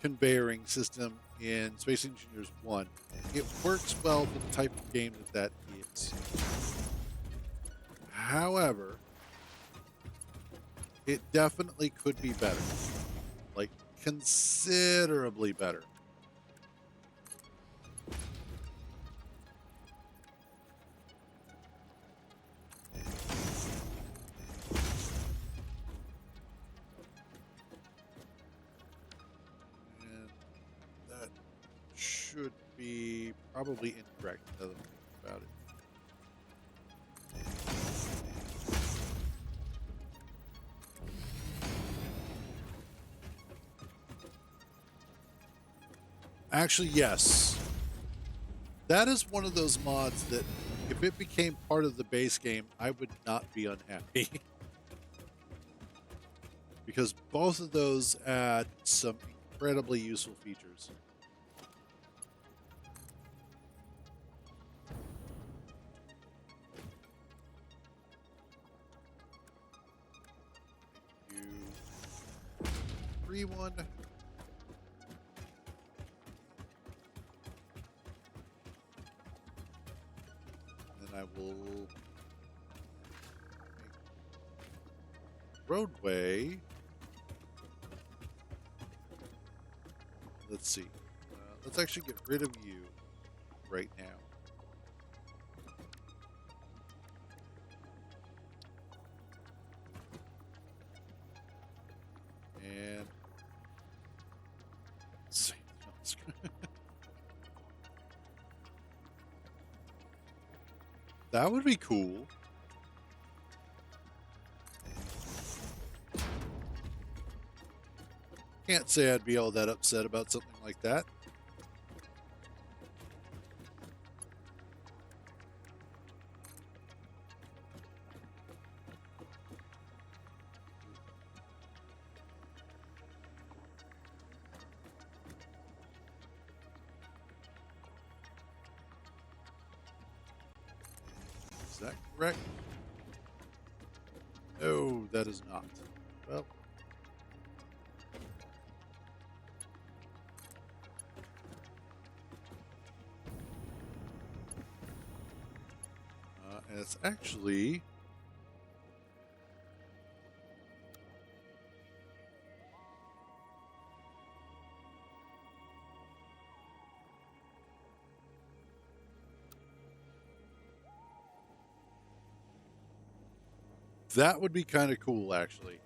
conveying system in Space Engineers 1. It works well for the type of game that is. However, it definitely could be better. Like, considerably better. should be probably incorrect now that I'm thinking about it. Actually, yes. That is one of those mods that if it became part of the base game, I would not be unhappy. Because both of those add some incredibly useful features. You free one. Then I will make roadway. Let's see. Let's actually get rid of you right now. And let's see. That would be cool. Can't say I'd be all that upset about something like that. Is that correct? No, that is not. Well, and it's actually that would be kind of cool, actually.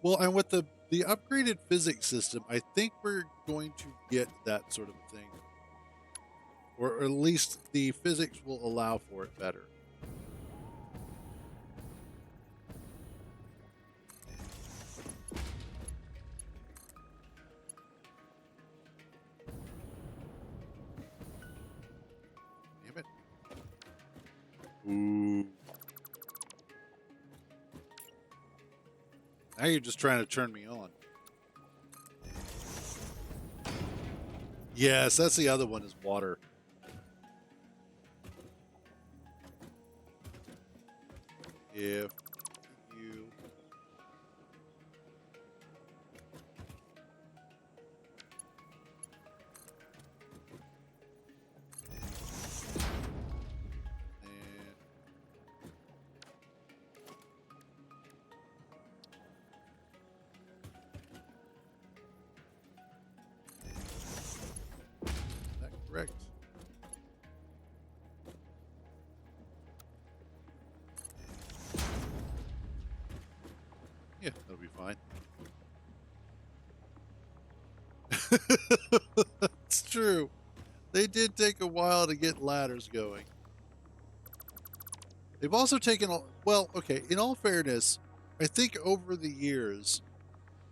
Well, and with the upgraded physics system, I think we're going to get that sort of thing. Or at least the physics will allow for it better. Damn it. Ooh. Now you're just trying to turn me on. Yes, that's the other one is water. If you and is that correct? Yeah, that'll be fine. It's true. They did take a while to get ladders going. They've also taken a well, okay, in all fairness, I think over the years,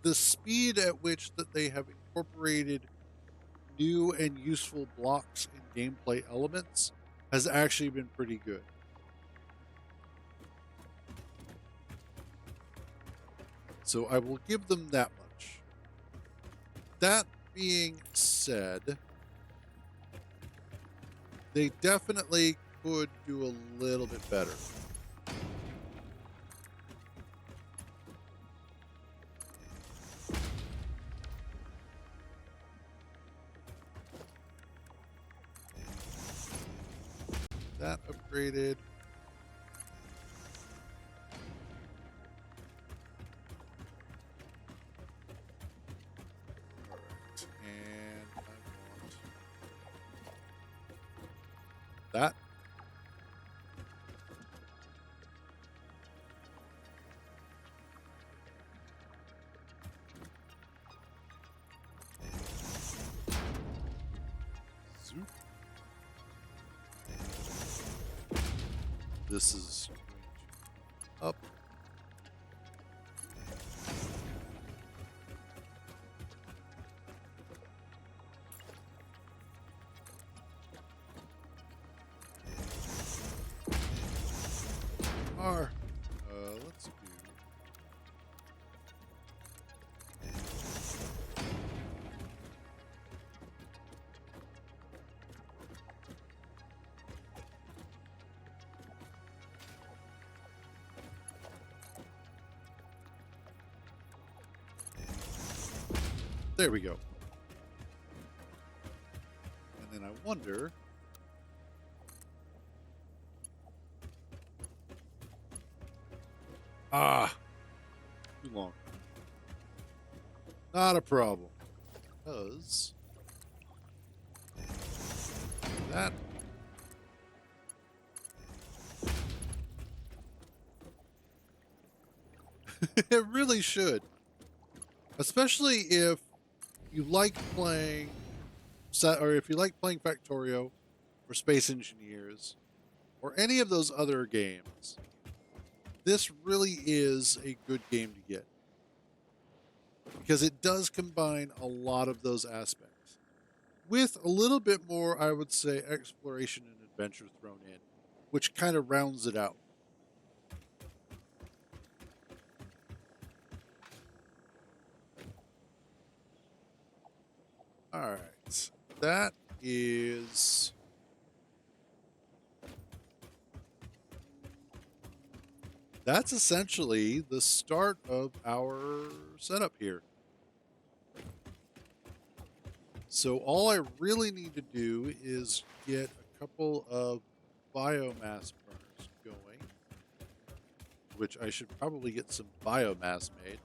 the speed at which that they have incorporated new and useful blocks and gameplay elements has actually been pretty good. So I will give them that much. That being said, they definitely could do a little bit better. That upgraded. All right, and I want that. This is going to up. R. Let's do. There we go. And then I wonder. Too long. Not a problem. Because that it really should. Especially if you like playing or if you like playing Factorio or Space Engineers or any of those other games. This really is a good game to get because it does combine a lot of those aspects with a little bit more, I would say, exploration and adventure thrown in, which kind of rounds it out. All right, that is. That's essentially the start of our setup here. So all I really need to do is get a couple of biomass burners going, which I should probably get some biomass made.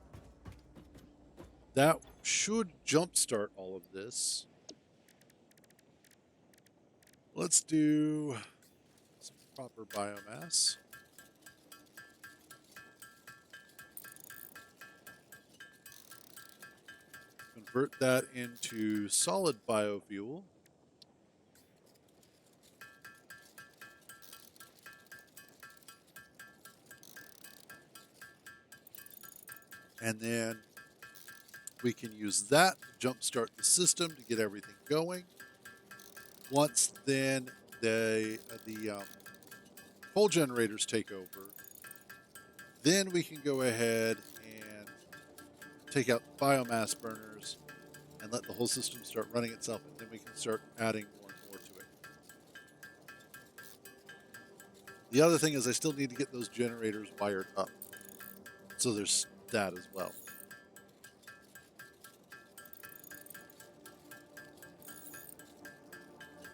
That should jumpstart all of this. Let's do some proper biomass. Convert that into solid biofuel. And then we can use that to jumpstart the system to get everything going. Once then the coal generators take over, then we can go ahead and take out the biomass burners and let the whole system start running itself, and then we can start adding more and more to it. The other thing is I still need to get those generators wired up. So there's that as well.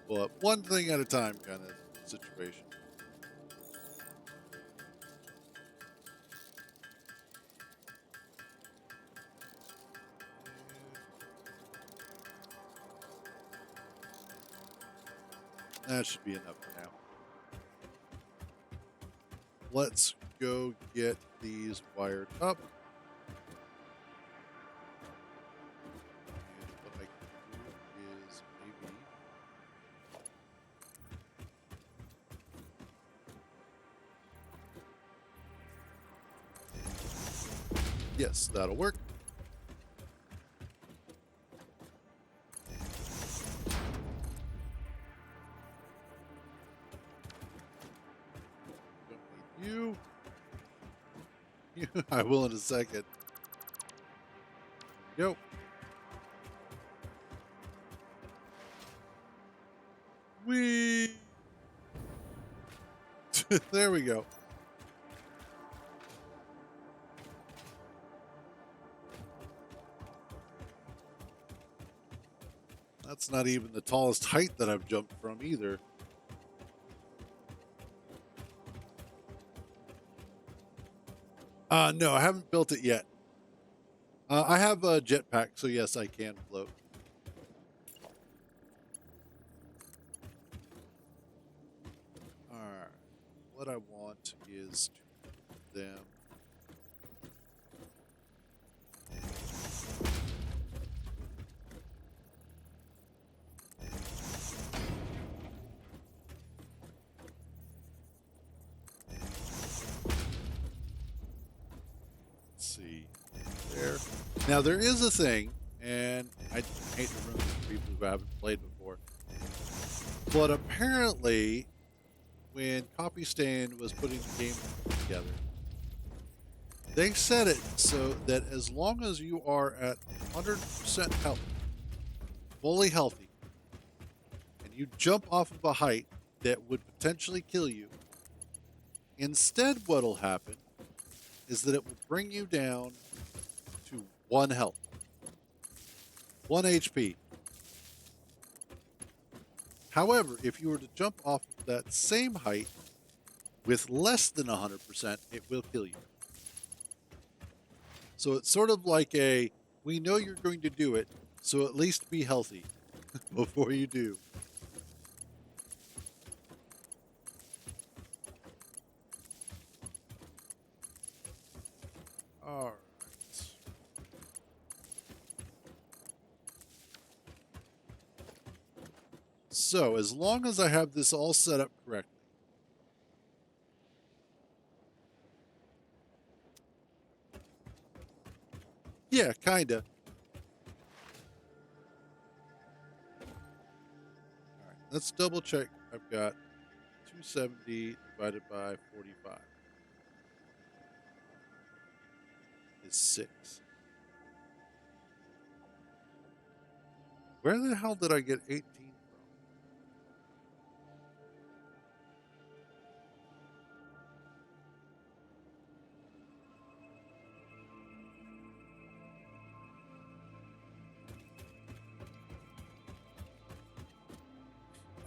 Well, one thing at a time kind of situation. That should be enough for now. Let's go get these wired up. And what I can do is maybe yes, that'll work. Don't need you. I will in a second. Go. Whee! There we go. That's not even the tallest height that I've jumped from either. No, I haven't built it yet. I have a jetpack, so yes, I can float. Alright. What I want is to put them. Now there is a thing, and I hate to ruin this for people who haven't played before, but apparently when Copy Stand was putting the game together, they set it so that as long as you are at 100% health, fully healthy, and you jump off of a height that would potentially kill you, instead what'll happen is that it will bring you down to 1 health, 1 HP. However, if you were to jump off of that same height with less than 100%, it will kill you. So it's sort of like we know you're going to do it, so at least be healthy before you do. All right. So as long as I have this all set up correctly, yeah, kinda. All right, let's double check. I've got 270 divided by 45 is 6. Where the hell did I get 18 from?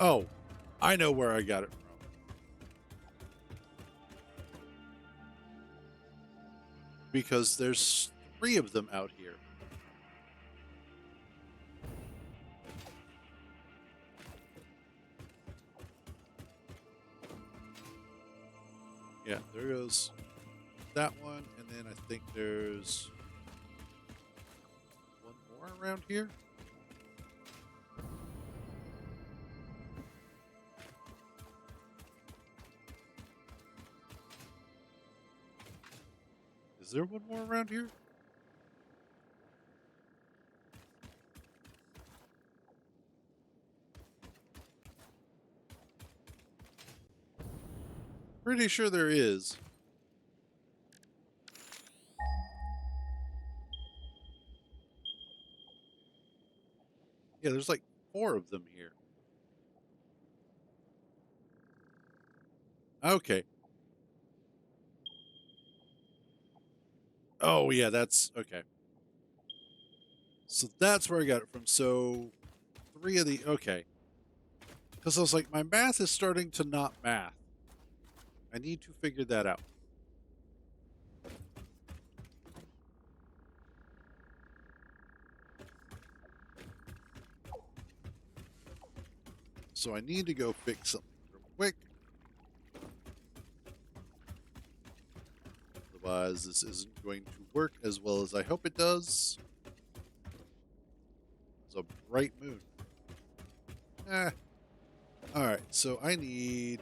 Oh, I know where I got it from. Because there's 3 of them out here. Yeah, there goes that one, and then I think there's one more around here. Is there one more around here? Pretty sure there is. Yeah, there's like 4 of them here. Okay. Oh, yeah, that's okay. So that's where I got it from. So 3 of the okay. Because I was like, my math is starting to not math. I need to figure that out. So I need to go fix something real quick. Otherwise, this isn't going to work as well as I hope it does. It's a bright moon. Alright, so I need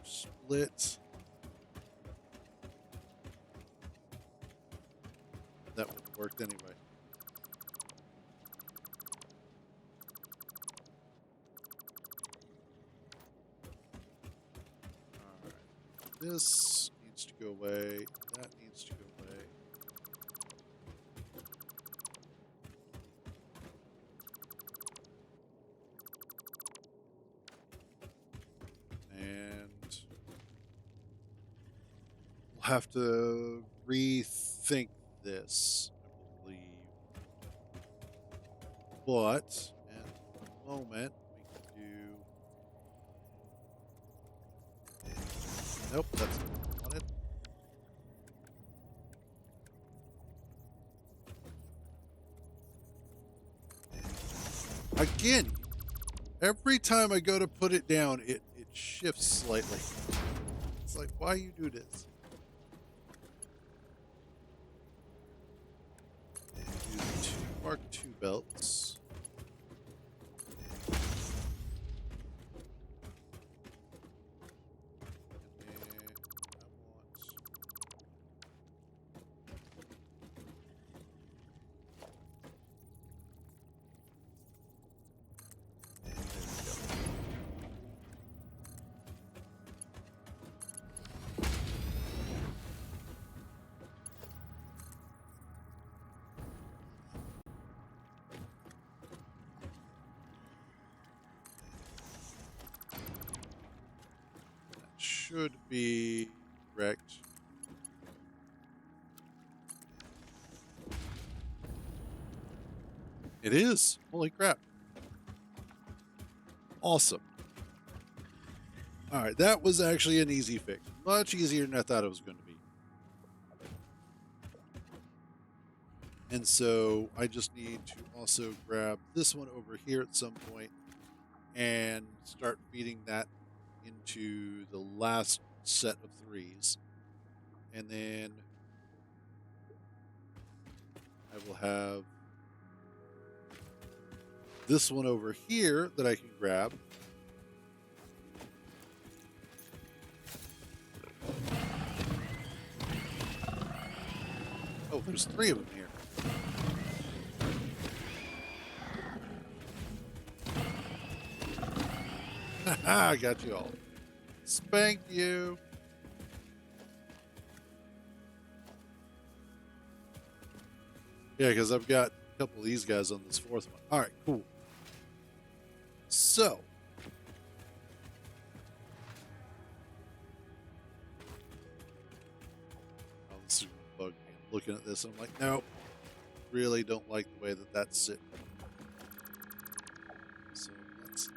split. That would have worked anyway. Alright. This needs to go away. That needs to go away. And we'll have to rethink this, I believe. But at the moment, we can do. Nope, that's not what I wanted. Again, every time I go to put it down, it shifts slightly. It's like, why you do this? Do 2 Mark II belts. And then I want should be correct. It is. Holy crap. Awesome. All right, that was actually an easy fix. Much easier than I thought it was going to be. And so I just need to also grab this one over here at some point and start feeding that into the last set of threes. And then I will have this one over here that I can grab. Oh, there's three of them here. Haha, I got you all. Spanked you. Yeah, because I've got a couple of these guys on this fourth one. All right, cool. So, oh, this is gonna bug me. I'm looking at this, and I'm like, nope, really don't like the way that that's sitting. So let's.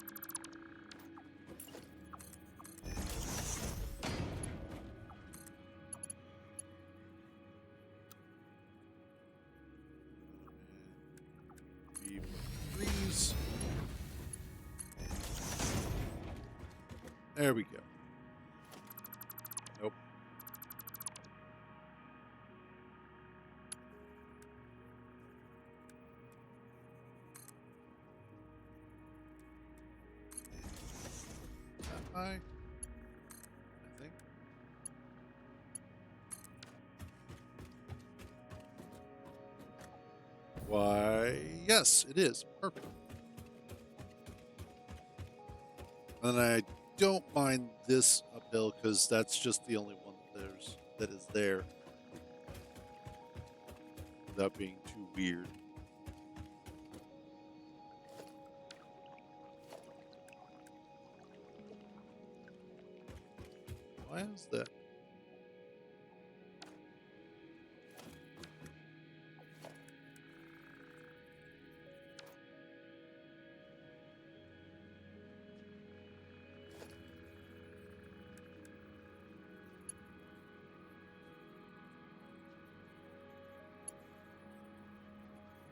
Threes. There we go. Nope. That high, I think. Why, yes, it is. Perfect. And I don't mind this uphill because that's just the only one that is there. Without being too weird. Why is that?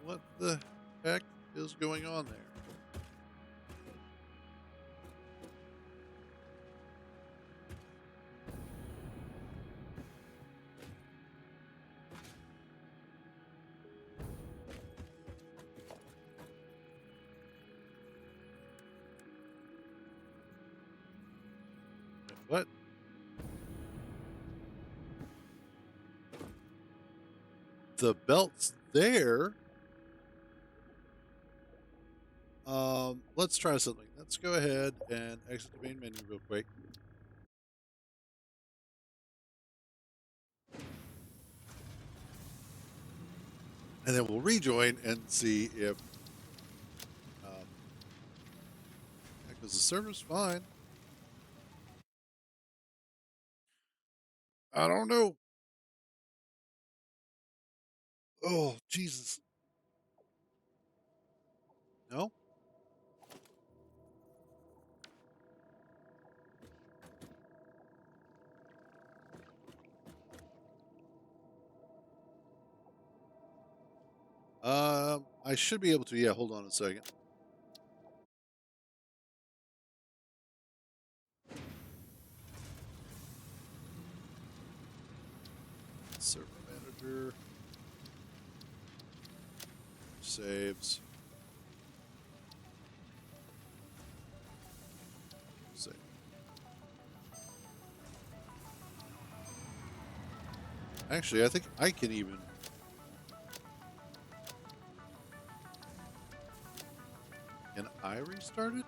What the heck is going on there? What? The belt's there. Let's try something. Let's go ahead and exit the main menu real quick. And then we'll rejoin and see if, because the server's fine. I don't know. Oh, Jesus. No? I should be able to. Yeah, hold on a second. Server manager. Saves. Save. Actually, I think I can even. Can I restart it?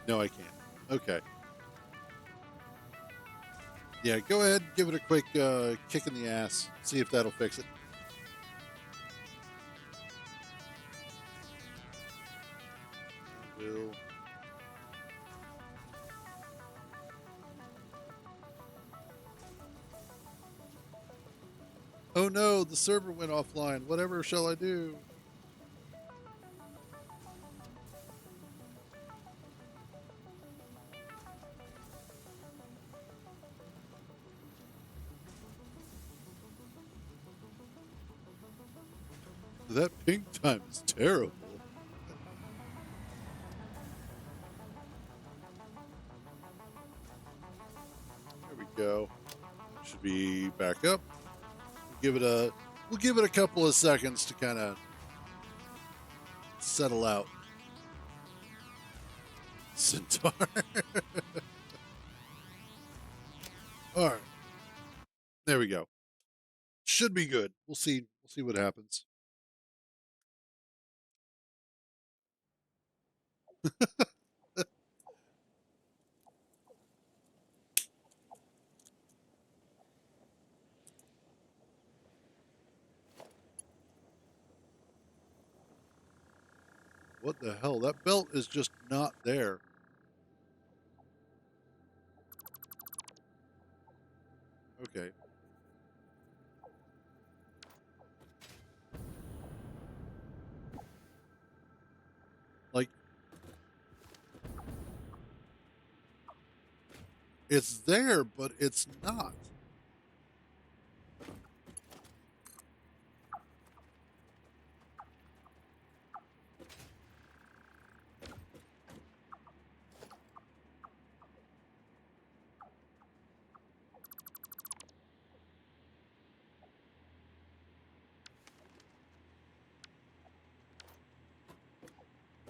No, I can't. Okay. Yeah, go ahead, give it a quick kick in the ass. See if that'll fix it. Will. Oh no, the server went offline. Whatever shall I do? That ping time is terrible. There we go. Should be back up. We'll give it a couple of seconds to kind of settle out. Centaur. All right. There we go. Should be good. We'll see. We'll see what happens. What the hell? That belt is just not there. Okay. Like, it's there, but it's not.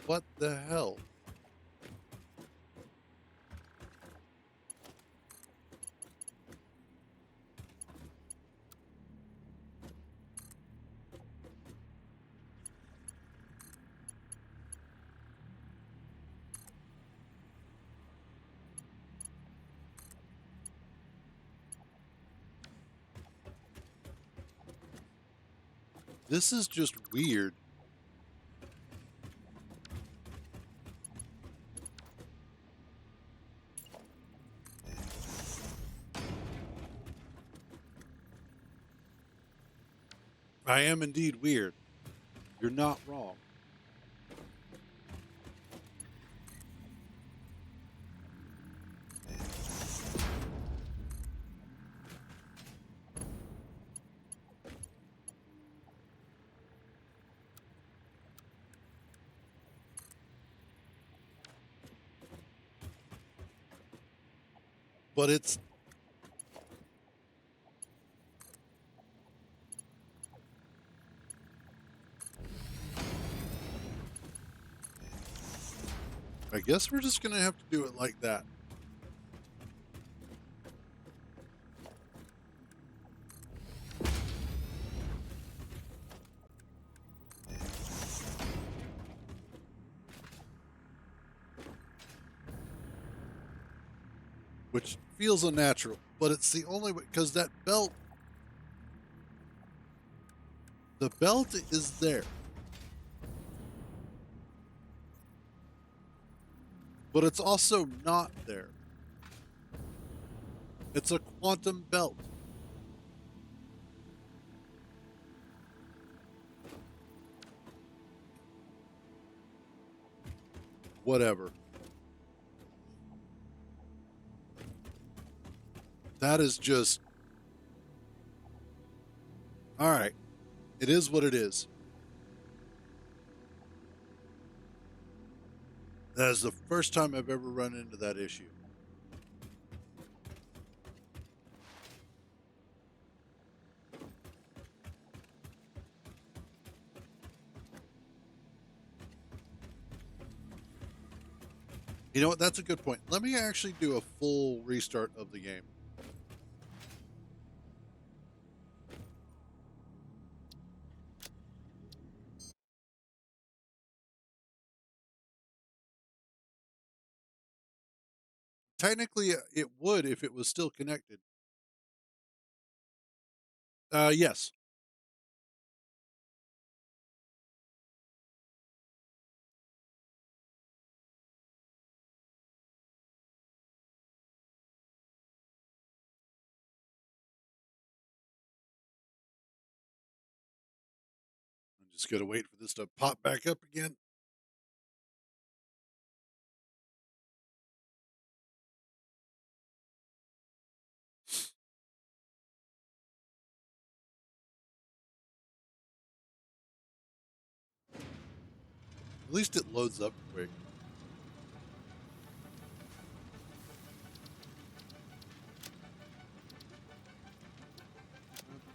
What the hell? This is just weird. I am indeed weird. You're not wrong. But it's I guess we're just gonna have to do it like that. Which feels unnatural, but it's the only way because that belt, the belt is there, but it's also not there. It's a quantum belt. Whatever. That is just all right. It is what it is. That is the first time I've ever run into that issue. You know what? That's a good point. Let me actually do a full restart of the game. Technically, it would if it was still connected. Yes. Just gotta wait for this to pop back up again. At least it loads up quick.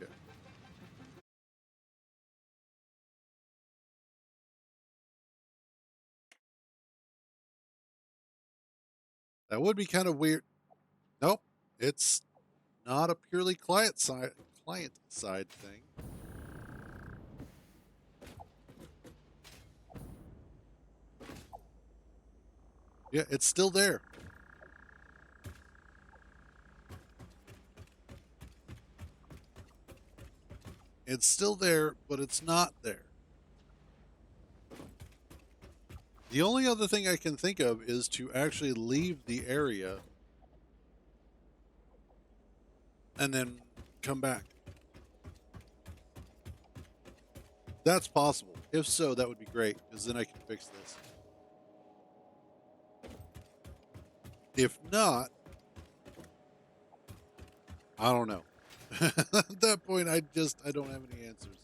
Okay. That would be kind of weird. Nope. It's not a purely client side thing. Yeah, it's still there. It's still there, but it's not there. The only other thing I can think of is to actually leave the area and then come back. That's possible. If so, that would be great, because then I can fix this. If not, I don't know. At that point, I don't have any answers.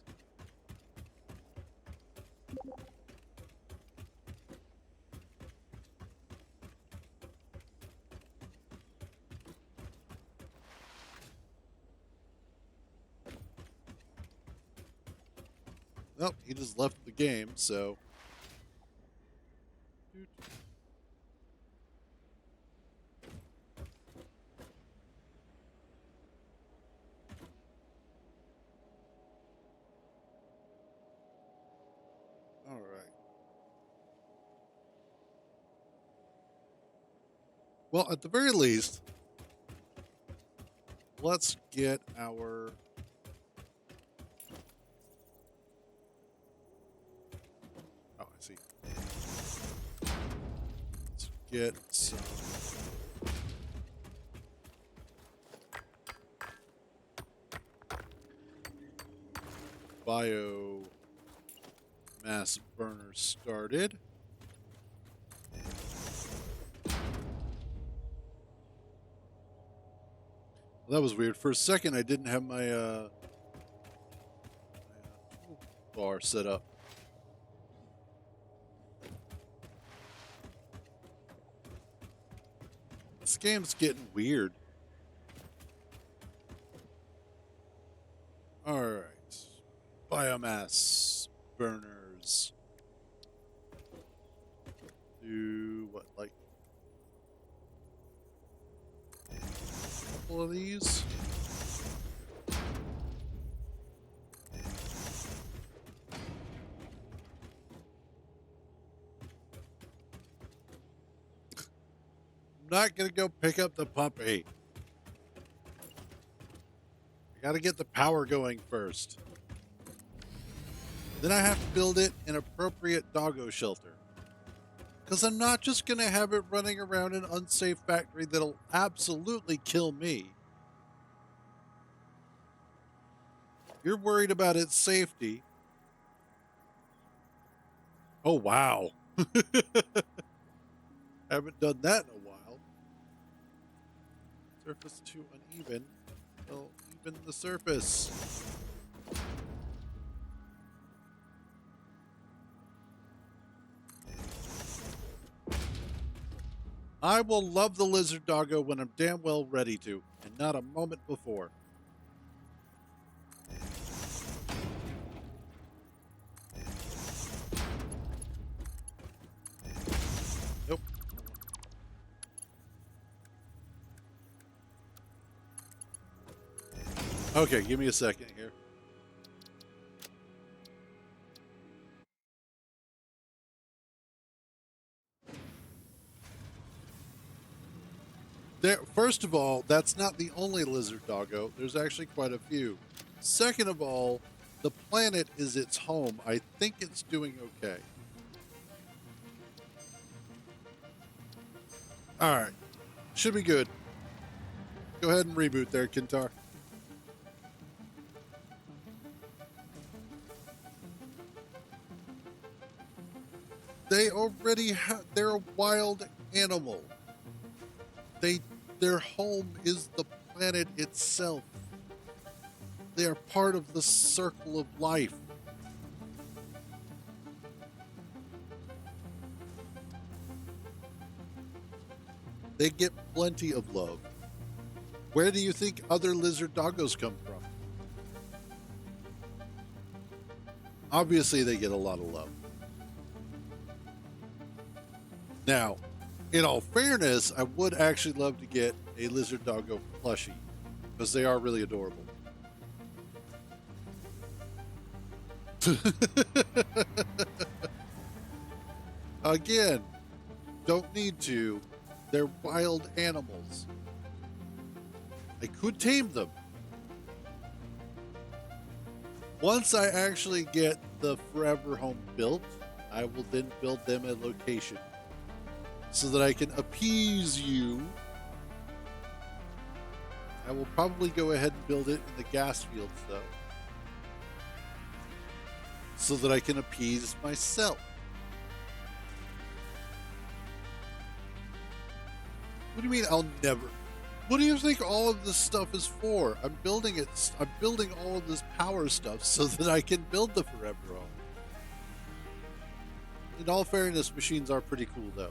Nope, he just left the game, so. All right. Well, at the very least, let's get our. Oh, I see. Let's get some. Biomass burner started. Well, that was weird. For a second, I didn't have my bar set up. This game's getting weird. All right. Biomass burners. Do what, like a couple of these? I'm not gonna go pick up the puppy. I gotta get the power going first. Then I have to build it an appropriate doggo shelter. Because I'm not just gonna have it running around an unsafe factory that'll absolutely kill me. You're worried about its safety. Oh, wow. Haven't done that in a while. Surface too uneven. Well, even the surface. I will love the lizard doggo when I'm damn well ready to, and not a moment before. Nope. Okay, give me a second here. First of all, that's not the only lizard doggo. There's actually quite a few. Second of all, the planet is its home. I think it's doing okay. All right. Should be good. Go ahead and reboot there, Kintar. They already have. They're a wild animal. They, their home is the planet itself. They are part of the circle of life. They get plenty of love. Where do you think other lizard doggos come from? Obviously, they get a lot of love. Now, in all fairness, I would actually love to get a lizard doggo plushie because they are really adorable. Again, don't need to. They're wild animals. I could tame them. Once I actually get the forever home built, I will then build them a location so that I can appease you. I will probably go ahead and build it in the gas fields, though, so that I can appease myself. What do you mean I'll never? What do you think all of this stuff is for? I'm building it. I'm building all of this power stuff so that I can build the forever home. In all fairness, machines are pretty cool, though.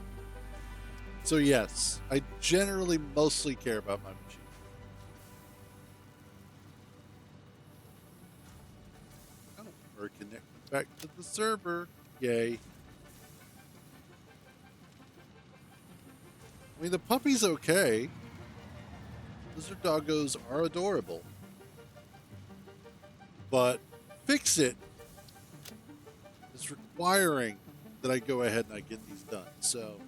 So yes, I generally mostly care about my machine. Oh, we're connected back to the server. Yay. I mean, the puppy's okay. Lizard doggos are adorable. But Fix It is requiring that I go ahead and I get these done. So,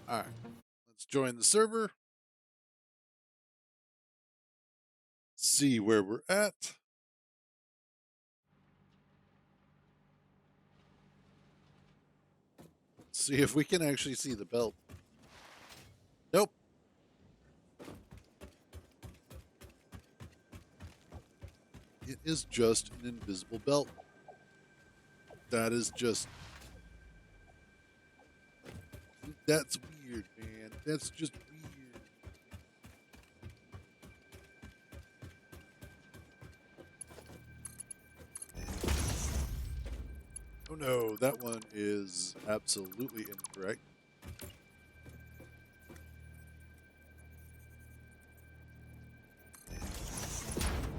alright. Let's join the server. See where we're at. See if we can actually see the belt. Nope. It is just an invisible belt. That is just... That's weird, man. That's just weird. Oh no, that one is absolutely incorrect.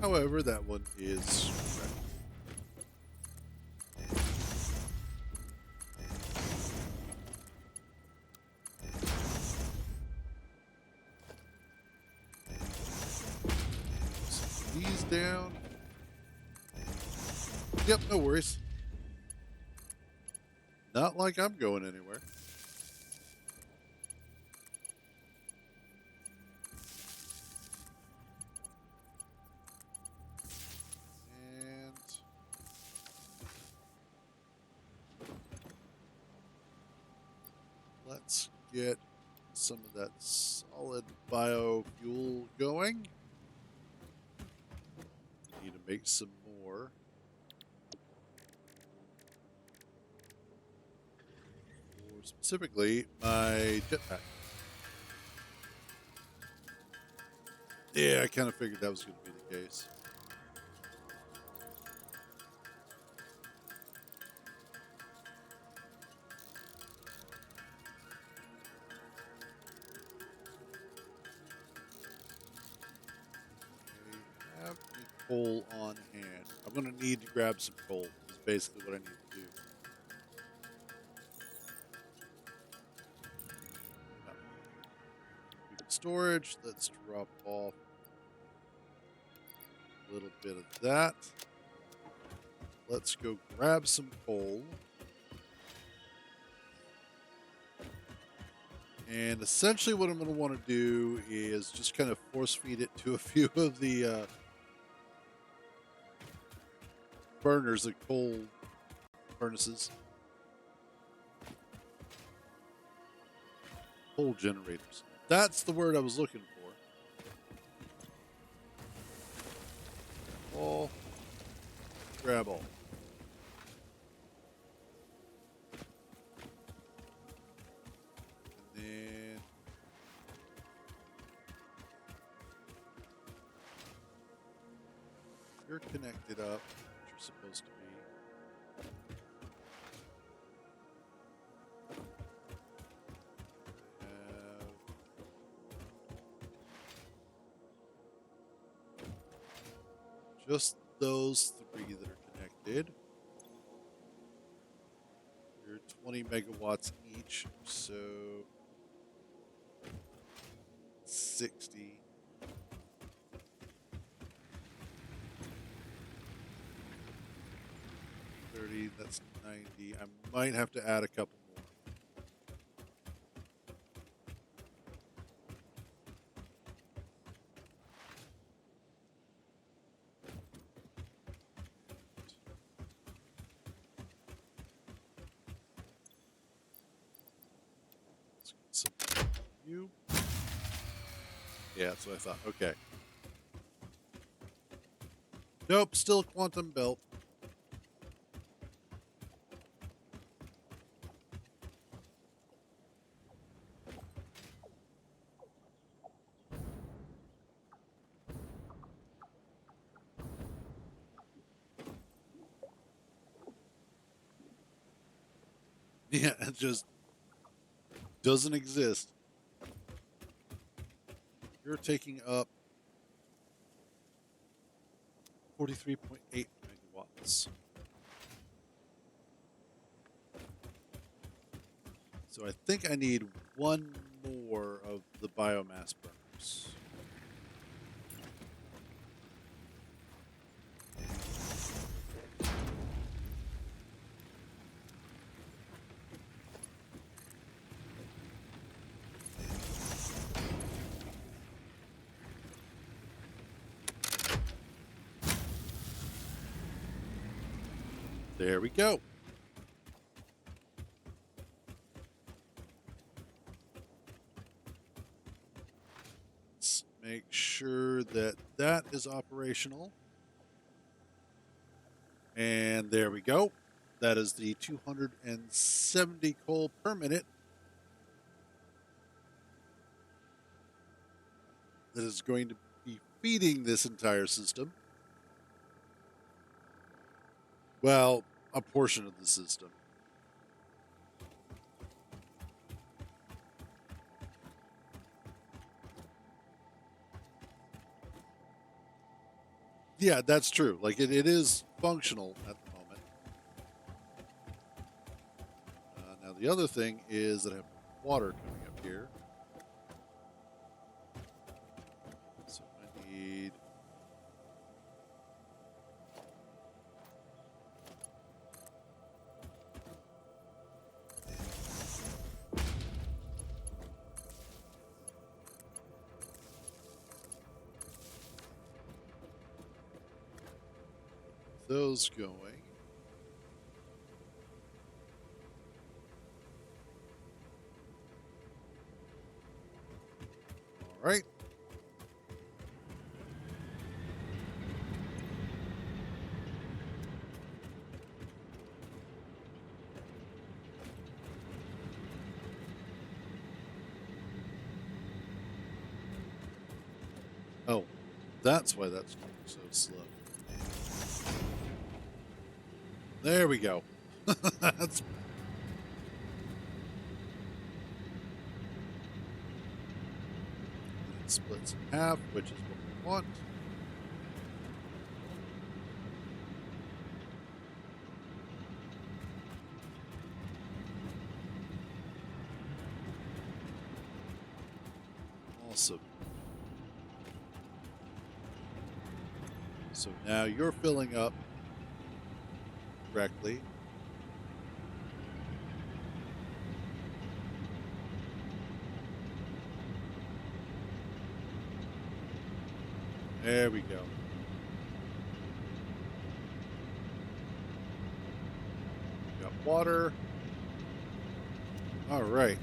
However, that one is correct. Set these down. Yep, no worries. Not like I'm going anywhere. And let's get some of that solid biofuel going. We need to make some more. Or specifically, my jetpack. Yeah, I kind of figured that was going to be the case. I have the coal on hand. I'm going to need to grab some coal, is basically what I need to do. Storage, let's drop off a little bit of that. Let's go grab some coal. And essentially what I'm going to want to do is just kind of force feed it to a few of the burners, the coal furnaces. Coal generators. That's the word I was looking for. Coal. grab all. And then you're connected up, which you're supposed to be. Just those three that are connected. They're 20 megawatts each, so 60. 30, that's 90. I might have to add a couple more. Let's get some you. Yeah, that's what I thought. Okay. Nope, still quantum belt. Yeah, it just doesn't exist. You're taking up 43.8 megawatts. So I think I need one more of the biomass burners. There we go. Let's make sure that that is operational. And there we go. That is the 270 coal per minute. That is going to be feeding this entire system. Well, a portion of the system. Yeah, that's true. Like it is functional at the moment. Now the other thing is that I have water coming up here. So I need those going. All right. Oh, that's why that's going so slow. There we go. That's it splits in half, which is what we want. Awesome. So now you're filling up correctly. There we go. Got water. All right.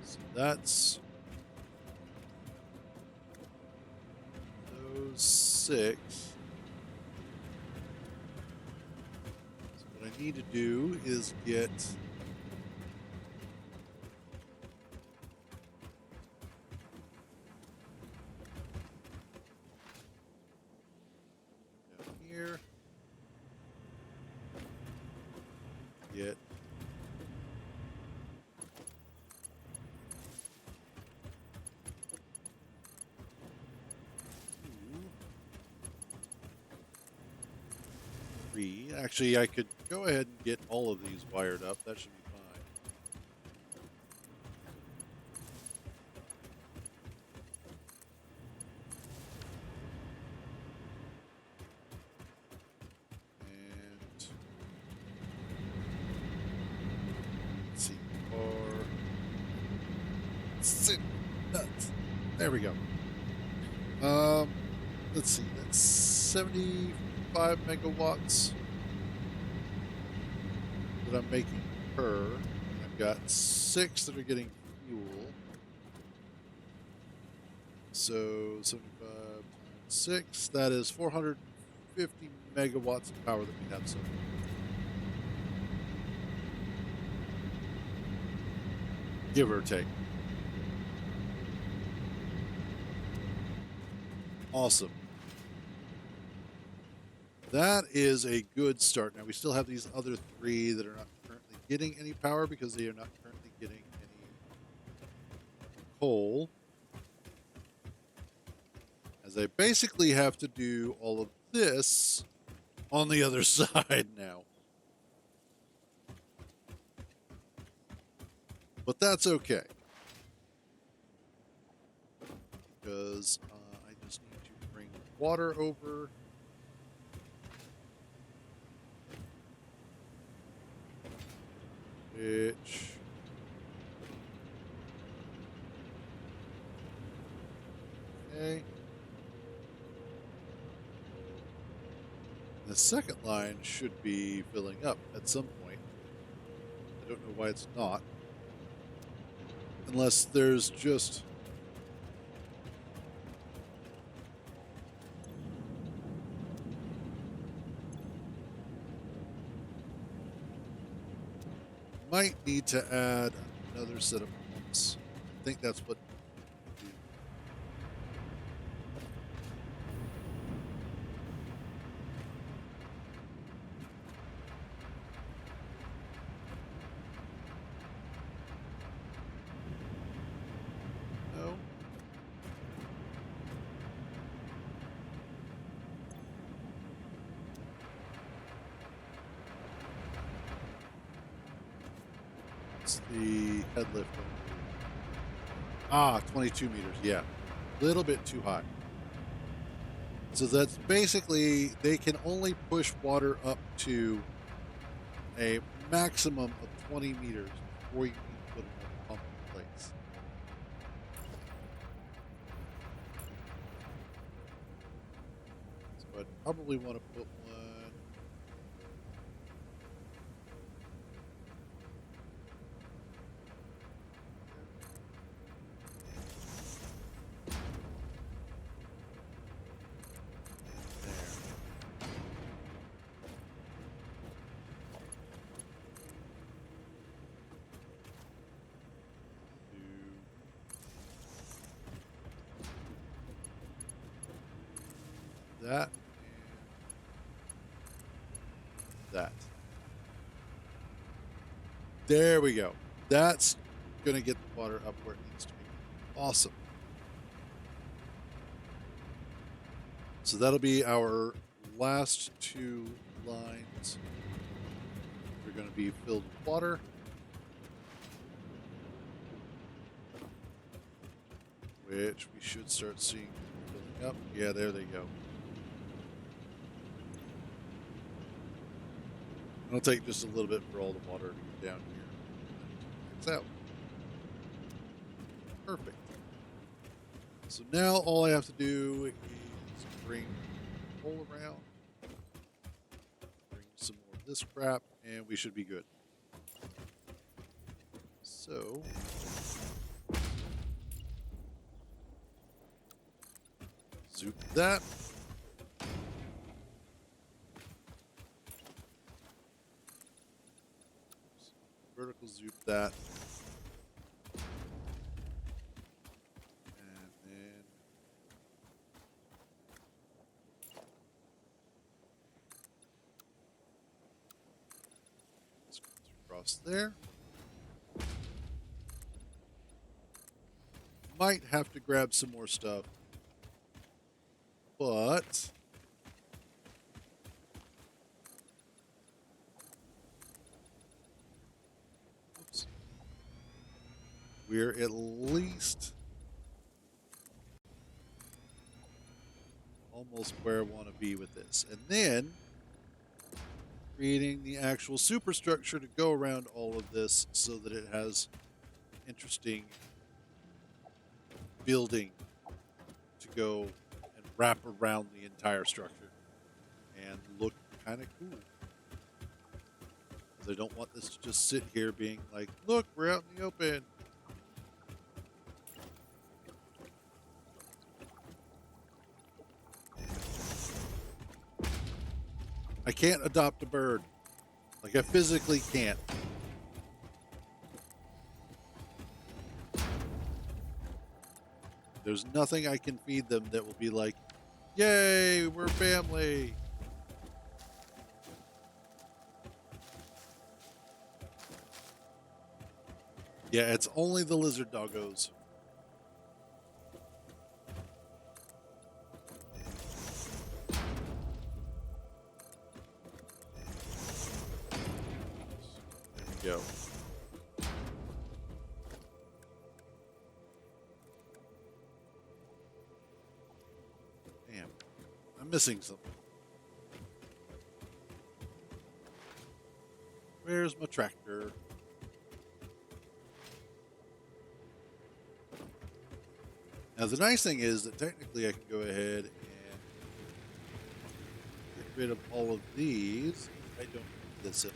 So that's those 6. So what I need to do is get down here. Get three. Actually, I could go ahead and get all of these wired up. That should be fine. And let's see. Or sit nuts. There we go. Let's see. That's 75 megawatts that I'm making per. I've got 6 that are getting fuel. So 75 times 6, that is 450 megawatts of power that we have so far. Give or take. Awesome. That is a good start. Now we still have these other 3 that are not currently getting any power because they are not currently getting any coal. As I basically have to do all of this on the other side now. But that's okay. Because I just need to bring water over. Which okay. The second line should be filling up at some point. I don't know why it's not. Unless there's just might need to add another set of pumps. I think that's what. No. It's the head lift. 22 meters. Yeah. A little bit too high. So that's basically, they can only push water up to a maximum of 20 meters before you need to put another pump in place. So I'd probably want to put one. That and that. There we go. That's going to get the water up where it needs to be. Awesome. So that'll be our last 2 lines. They're going to be filled with water. Which we should start seeing filling up. Yeah, there they go. It'll take just a little bit for all the water to get down here. It's out. Perfect. So now all I have to do is bring coal around, bring some more of this crap, and we should be good. So zoop that. zoop that. And then this goes across there. Might have to grab some more stuff, but oops, we're at least almost where I want to be with this. And then creating the actual superstructure to go around all of this so that it has interesting building to go and wrap around the entire structure and look kind of cool. Because I don't want this to just sit here being like, look, we're out in the open. I can't adopt a bird. Like, I physically can't. There's nothing I can feed them that will be like, yay, we're family. Yeah, it's only the lizard doggos. There we go. Damn, I'm missing something. Where's my tractor? Now, the nice thing is that technically I can go ahead and get rid of all of these. I don't need this in.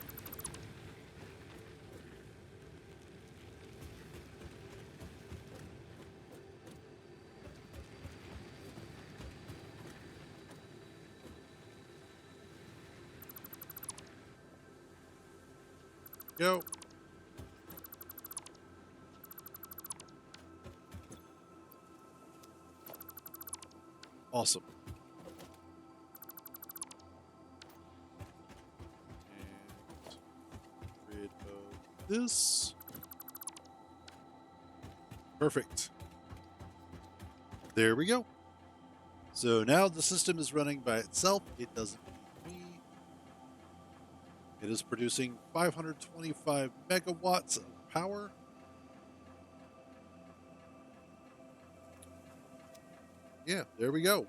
Go. Awesome. And rid of this. Perfect. There we go. So now the system is running by itself. It doesn't need me. It is producing 525 megawatts of power. Yeah, there we go.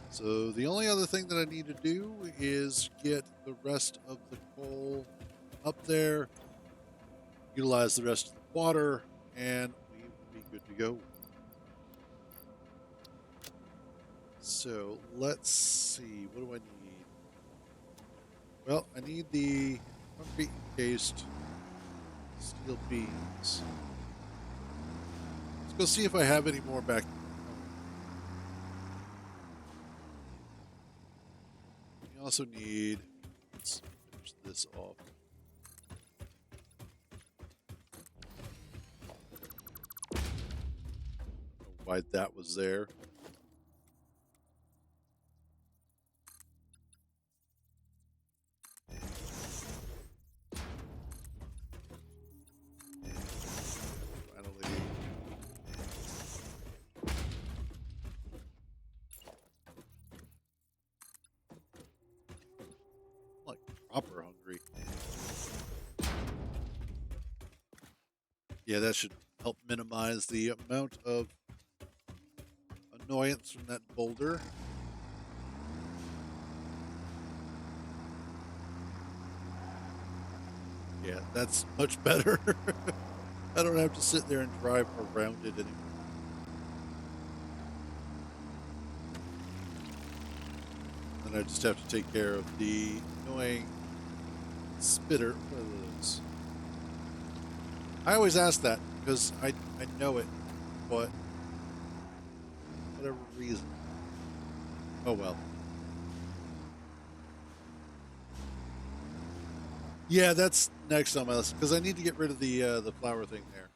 So the only other thing that I need to do is get the rest of the coal up there, utilize the rest of the water, and we will be good to go. So let's see, what do I need? Well, I need the concrete encased steel beams. Let's go see if I have any more back. We also need, let's finish this off. I don't know why that was there. Finally. I'm like proper hungry. Yeah, that should help minimize the amount of annoyance from that boulder. Yeah, that's much better. I don't have to sit there and drive around it anymore. And I just have to take care of the annoying spitter. What are those? I always ask that because I know it, but whatever reason. Oh well. Yeah, that's next on my list because I need to get rid of the flower thing there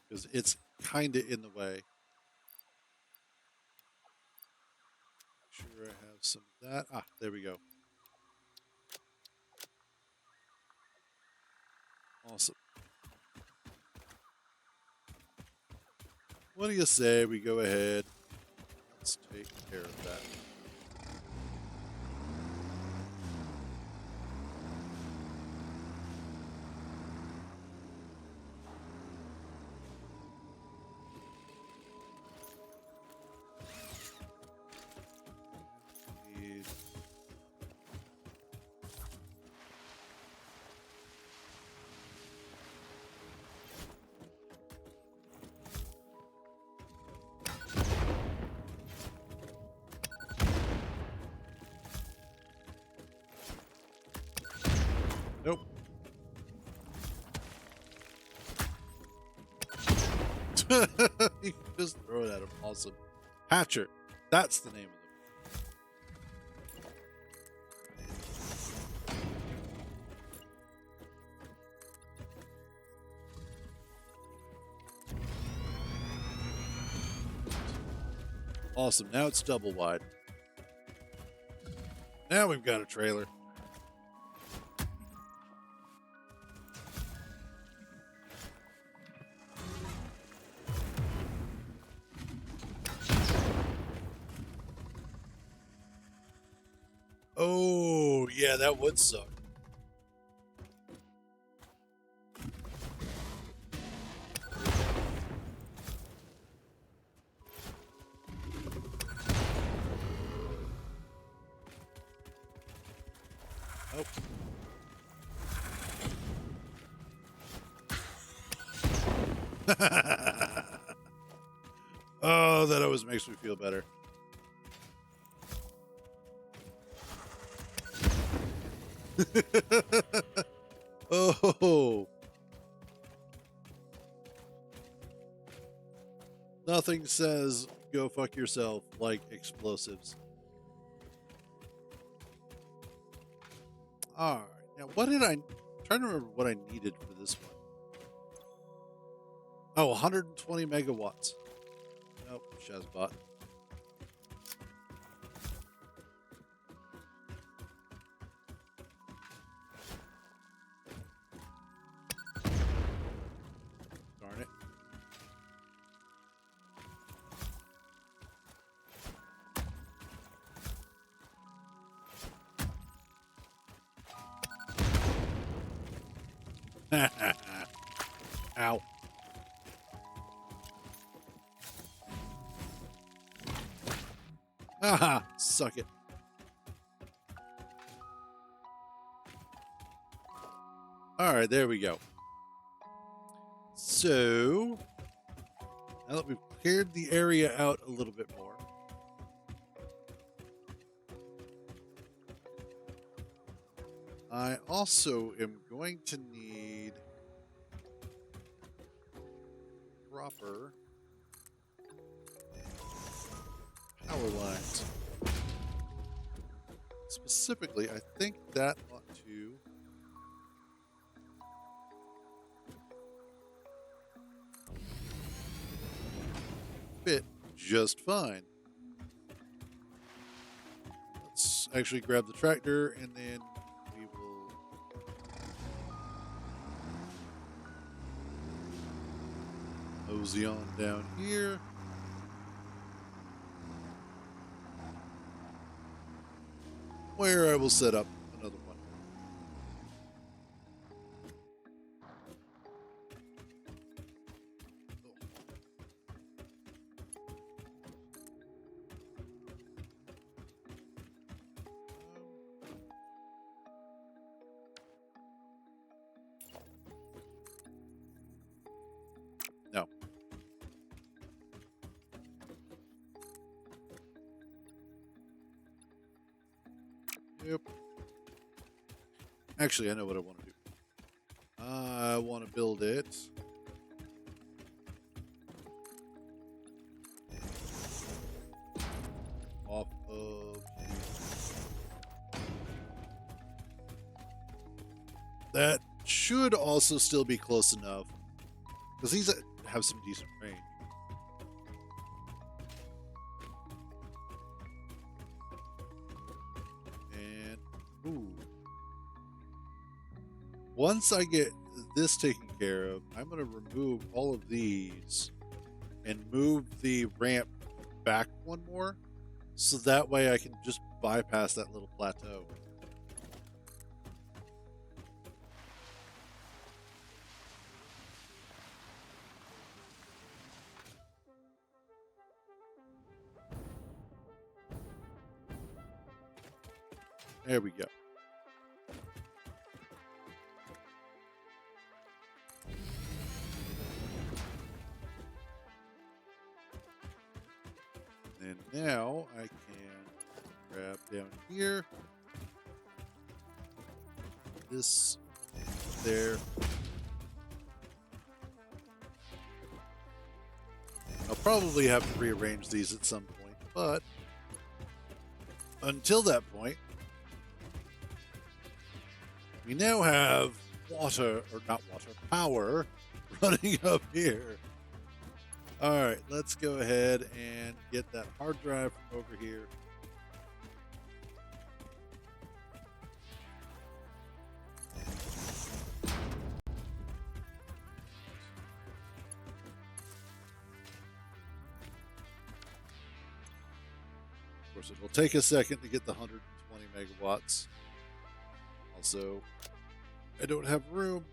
because it's kind of in the way. Make sure I have some of that. Ah, there we go. Awesome. What do you say we go ahead? Let's take care of that. Need- Nope. You can just throw it at him. Awesome. Hatcher. That's the name of it. Awesome. Now it's double wide. Now we've got a trailer. Oh, yeah, that would suck. Oh. Oh, that always makes me feel better. Oh, nothing says go fuck yourself like explosives. All right. Now, what did I'm trying to remember what I needed for this one. Oh, 120 megawatts. Nope, Shazbot. Darn it. Ow. Haha, suck it. All right, there we go. So, now that we've cleared the area out a little bit more, I also am going to need proper power lines. Specifically, I think that ought to fit just fine. Let's actually grab the tractor and then we will mosey on down here. Where I will set up another one. No. Yep. Actually, I know what I want to do. I want to build it off of should also still be close enough because these have some decent range. And ooh, once I get this taken care of, I'm going to remove all of these and move the ramp back one more, so that way I can just bypass that little plateau. There we go. And now I can grab down here. This there. I'll probably have to rearrange these at some point, but until that point, we now have water, or not water, power running up here. All right, let's go ahead and get that hard drive from over here. Of course, it will take a second to get the 120 megawatts. Also, I don't have room.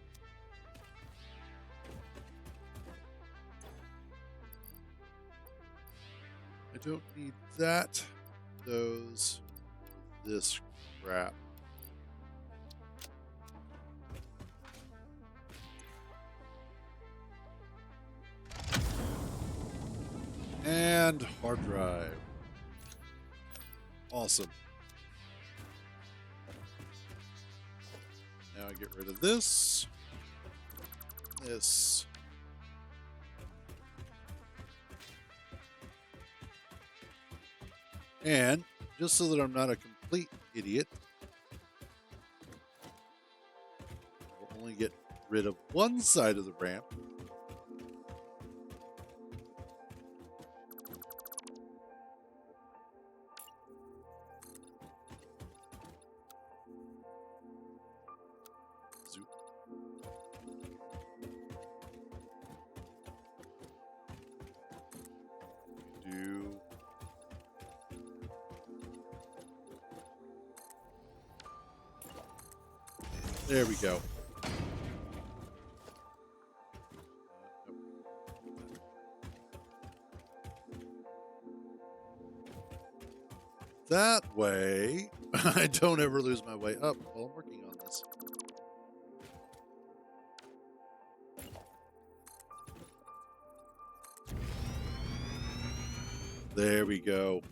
I don't need that, those, this crap. And hard drive. Awesome. Now I get rid of this. This. And just so that I'm not a complete idiot, I'll only get rid of one side of the ramp. Zoop. Do. There we go. That way, I don't ever lose my way up while I'm working on this. There we go.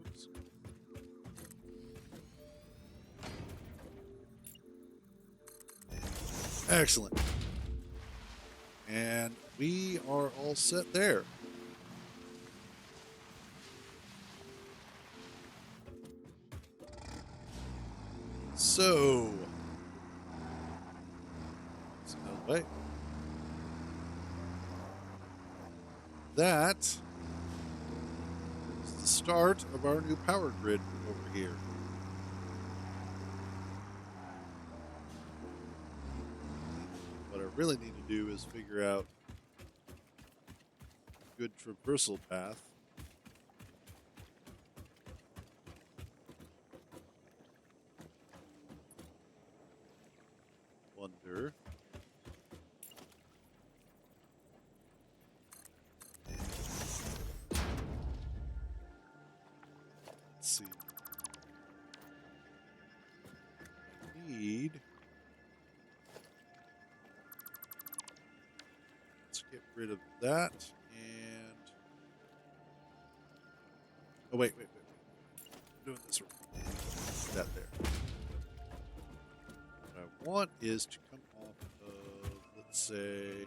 Oops. Excellent. And we are all set there. So, let's go away. That is the start of our new power grid over here. What I really need to do is figure out a good traversal path. Wonder. Let's see. I need. Let's get rid of that and. Oh wait. I'm doing this wrong. That there. What I want is to come off of, let's say,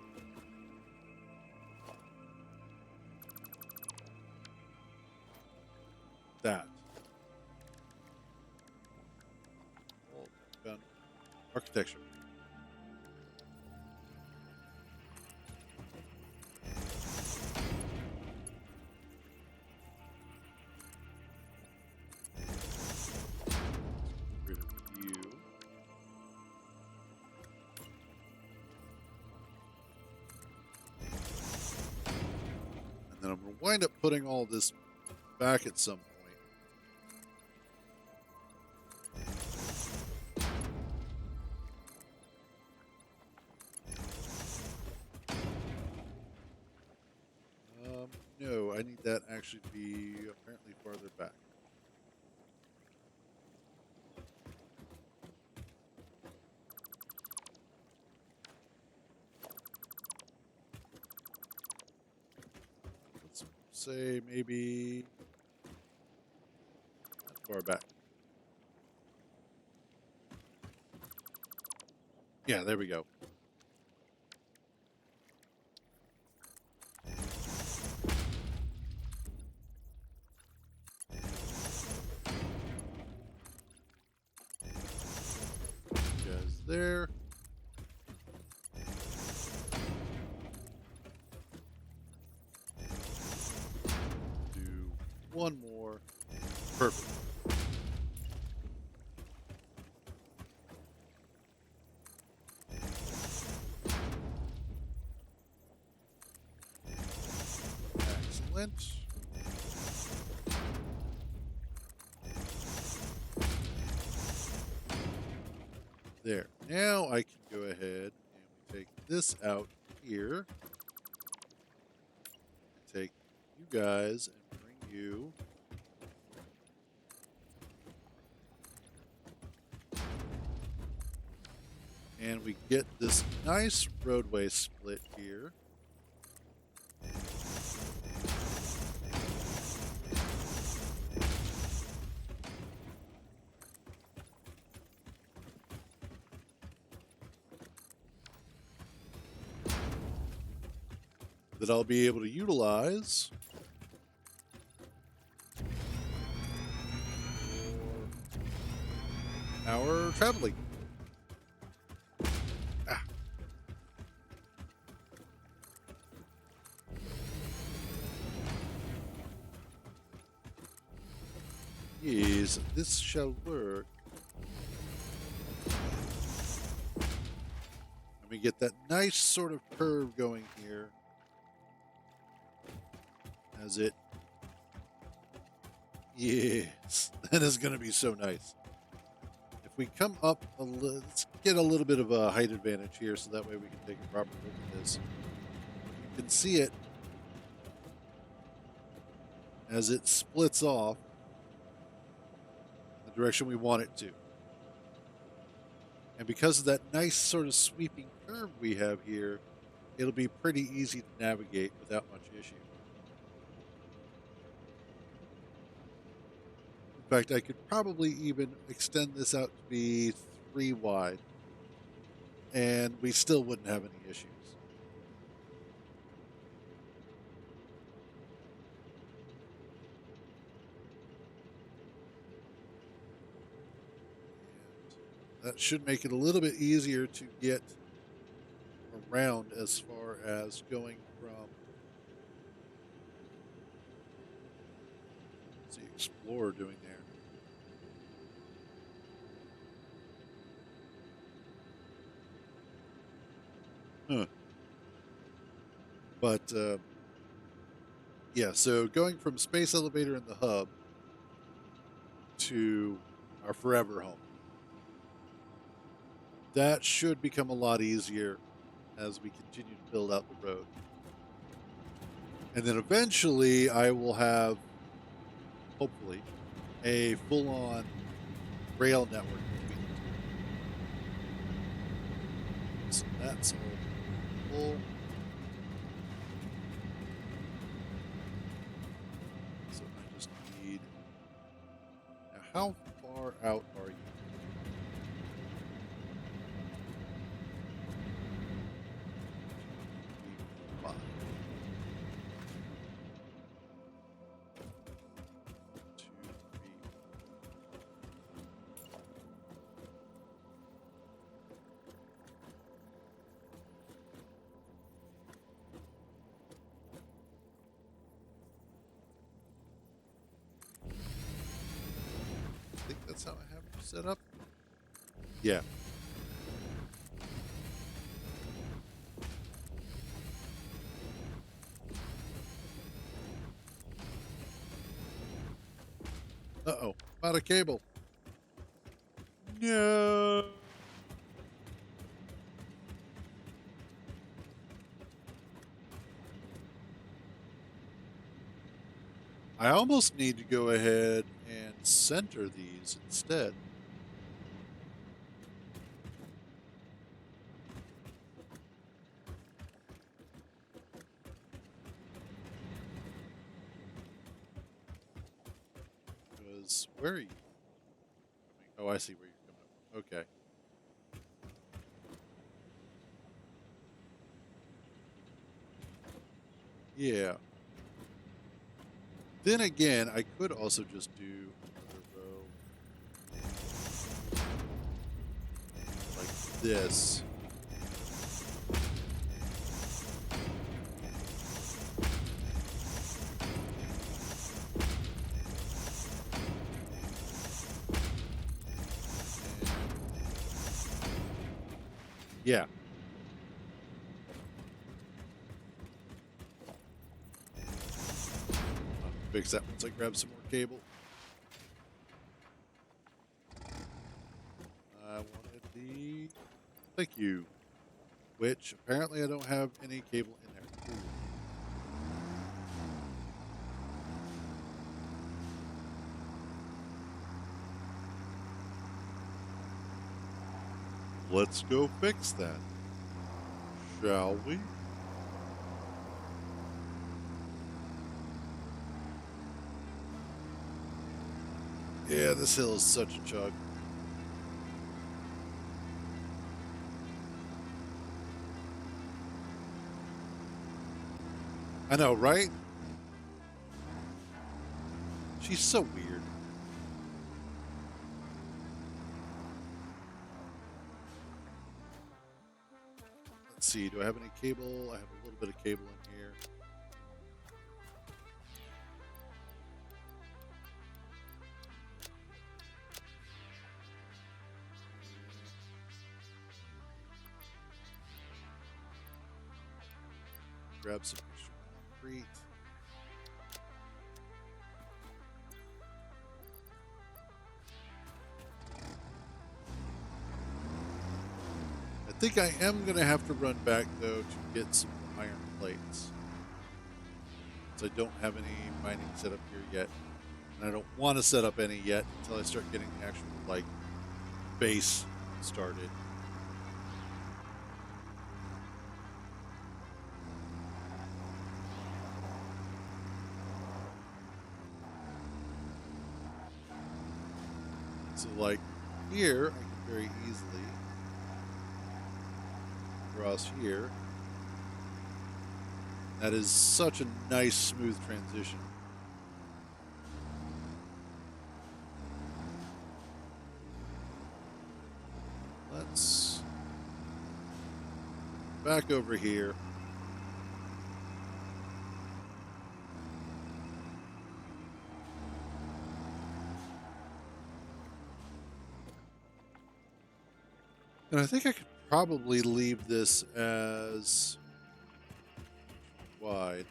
that. architecture. Get rid of you. And then I'm going to wind up putting all this back at some point. No, I need that actually to be apparently farther back. Let's say maybe that far back. Yeah, there we go. Guys there. Do one more. Perfect. Excellent. There. Now I can go ahead and we take this out here. And take you guys and bring you. And we get this nice roadway split here. That I'll be able to utilize for our traveling. Ah. Yes, this shall work. Let me get that nice sort of curve going here. As it. Yes, that is going to be so nice. If we come up a little, let's get a little bit of a height advantage here so that way we can take a proper look at this. You can see it as it splits off the direction we want it to. And because of that nice sort of sweeping curve we have here, it'll be pretty easy to navigate without much issue. In fact, I could probably even extend this out to be 3 wide, and we still wouldn't have any issues. And that should make it a little bit easier to get around as far as going from what's the Explorer doing there. Huh. But yeah, so going from Space Elevator in the hub to our forever home, that should become a lot easier as we continue to build out the road. And then eventually I will have, hopefully, a full-on rail network between the two. So that's all full. So I just need... Now, how far out are you? Five. 2, 3. set up? Yeah. Uh-oh. I'm out of cable. No. I almost need to go ahead and center these instead. Because where are you coming? Oh, I see where you're coming from. Okay. Yeah. Then again, I could also just do another row like this. Yeah. I'll fix that once I grab some more cable. I wanted the... Thank you. Which apparently I don't have any cable in there. Ooh. Let's go fix that, shall we? Yeah, this hill is such a chug. I know, right? She's so weird. Let's see, do I have any cable? I have a little bit of cable in here. Grab some extra concrete. I think I am going to have to run back, though, to get some iron plates. Since I don't have any mining set up here yet. And I don't want to set up any yet until I start getting the actual, like, base started. So, like, here, I can very easily cross here. That is such a nice, smooth transition. Let's back over here. And I think I could probably leave this as wide.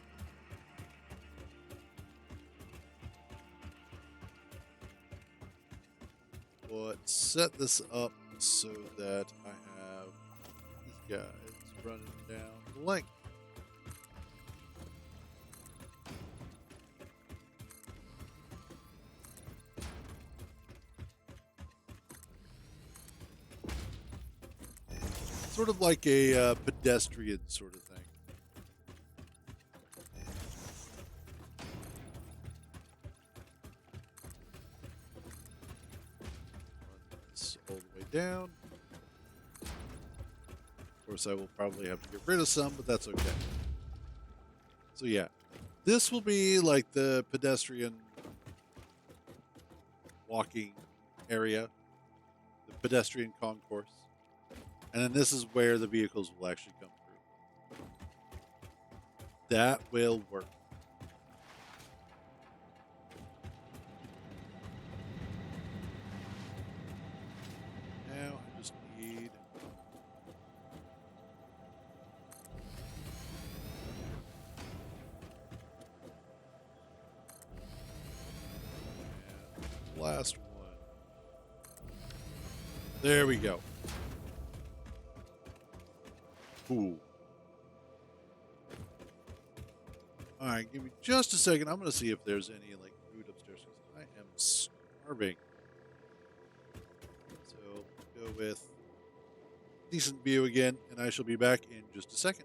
But set this up so that I have these guys running down the length. Sort of like a pedestrian sort of thing. Run this all the way down. Of course, I will probably have to get rid of some, but that's okay. So yeah, this will be like the pedestrian walking area, the pedestrian concourse. And then this is where the vehicles will actually come through. That will work. There we go. Cool. All right, give me just a second. I'm going to see if there's any like food upstairs because I am starving. So go with decent view again, and I shall be back in just a second.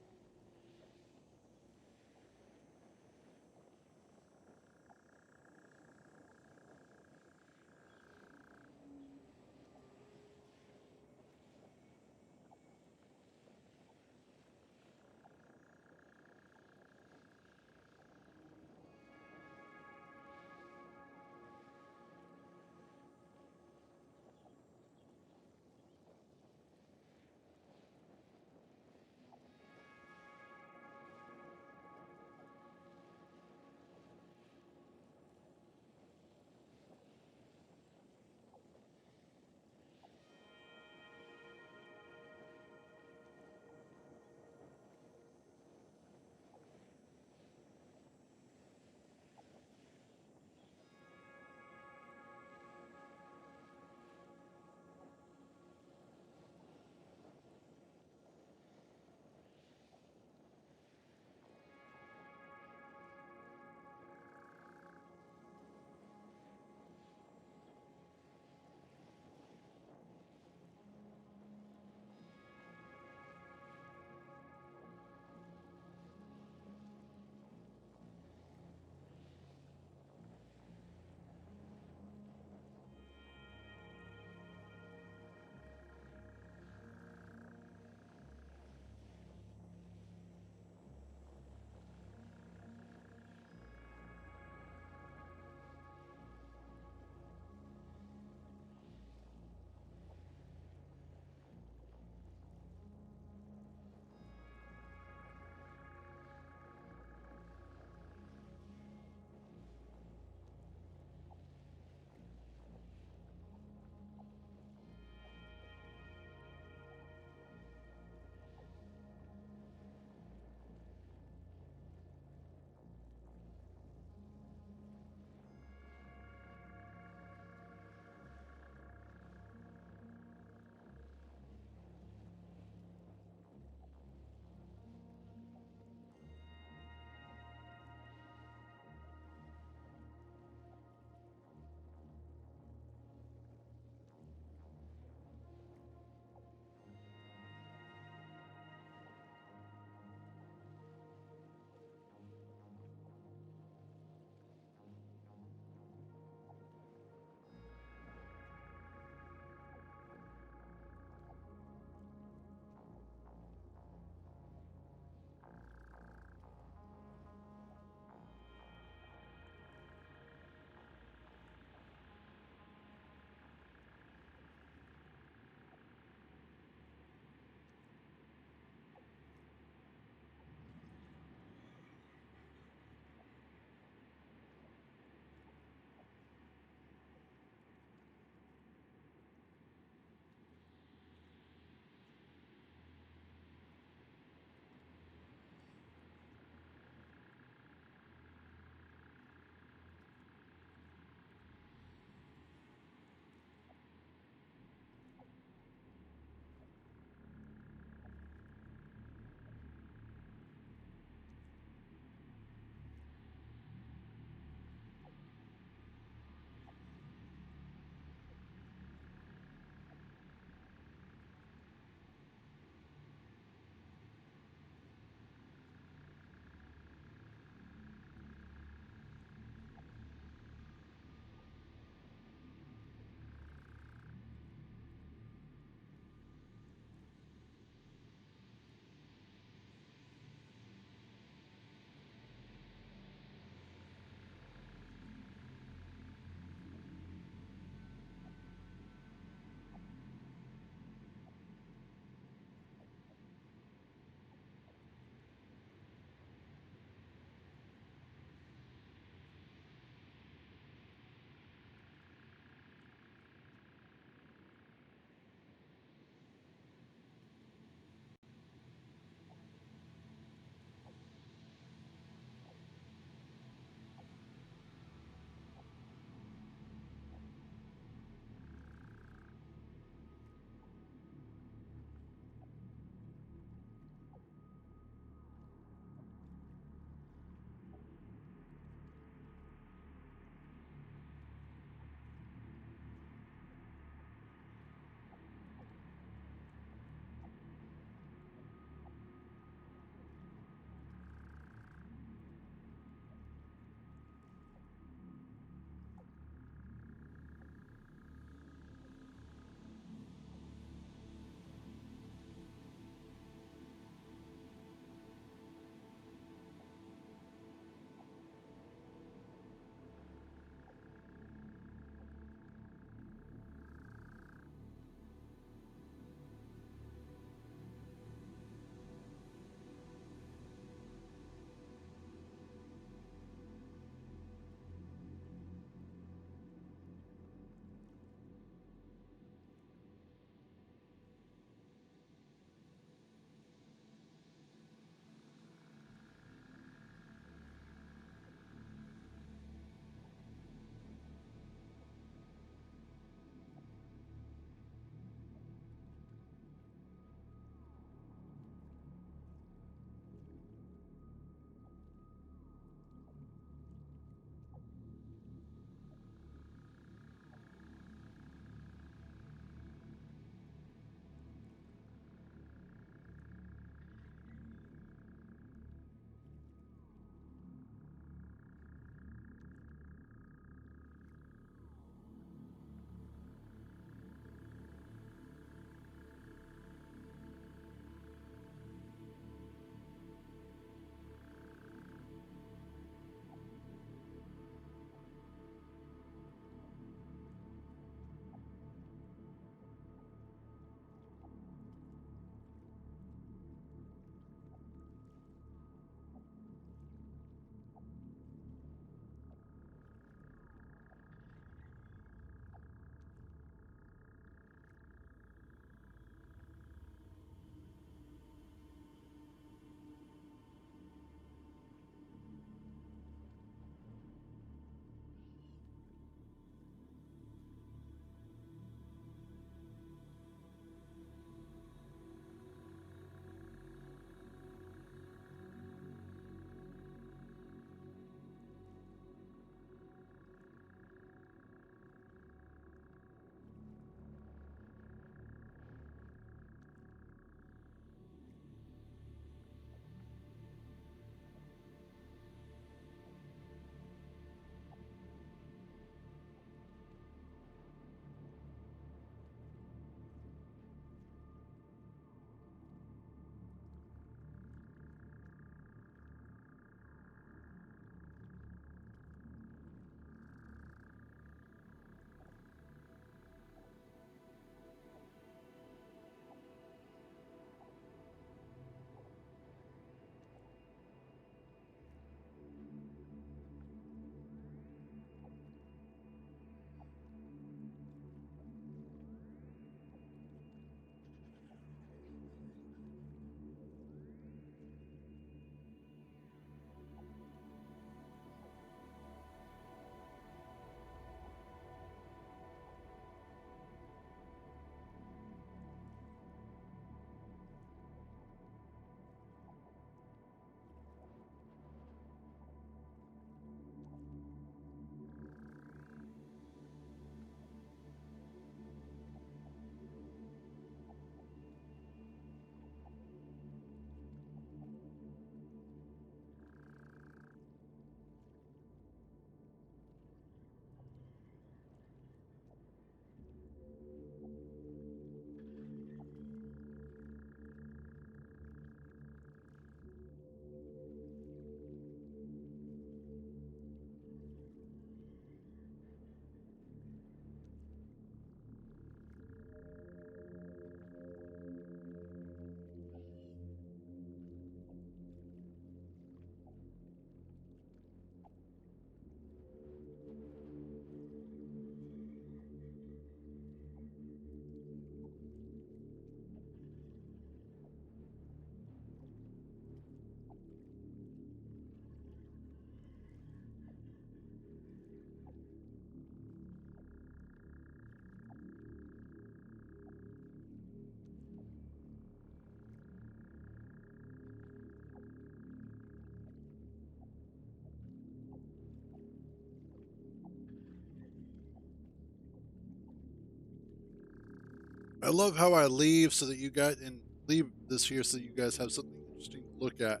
I love how I leave so that you guys and leave this here so you guys have something interesting to look at,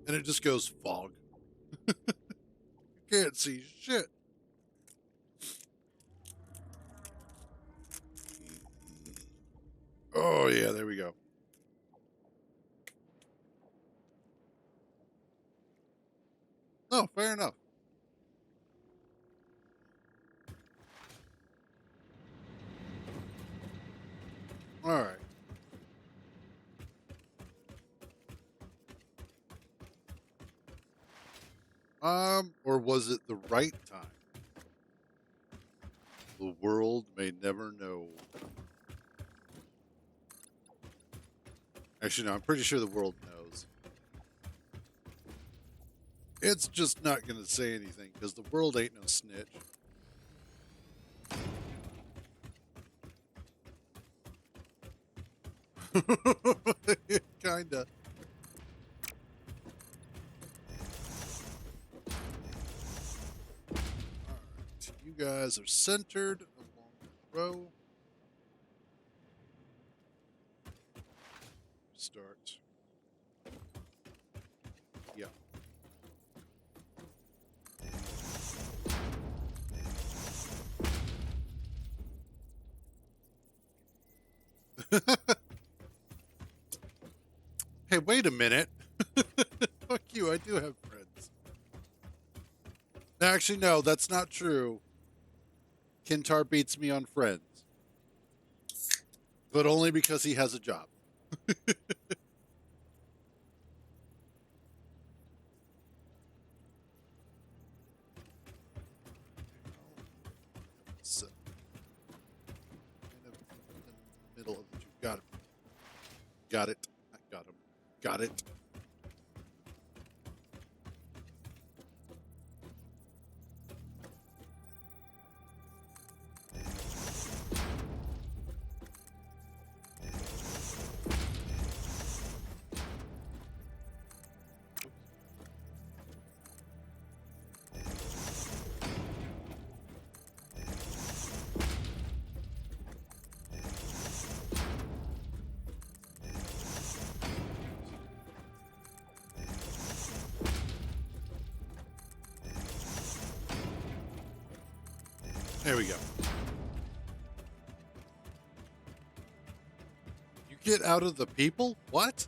and it just goes fog. You can't see shit. Oh yeah, there we go. No, fair enough. All right. Or was it the right time? The world may never know. Actually, no, I'm pretty sure the world knows. It's just not going to say anything because the world ain't no snitch. Kinda. Alright. You guys are centered along the row. Start. Yeah. Hey, wait a minute. Fuck you, I do have friends. Actually, no, that's not true. Kintar beats me on friends. But only because he has a job. So, kind of in the middle of the two. Got him. Got it. I got him. Got it. There we go. You get out of the people? What?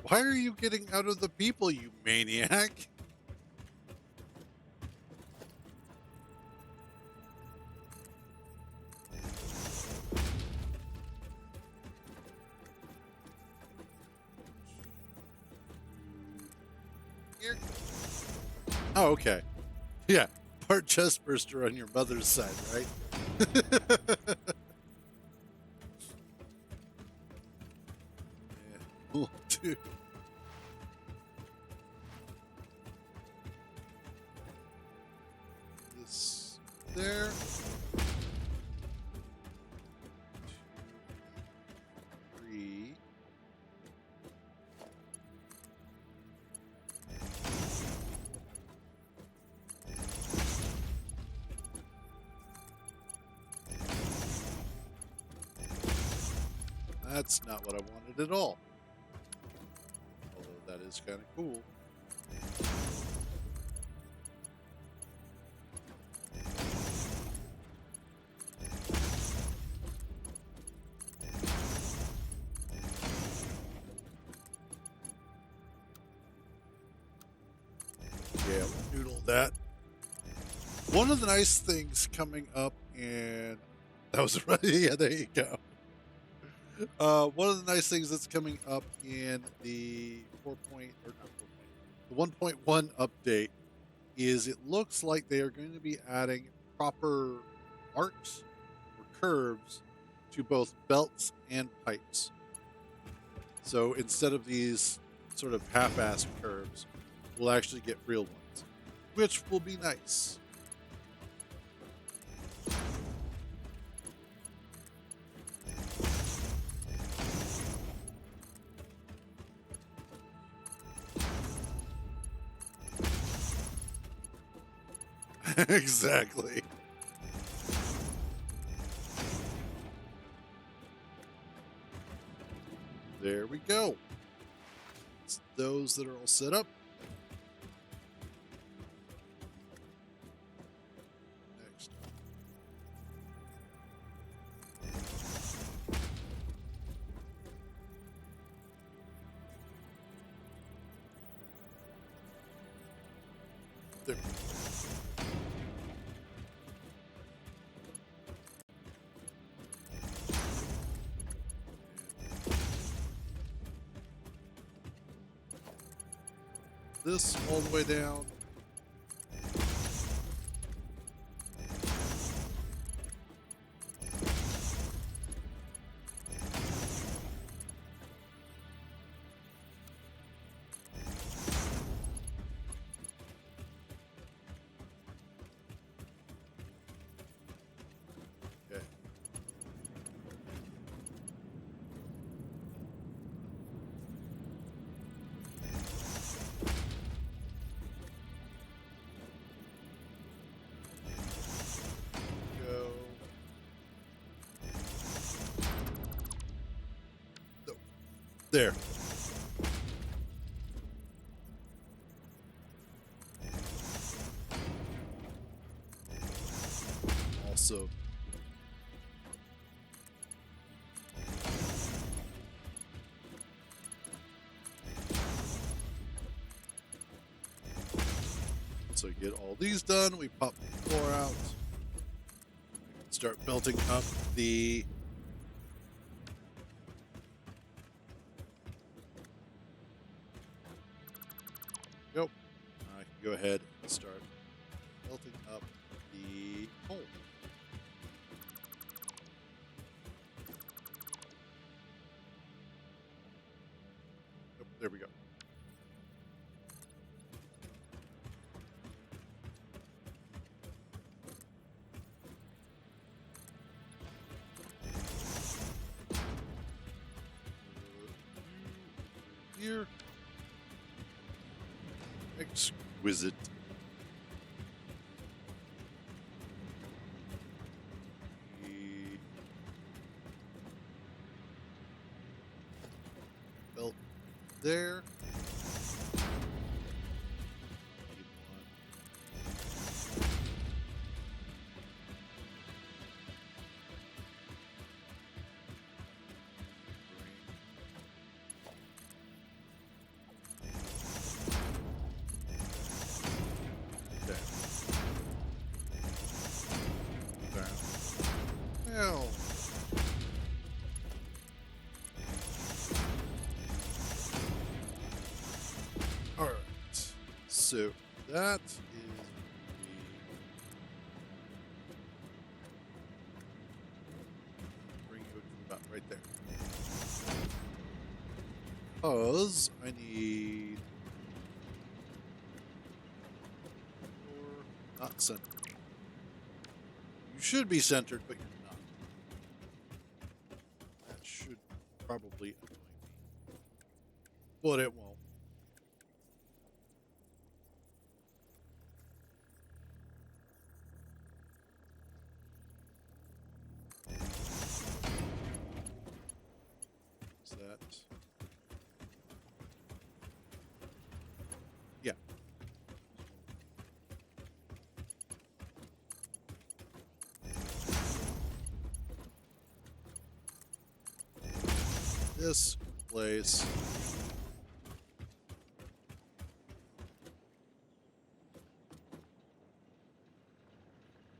Why are you getting out of the people, you maniac? Here. Oh, okay. Yeah, part chest burster on your mother's side, right? Yeah, we'll do. This there. 2, 3. That's not what I wanted at all. Although that is kind of cool. Yeah, we'll noodle that. One of the nice things coming up in that was right. Yeah, there you go. One of the nice things that's coming up in the 4 point or not 4 point, the 1.1 update is it looks like they are going to be adding proper arcs or curves to both belts and pipes. So instead of these sort of half-assed curves, we'll actually get real ones, which will be nice. Exactly. go. It's those that are all set up. Next. There. This all the way down. Okay. Go. No. There. Also. So get all these done. We pop the floor out. Start belting up the Yep. I can go ahead and start belting up the coal. Yep, there we go. Here. Exquisite. The belt there. Need one. Okay. Down. Well. All right. So that is bring you to about right there. Because I need you're not centered. You should be centered, but you're not. That should probably annoy me. But it won't. Is that? Yeah. This place.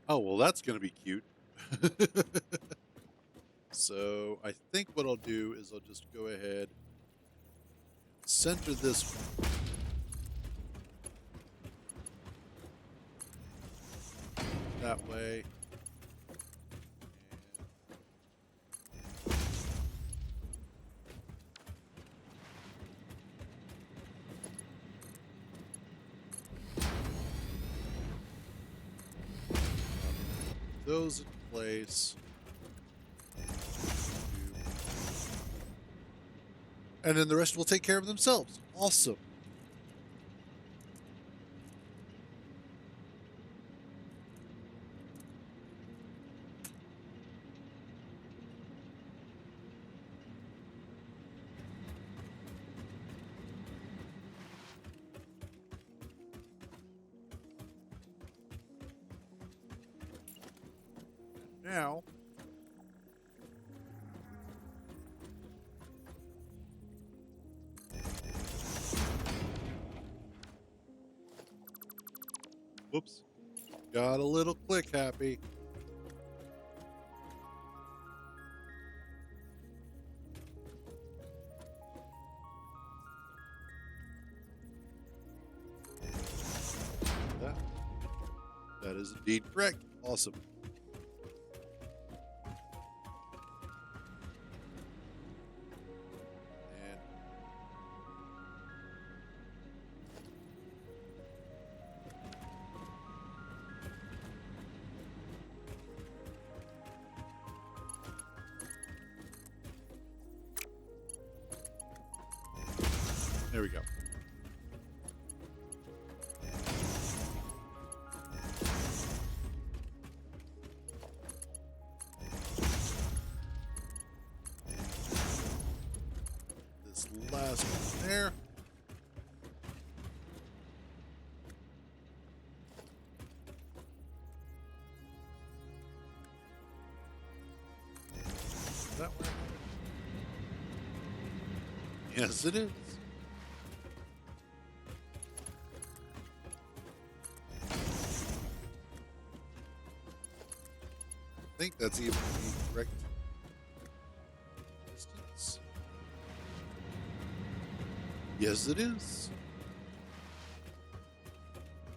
Oh, well, that's going to be cute. So I think what I'll do is I'll just go ahead, center this one. That way. Those in place. And then the rest will take care of themselves. Awesome. now. Whoops. Got a little click happy. That, that is indeed correct. Awesome. And there we go. This last one there. Is that where? Yes, it is. I think that's even the correct distance. Yes, it is.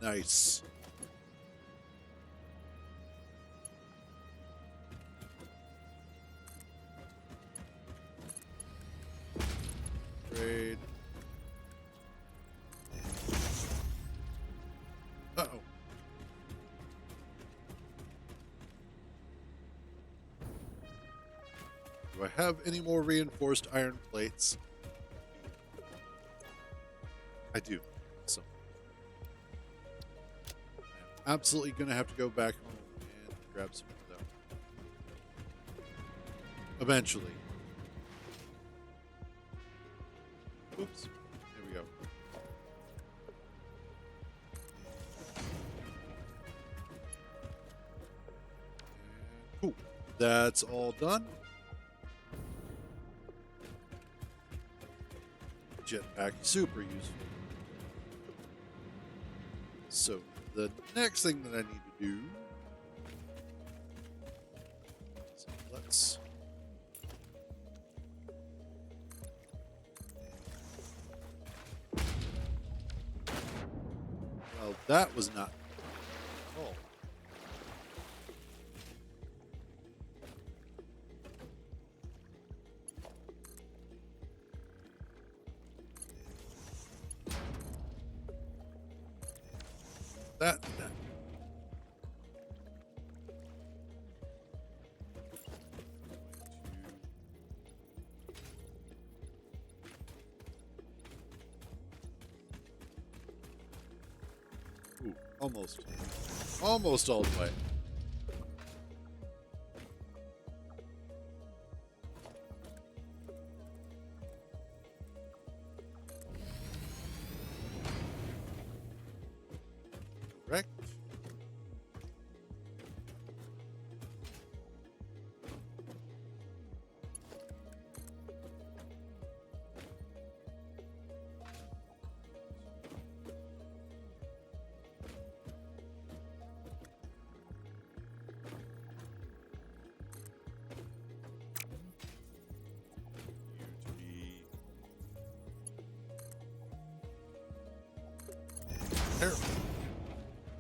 Nice. Trade. Uh-oh. Do I have any more reinforced iron plates? I do. So I'm absolutely going to have to go back home and grab some of them. Eventually. Oops. There we go. And cool. That's all done. Jetpack, super useful. So the next thing that I need to do, so let's well, that was not oh. That. Ooh, almost. Almost all the way. Correct. You to be careful.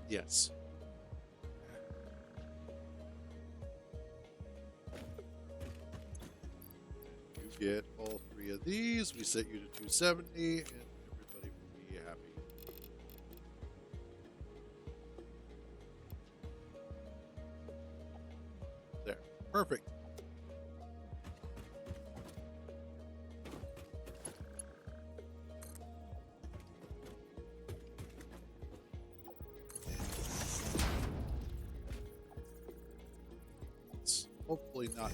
Yes. You get all three of these. We set you to 270, and everybody will be happy. There. Perfect. Let's hopefully not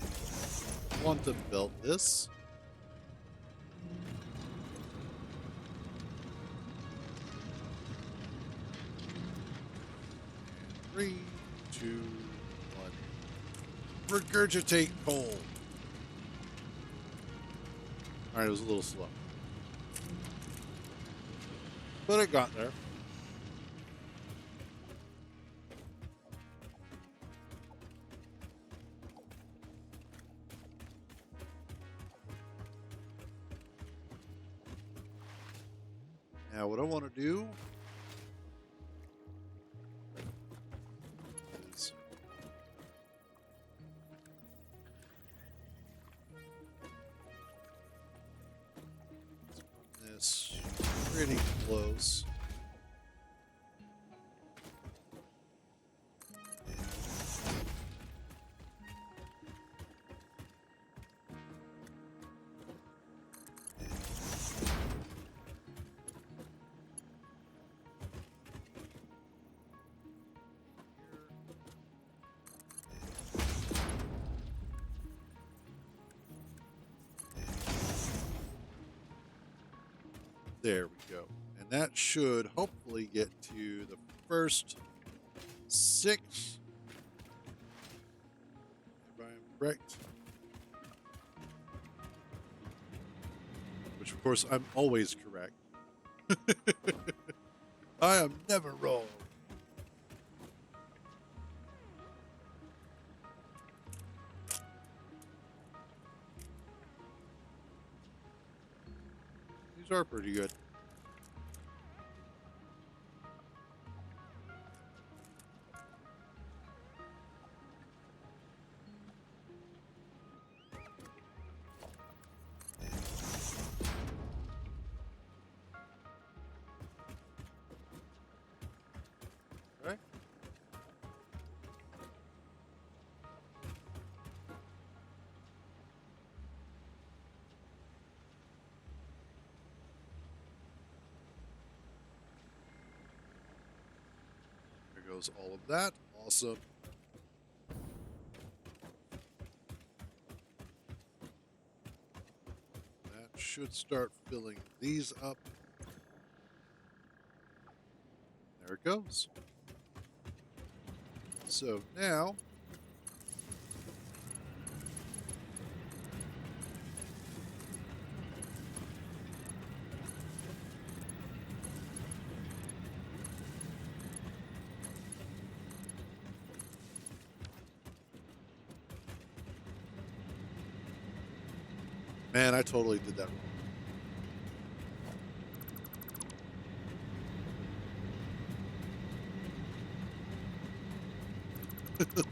quantum belt this. And 3, 2, 1. Regurgitate coal. All right, it was a little slow, but it got there. Now, what I want to do is this pretty close. There we go. And that should hopefully get to the first 6. If I'm correct. Which, of course, I'm always correct. I am never wrong. These are pretty good. Right? There goes all of that. Awesome. That should start filling these up. There it goes. So now, man, I totally did that wrong.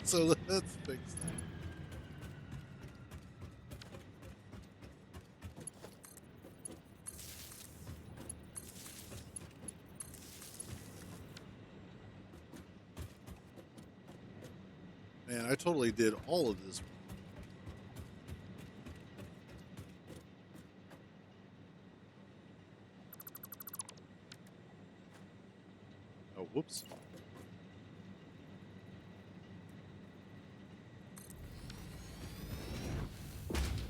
So let's fix that. Man, I totally did all of this. Oh, whoops.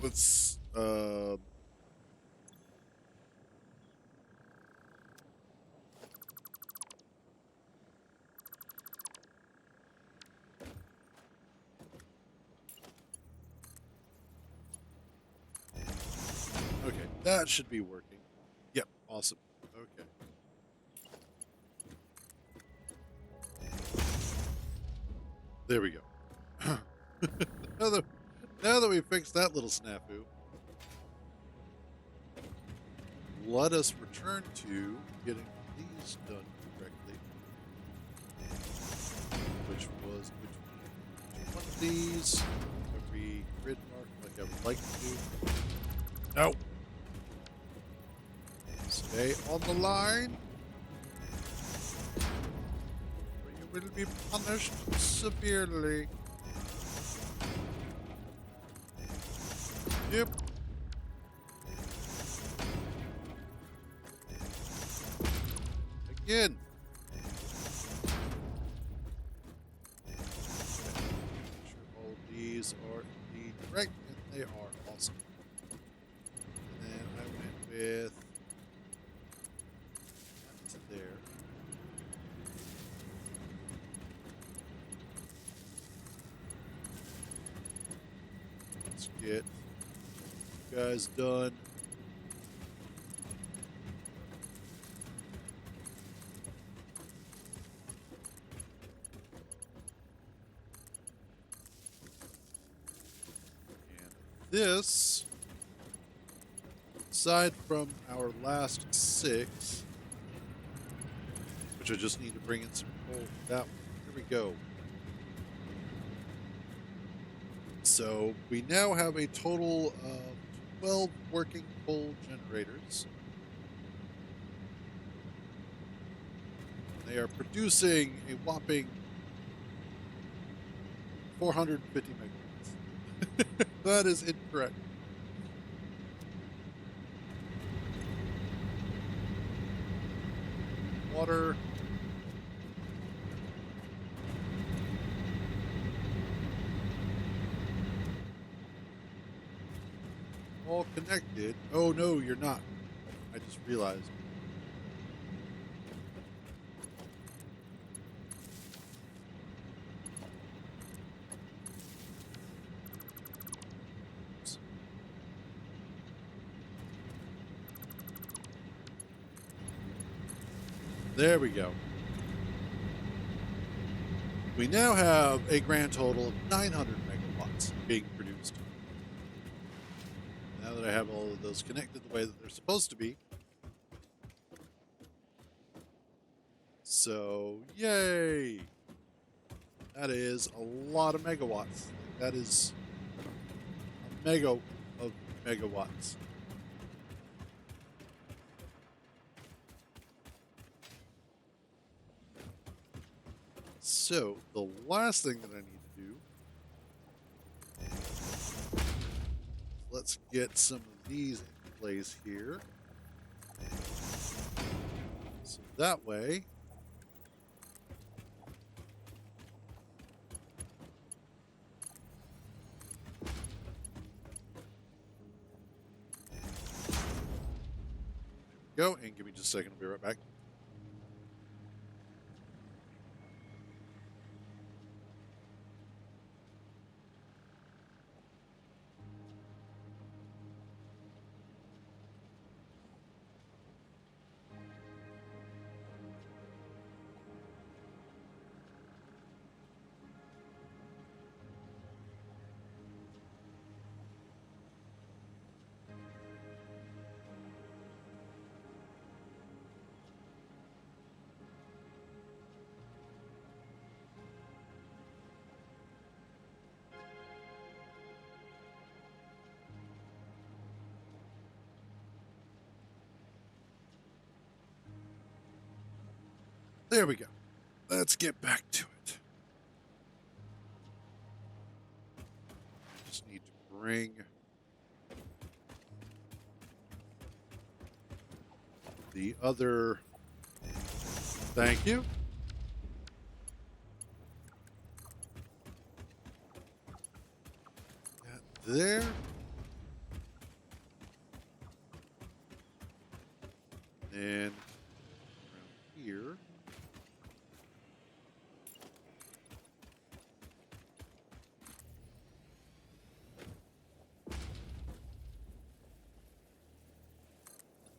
Let's, okay, that should be working. Yep, awesome. Okay. There we go. now, that, now that we fixed that little snafu, let us return to getting these done correctly, which was between one of these, every grid mark like I would like to do. No. Stay on the line, or you will be punished severely. Yep. Again. Make sure all these are indeed correct, and they are awesome. And then I went with that to there. Let's get you guys done. And this, aside from our last 6, which I just need to bring in some coal for that one. There we go. So we now have a total of 12 working coal generators. They are producing a whopping 450 megawatts. That is incorrect. Water. All connected. Oh no, you're not. I just realized. Oops. There we go. We now have a grand total of 900 megawatts being produced. Now that I have all of those connected the way that they're supposed to be. So, yay! That is a lot of megawatts. That is a mega of megawatts. So, the last thing that I need to do, let's get some of these in place here. So that way, go, and give me just a second, I'll be right back. There we go. Let's get back to it. I just need to bring the other. Thank you. That there. Then around here.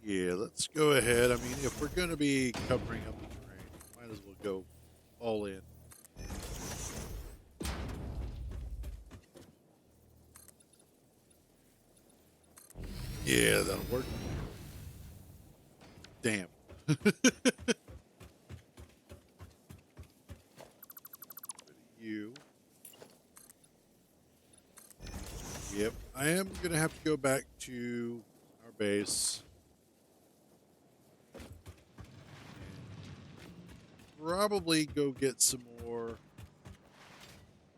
Yeah, let's go ahead. I mean, if we're going to be covering up the terrain, might as well go all in. Yeah, that'll work. Damn. You. Yep, I am going to have to go back to our base. Probably go get some more.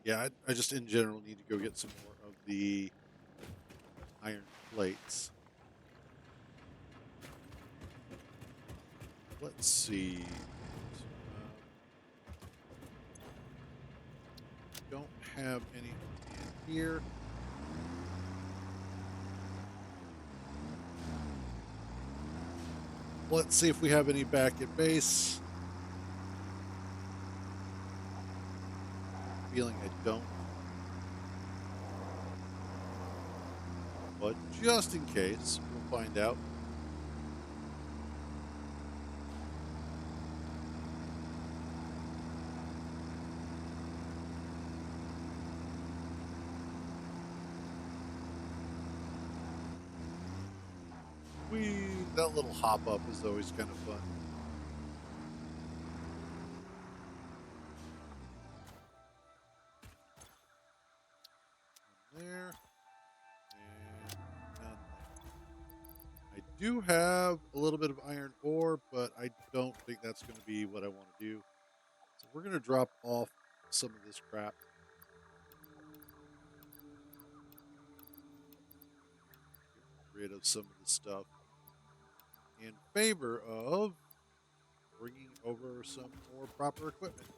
Yeah, I just in general need to go get some more of the iron plates. Let's see. Don't have any in here. Let's see if we have any back at base. Feeling I don't. but just in case, we'll find out. That little hop up is always kind of fun. There. And none there. I do have a little bit of iron ore, but I don't think that's going to be what I want to do. So we're going to drop off some of this crap. Get rid of some of the stuff in favor of bringing over some more proper equipment.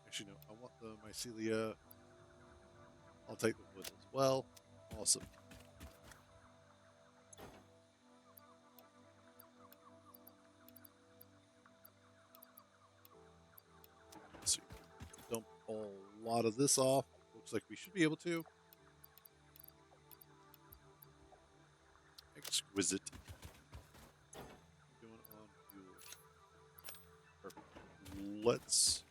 Actually, no, I want the mycelia. I'll take the wood as well. Awesome. Let's see. Dump a lot of this off. Looks like we should be able to. Exquisite. Going on fuel. Perfect. Let's.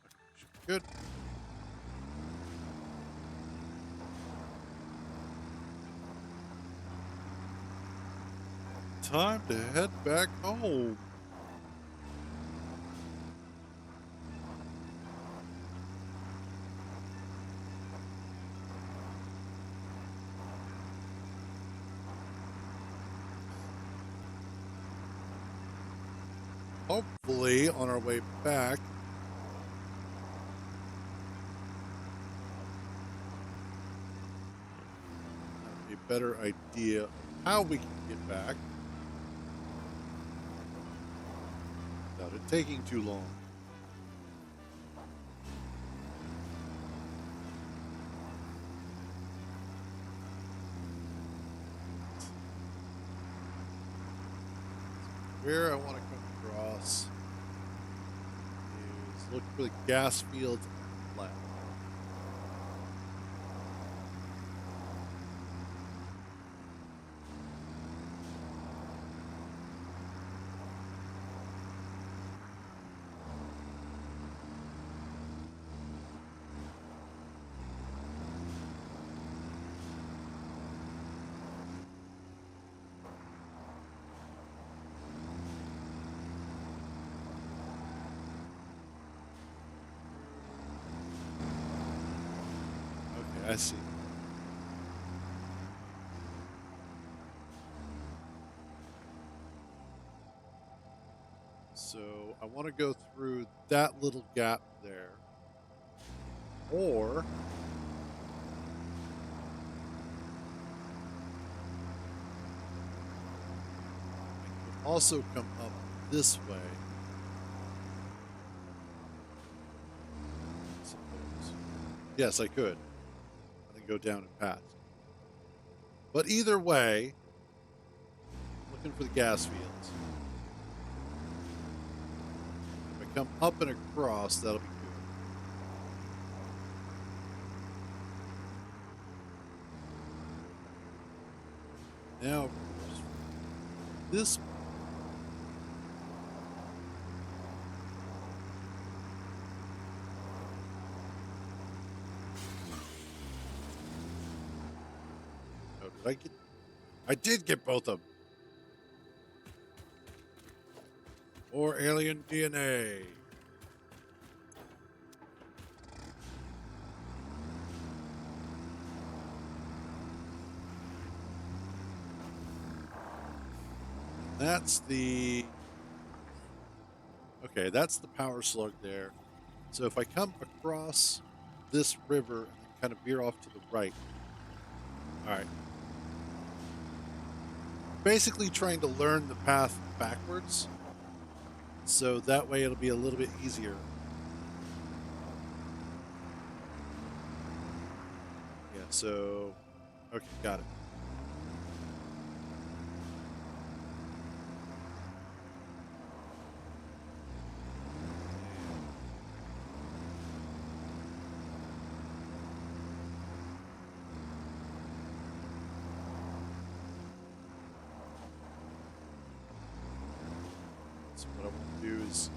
Okay, should be good. Time to head back home. Hopefully, on our way back, have a better idea of how we can get back without it taking too long. Where I want to come across is look for the gas fields on the left. Okay, I see. So I want to go through that little gap there. Or I could also come up this way. I suppose. Yes, I could. And then go down and past. But either way, looking for the gas fields. If I come up and across, that'll be good. Now, of course, this oh, did I get? I did get both of them. Or alien DNA. That's the okay. That's the power slug there. So if I come across this river and then kind of veer off to the right, all right. Basically, trying to learn the path backwards, so that way it'll be a little bit easier. Yeah. So, okay, got it. So what I want to do is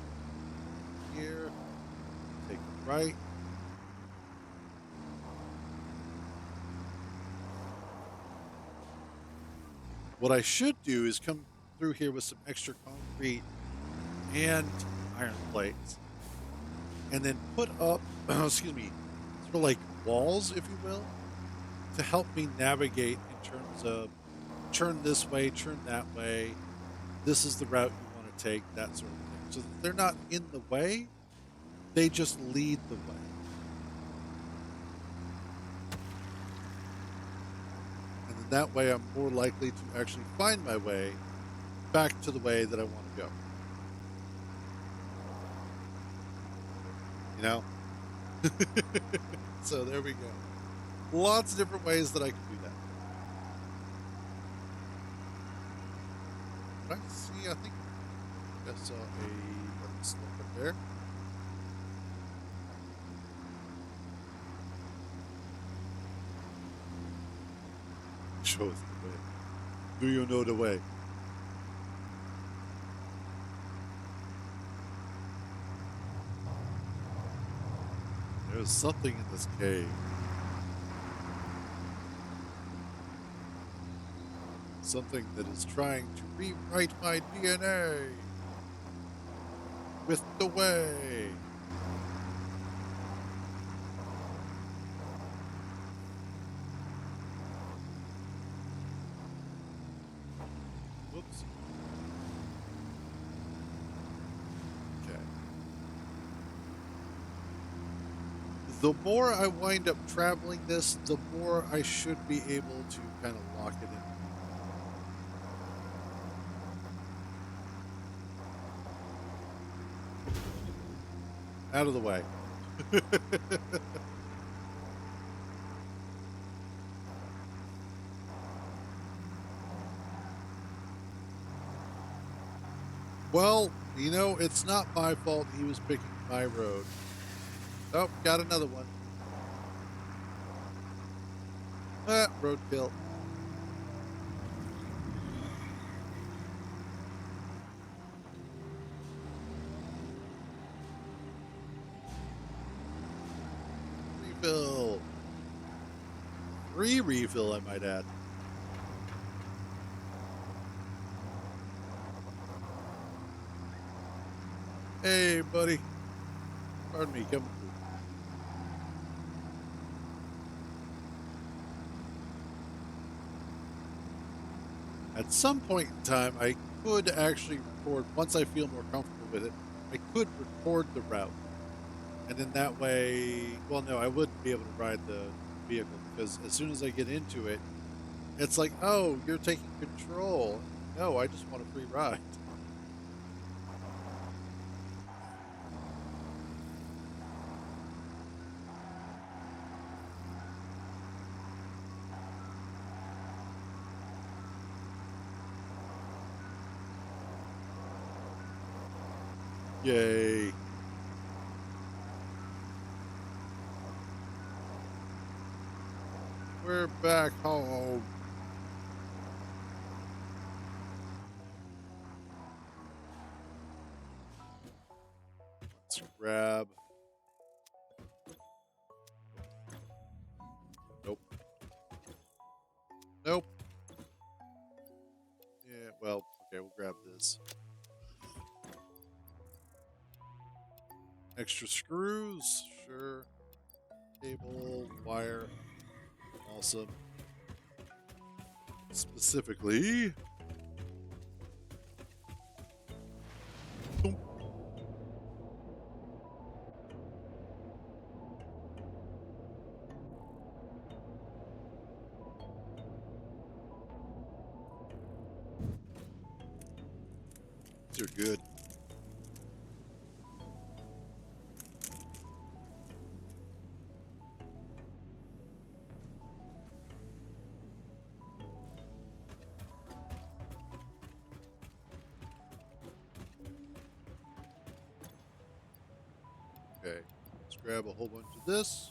here, take the right. What I should do is come through here with some extra concrete and iron plates, and then put up, excuse me, sort of like walls, if you will, to help me navigate in terms of turn this way, turn that way. This is the route you want to take, that sort of thing. So that they're not in the way, they just lead the way. And then that way I'm more likely to actually find my way back to the way that I want to go. You know? So there we go. Lots of different ways that I can do that. But I see, I think I saw a slip up there. Show us the way. Do you know the way? There's something in this cave. Something that is trying to rewrite my DNA with the way. Whoops. Okay. The more I wind up traveling this, the more I should be able to kind of lock it in. Out of the way. Well, you know, it's not my fault he was picking my road. Oh, got another one. Roadkill. Refill. Free refill, I might add. Hey, buddy. Pardon me, coming through. At some point in time, I could actually record, once I feel more comfortable with it, I could record the route. And then that way, well, no, I wouldn't be able to ride the vehicle because as soon as I get into it, it's like, oh, you're taking control. No, I just want a free ride. Yay. We're back home. Let's grab. Nope. Nope. Yeah, well, okay, we'll grab this. Extra screws, sure. Cable, wire, awesome. Specifically, boom. These are good. Okay, let's grab a whole bunch of this.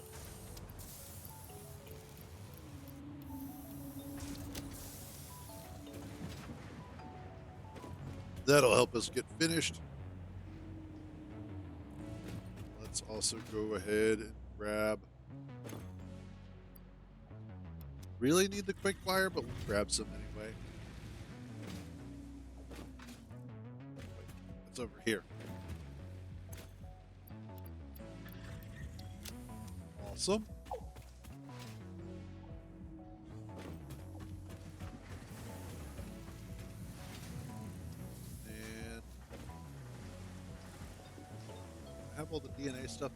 That'll help us get finished. Let's also go ahead and grab. Really need the quick fire, but we'll grab some anyway. Wait, it's over here. Awesome. And I have all the DNA stuff.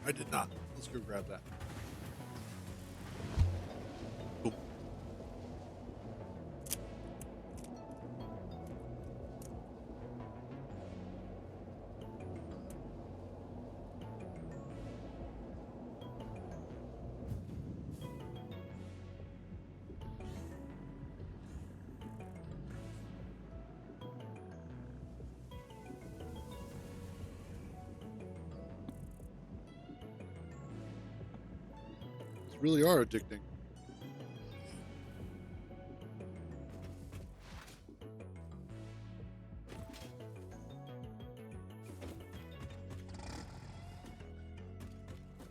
I did not. Let's go grab that. Boom. These really are addicting.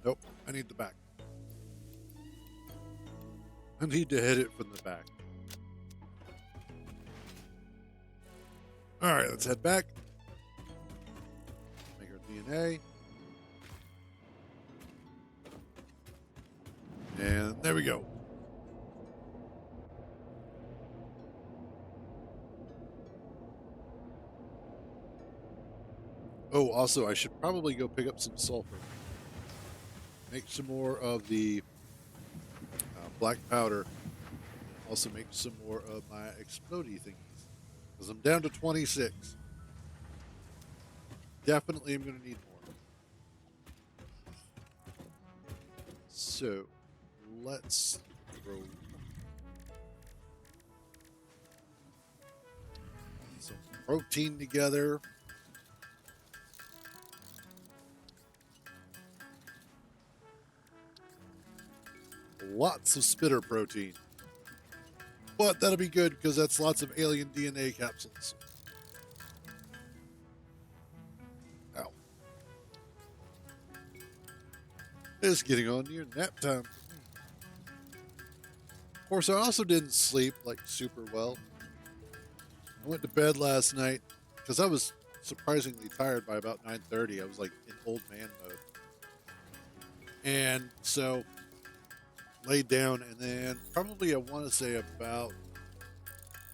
Nope, I need the back. I need to hit it from the back. All right, let's head back. Make our DNA. And there we go. Oh, also, I should probably go pick up some sulfur. Make some more of the black powder. Also make some more of my explodey things. Because I'm down to 26. Definitely am going to need more. So, let's throw some protein together. Lots of spitter protein. But that'll be good because that's lots of alien DNA capsules. Ow. It's getting on near nap time. Of course, I also didn't sleep like super well. I went to bed last night because I was surprisingly tired by about 9:30. I was like in old man mode. And so laid down, and then probably I want to say about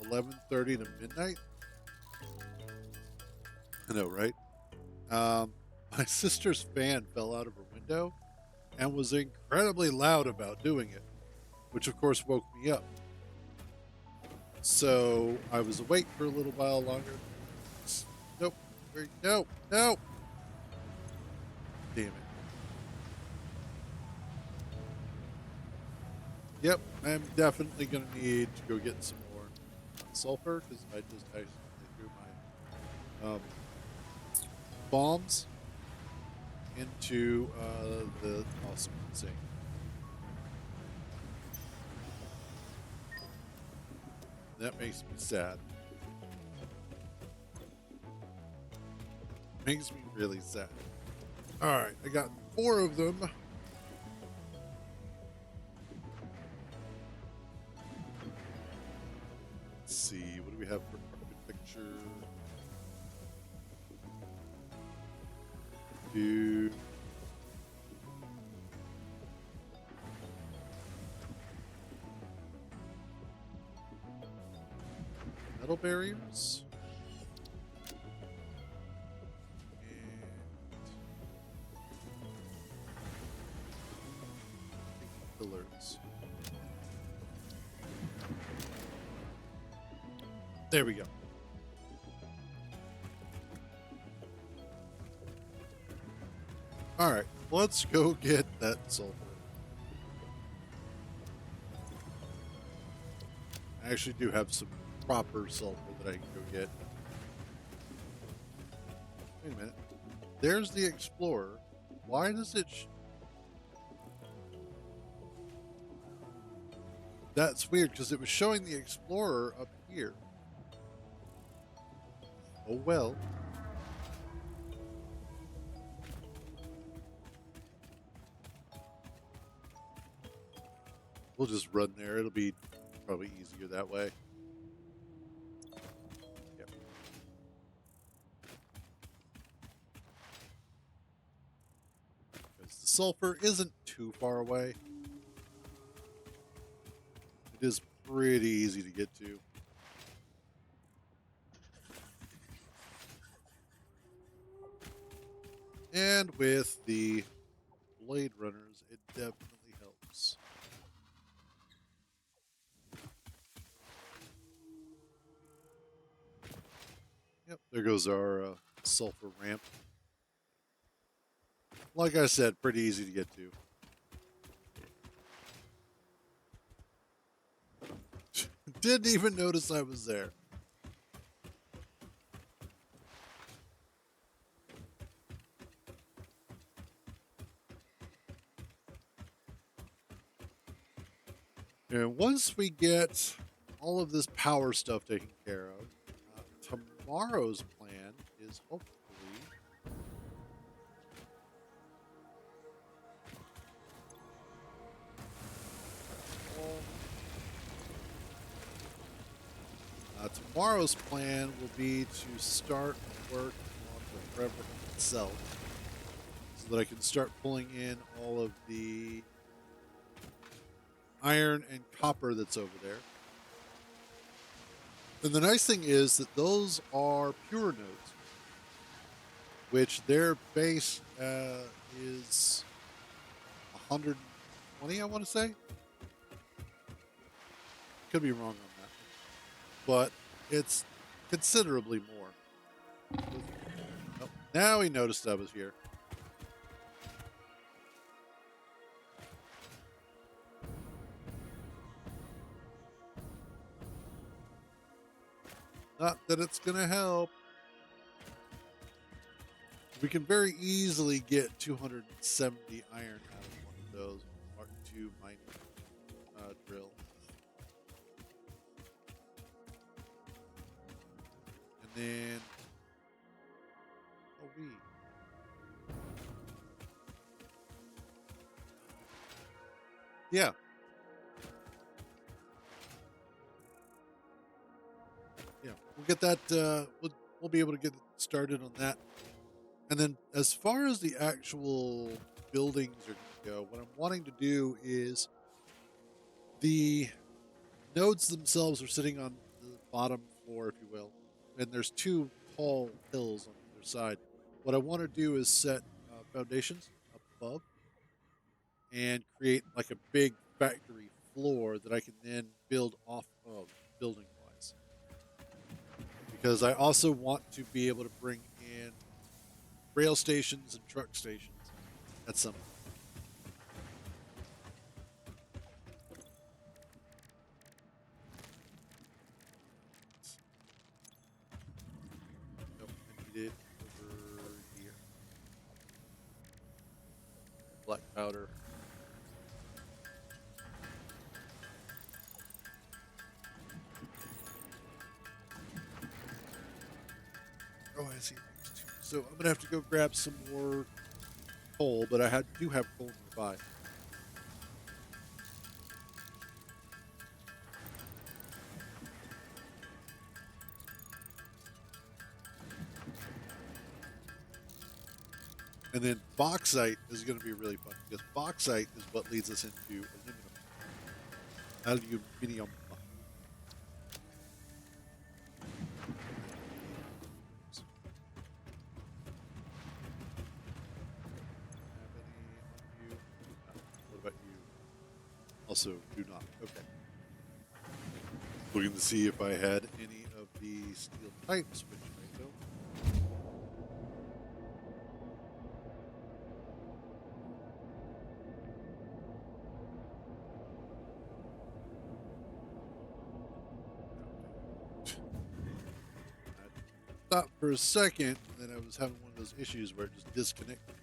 11:30 to midnight. I know, right? My sister's fan fell out of her window and was incredibly loud about doing it, which of course woke me up. So I was awake for a little while longer. Nope. No. No. Damn it. Yep, I'm definitely going to need to go get some more sulfur because I just actually threw my bombs into the awesome sink. That makes me sad. Makes me really sad. All right, I got 4 of them. Let's see, what do we have for a picture? Do metal barriers and pillars. There we go. All right, let's go get that sulfur. I actually do have some proper sulfur that I can go get. Wait a minute. There's the Explorer. Why does it... That's weird because it was showing the Explorer up here. Oh well. We'll just run there. It'll be probably easier that way. Yep. Because the sulfur isn't too far away. It is pretty easy to get to. And with the Blade Runners, it definitely helps. Yep, there goes our sulfur ramp. Like I said, pretty easy to get to. Didn't even notice I was there. And once we get all of this power stuff taken care of, tomorrow's plan is hopefully tomorrow's plan will be to start work on the Forever itself, so that I can start pulling in all of the iron and copper that's over there. And the nice thing is that those are pure nodes, which their base is 120, I want to say. Could be wrong on that, but it's considerably more. Oh, now he noticed I was here. Not that it's going to help. We can very easily get 270 iron out of one of those Mark II mining drill. And then, oh, yeah. Yeah, we'll get that. We'll be able to get started on that. And then, as far as the actual buildings are going to go, what I'm wanting to do is the nodes themselves are sitting on the bottom floor, if you will, and there's two tall hills on either side. What I want to do is set foundations up above and create like a big factory floor that I can then build off of building wise. Because I also want to be able to bring in rail stations and truck stations at some point. Nope, I need it over here. Black powder. Oh, I see. So I'm gonna have to go grab some more coal, but I do have coal nearby. And then bauxite is going to be really fun because bauxite is what leads us into aluminum. Aluminium. What about you? Also, do not. Okay. Looking to see if I had any of the steel pipes, which I don't. I thought for a second that I was having one of those issues where it just disconnected,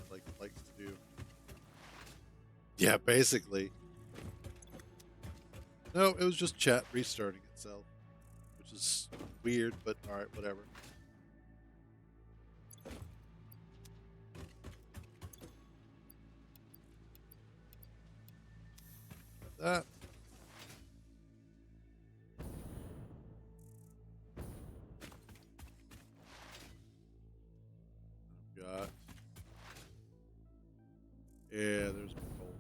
like it likes to do. Yeah, basically. No, it was just chat restarting itself, which is weird, but all right, whatever. that. I've got. Yeah, there's my gold.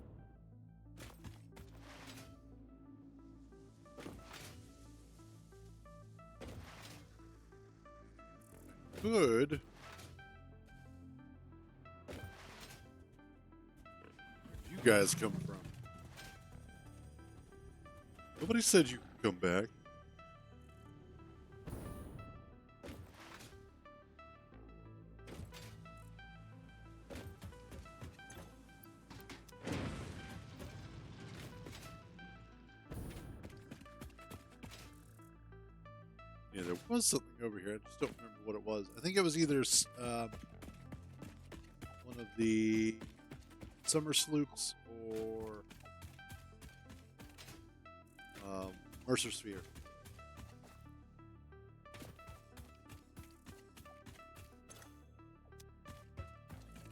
Good. Where'd you guys come from? Nobody said you could come back. Yeah, there was something over here. I just don't remember what it was. I think it was either one of the summer sloops or Mercer Sphere.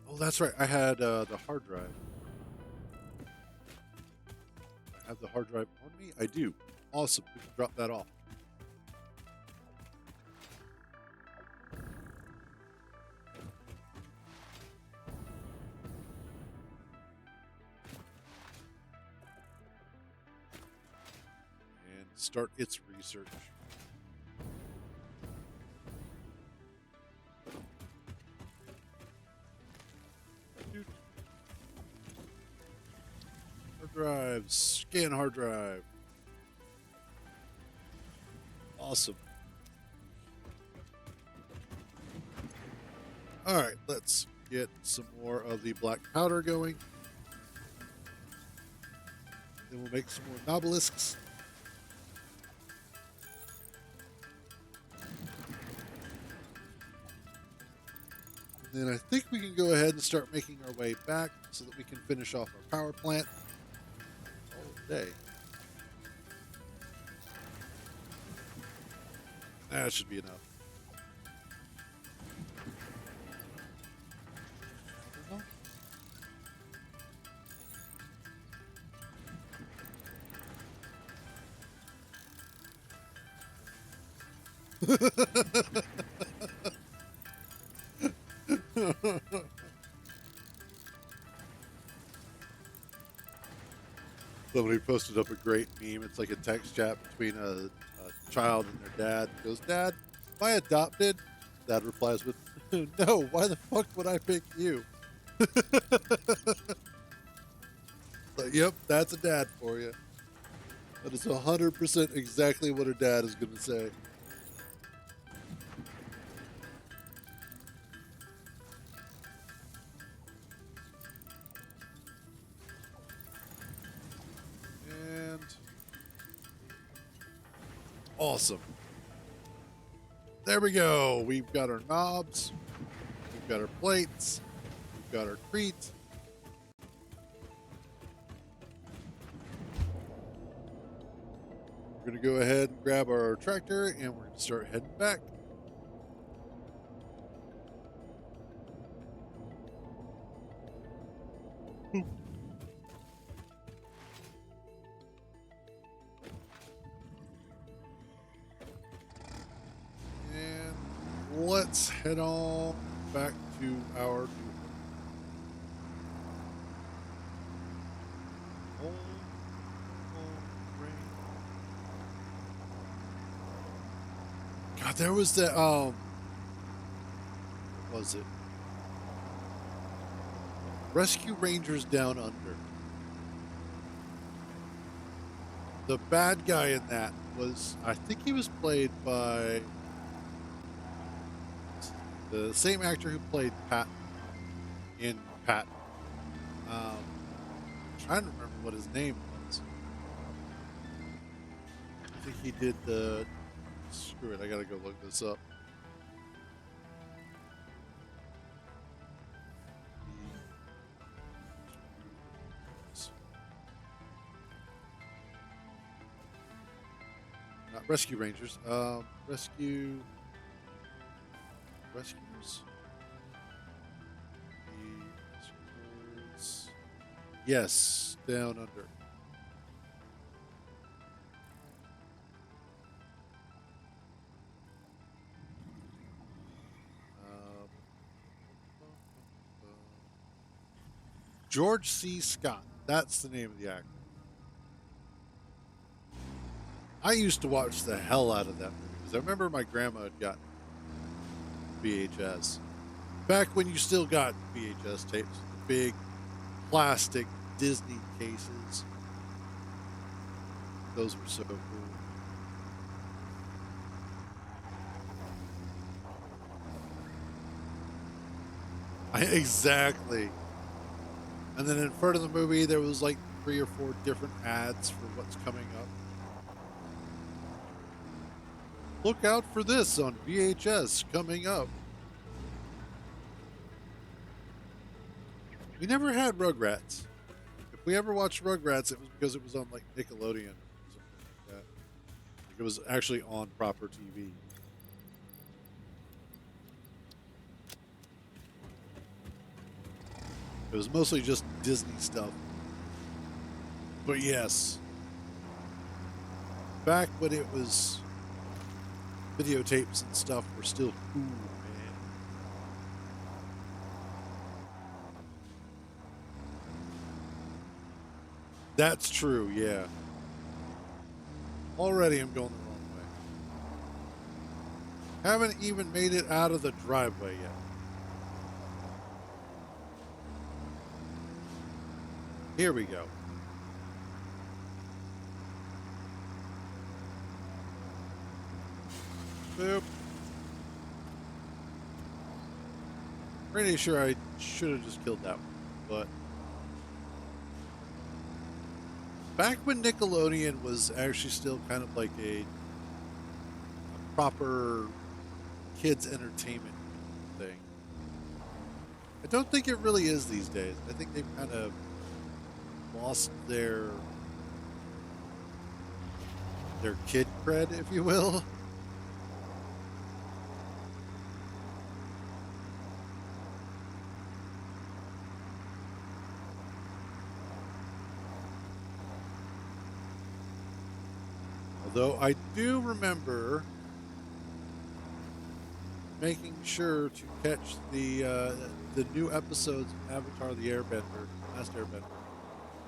Oh, that's right. I had the hard drive. I have the hard drive on me? I do. Awesome. We can drop that off. And start its research. Hard drive. Scan hard drive. Awesome. All right, let's get some more of the black powder going. Then we'll make some more nobelisks. And then I think we can go ahead and start making our way back so that we can finish off our power plant all day. That should be enough. Somebody posted up a great meme. It's like a text chat between a child and their dad. He goes, "Dad, am I adopted?" Dad replies with, "No, why the fuck would I pick you?" Like, yep, that's a dad for you. That is 100% exactly what a dad is going to say. And awesome. There we go. We've got our knobs. We've got our plates. We've got our crete. We're going to go ahead and grab our tractor and we're going to start heading back. And let's head on back to our new home. God, there was that what was it? Rescue Rangers Down Under. The bad guy in that was, I think he was played by the same actor who played Pat in Pat. Trying to remember what his name was. I think he did the. Screw it, I gotta go look this up. Not Rescue Rangers. Rescuers. The Rescuers. Yes, Down Under. George C. Scott. That's the name of the actor. I used to watch the hell out of that movie because I remember my grandma had gotten VHS. Back when you still got VHS tapes, the big plastic Disney cases. Those were so cool. Exactly. And then in front of the movie, there was like 3 or 4 different ads for what's coming up. Look out for this on VHS coming up. We never had Rugrats. If we ever watched Rugrats, it was because it was on like Nickelodeon or something like that. Like it was actually on proper TV. It was mostly just Disney stuff. But yes, back when it was videotapes and stuff were still cool, man. That's true, yeah. Already I'm going the wrong way. Haven't even made it out of the driveway yet. Here we go. Boop. Pretty sure I should have just killed that one, but back when Nickelodeon was actually still kind of like a proper kids entertainment thing. I don't think it really is these days. I think they've kind of lost their kid cred, if you will. Although I do remember making sure to catch the new episodes of Avatar: The Airbender, Last Airbender,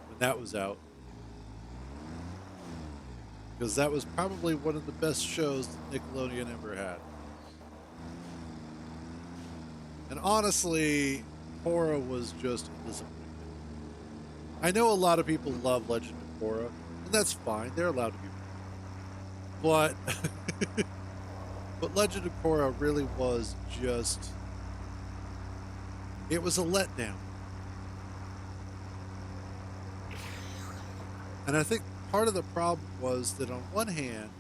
when that was out, because that was probably one of the best shows that Nickelodeon ever had. And honestly, Korra was just a disappointment. I know a lot of people love Legend of Korra, and that's fine. They're allowed to be. But but Legend of Korra really was just, it was a letdown. And I think part of the problem was that on one hand,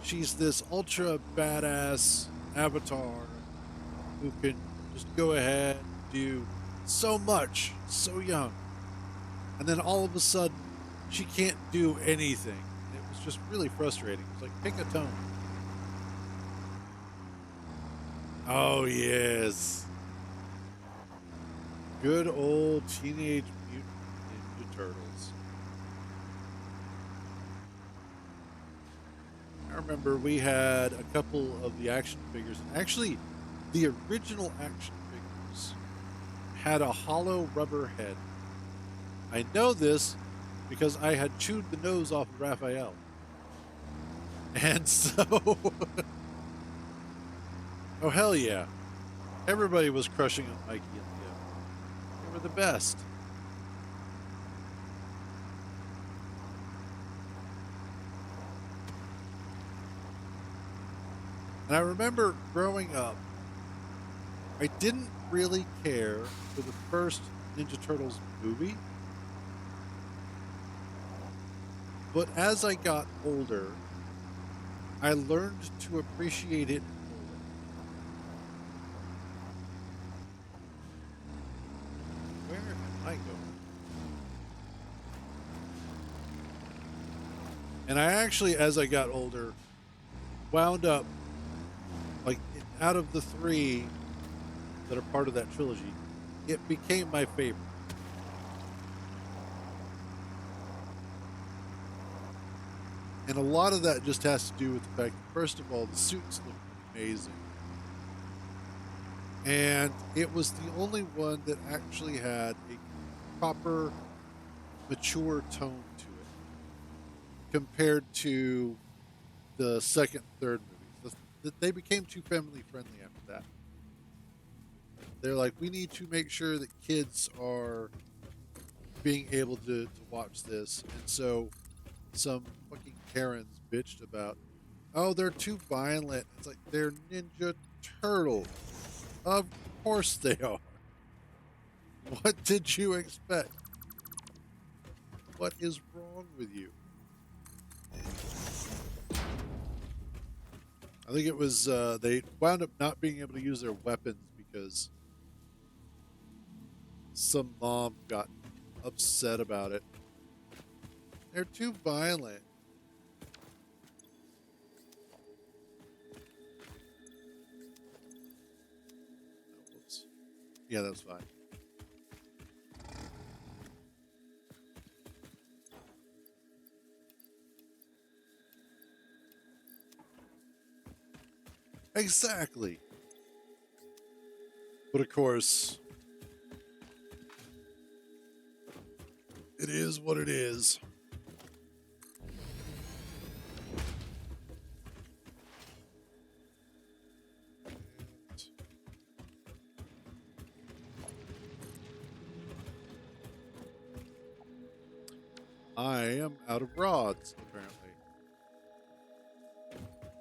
she's this ultra badass avatar who can just go ahead and do so much, so young. And then all of a sudden, she can't do anything. And it was just really frustrating. It's like, pick a tone. Oh, yes. Good old Teenage Mutant Ninja Turtles. I remember we had a couple of the action figures. Actually, the original action figures had a hollow rubber head. I know this because I had chewed the nose off of Raphael. And so, oh hell yeah. Everybody was crushing on Mikey and Leo. They were the best. And I remember growing up, I didn't really care for the first Ninja Turtles movie. But as I got older, I learned to appreciate it more. Where am I going? And I actually, as I got older, wound up, like, out of the 3 that are part of that trilogy, it became my favorite. And a lot of that just has to do with the fact that, first of all, the suits look amazing. And it was the only one that actually had a proper, mature tone to it compared to the second and third movies. They became too family friendly after that. They're like, we need to make sure that kids are being able to watch this. And so some fucking Karens bitched about, oh, they're too violent. It's like, they're Ninja Turtles. Of course they are. What did you expect? What is wrong with you? I think it was, they wound up not being able to use their weapons because some mom got upset about it. They're too violent. Oh, whoops. Yeah, that's fine. Exactly. But of course, it is what it is. I am out of rods, apparently.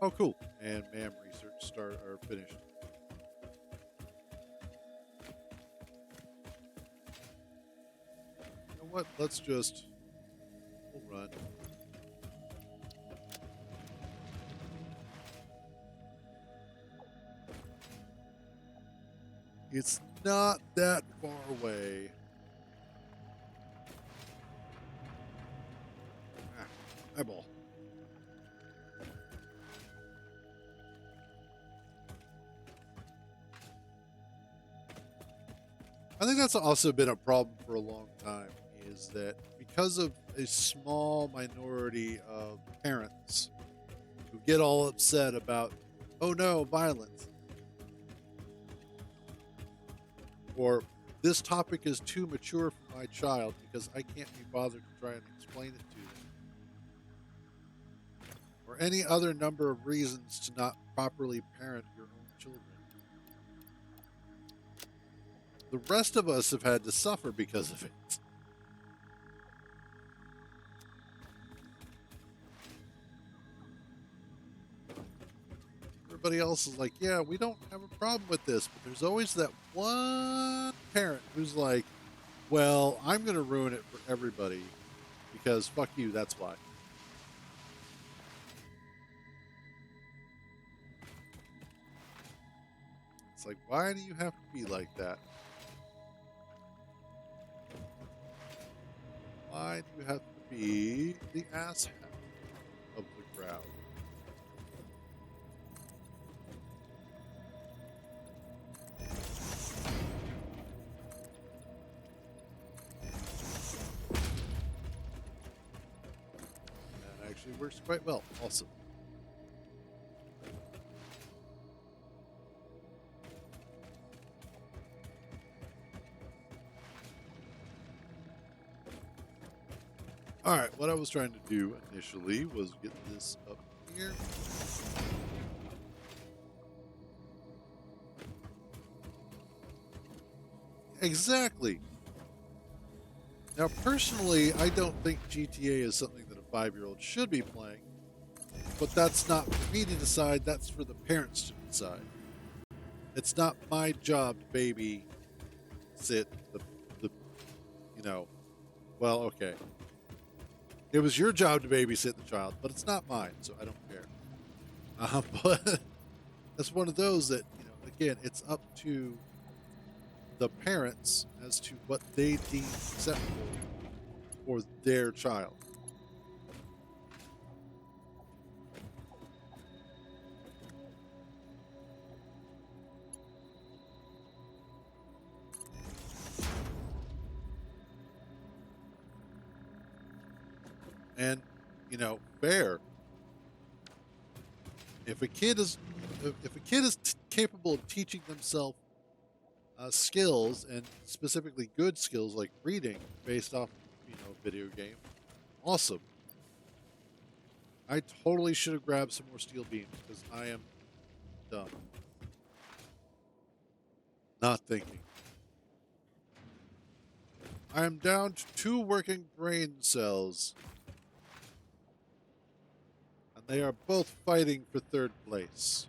Oh, cool. And MAM research finished. You know what? We'll run. It's not that far away. Eyeball. I think that's also been a problem for a long time, is that because of a small minority of parents who get all upset about, oh no, violence, or this topic is too mature for my child because I can't be bothered to try and explain it to them, or any other number of reasons to not properly parent your own children. The rest of us have had to suffer because of it. Everybody else is like, yeah, we don't have a problem with this, but there's always that one parent who's like, well, I'm going to ruin it for everybody because fuck you, that's why. It's like, why do you have to be like that? Why do you have to be the asshat of the crowd? That actually works quite well. Awesome. All right, what I was trying to do initially was get this up here. Exactly. Now, personally, I don't think GTA is something that a 5-year-old should be playing, but that's not for me to decide. That's for the parents to decide. It's not my job to babysit the you know, well, okay. It was your job to babysit the child, but it's not mine, so I don't care. But that's one of those that, again, it's up to the parents as to what they deem acceptable for their child. And, fair. If a kid is capable of teaching themselves skills, and specifically good skills like reading based off, video game. Awesome. I totally should have grabbed some more steel beams because I am dumb. Not thinking. I am down to 2 working brain cells, and they are both fighting for third place.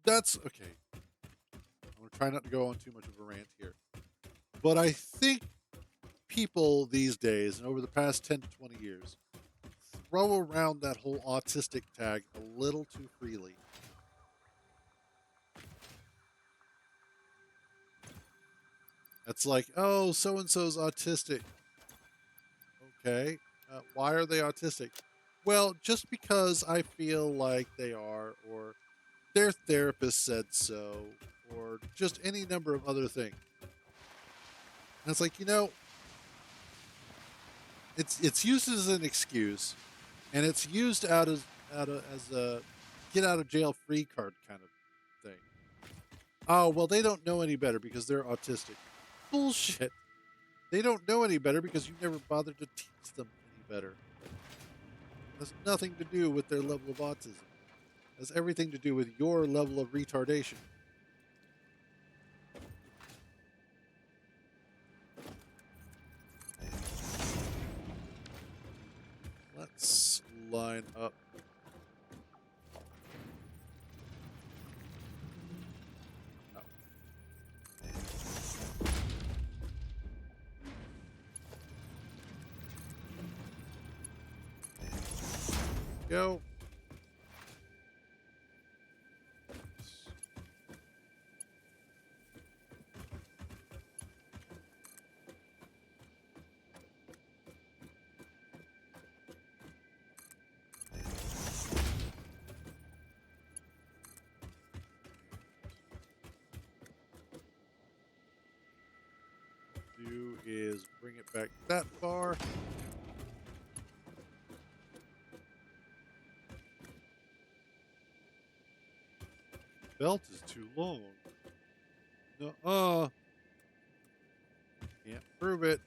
That's okay. I'm going to try not to go on too much of a rant here. But I think people these days, and over the past 10 to 20 years, throw around that whole autistic tag a little too freely. It's like, oh, so and so's autistic. Okay. Why are they autistic? Well, just because I feel like they are, or their therapist said so, or just any number of other things. And it's like, it's used as an excuse, and it's used as a get out of jail free card kind of thing. Oh, well, they don't know any better because they're autistic. Bullshit. They don't know any better because you never bothered to teach them any better. It has nothing to do with their level of autism. It has everything to do with your level of retardation. Let's line up. Oh. Go. Do is bring it back that far. Belt is too long. No, can't prove it.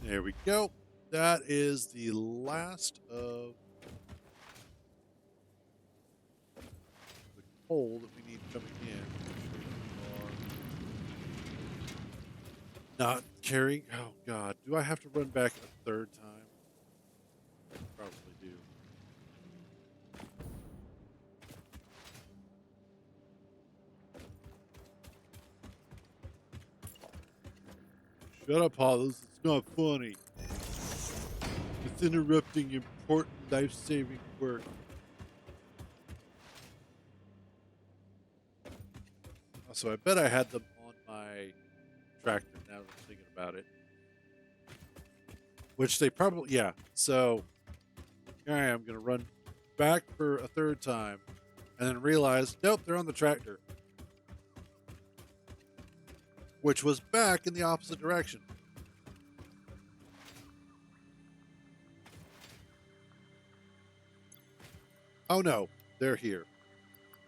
There we go. That is the last of the coal that we need coming in. Not carrying. Oh, God. Do I have to run back a third time? Probably do. Shut up, Hollis. It's not funny. It's interrupting important life-saving work. So I bet I had them on my tractor now that I'm thinking about it. Which they probably, yeah. So here I am going to run back for a third time and then realize, nope, they're on the tractor. Which was back in the opposite direction. Oh no, they're here.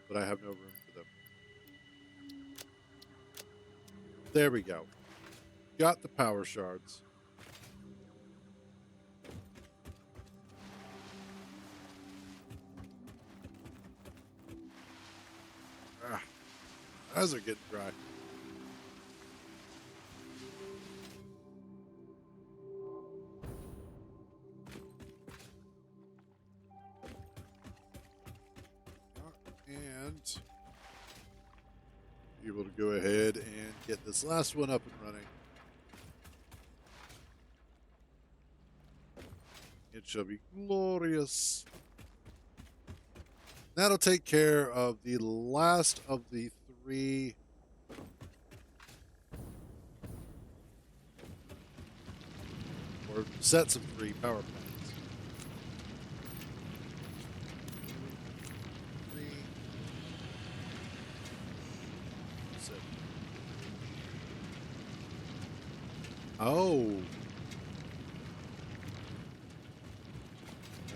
But I have no room for them. There we go. Got the power shards. Ah, eyes are getting dry. And be able to go ahead and get this last one up and running. It shall be glorious. That'll take care of the last of the 3 or sets of 3 power plants. 3, 7. Oh.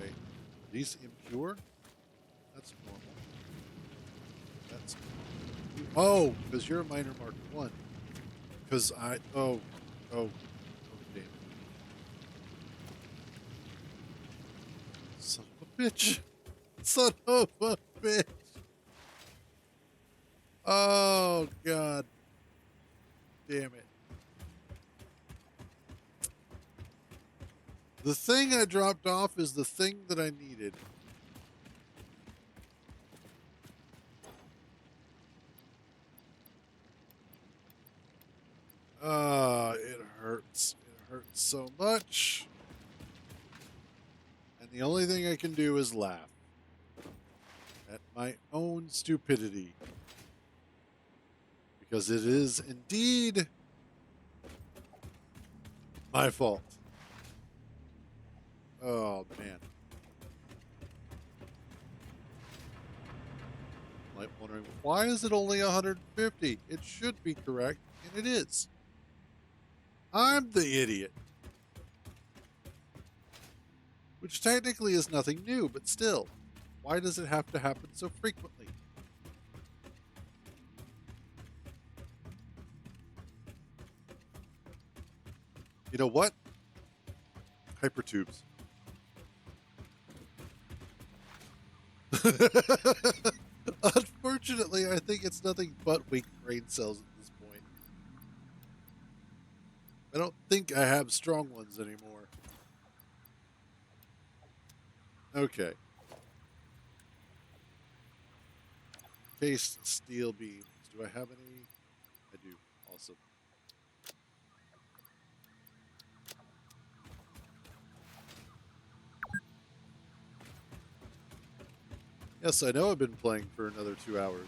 Wait. These impure? That's normal. That's oh, because you're a minor mark 1. Because oh, damn. Son of a bitch. Son of a bitch. Oh, God. Damn it. The thing I dropped off is the thing that I needed. It hurts. It hurts so much. And the only thing I can do is laugh at my own stupidity. Because it is indeed my fault. Oh, man. Like wondering, why is it only 150? It should be correct, and it is. I'm the idiot. Which technically is nothing new, but still, why does it have to happen so frequently? You know what? Hypertubes. Unfortunately, I think it's nothing but weak brain cells at this point. I don't think I have strong ones anymore. Okay. Cased steel beams. Do I have any? I do. Awesome. Yes, I know I've been playing for another 2 hours.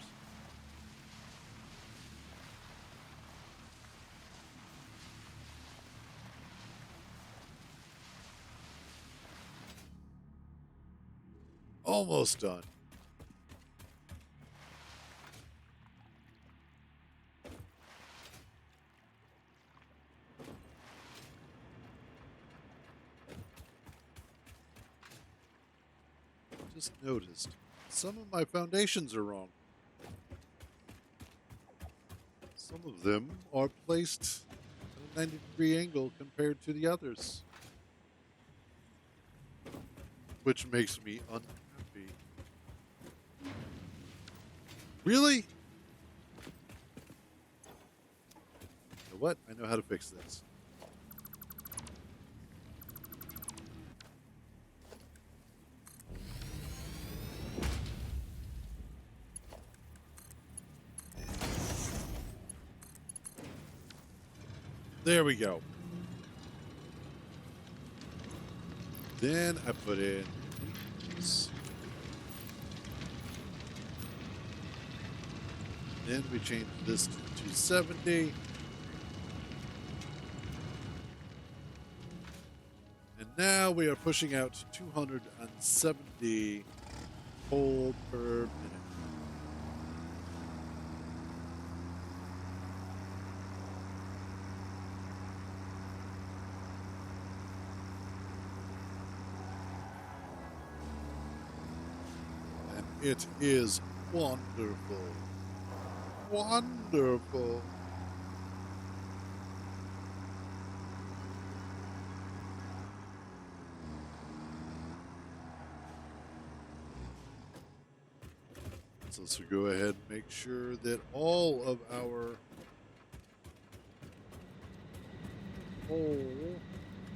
Almost done. Just noticed some of my foundations are wrong. Some of them are placed at a 90-degree angle compared to the others, which makes me unhappy. Really? You know what? I know how to fix this. There we go. Then I put in these. Then we change this to 270. And now we are pushing out 270 coal per minute. It is wonderful. Wonderful. So let's go ahead and make sure that all of our coal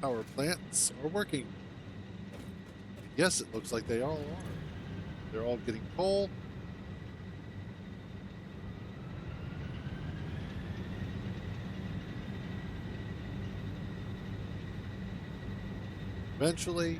power plants are working. Yes, it looks like they all are. They're all getting coal. Eventually,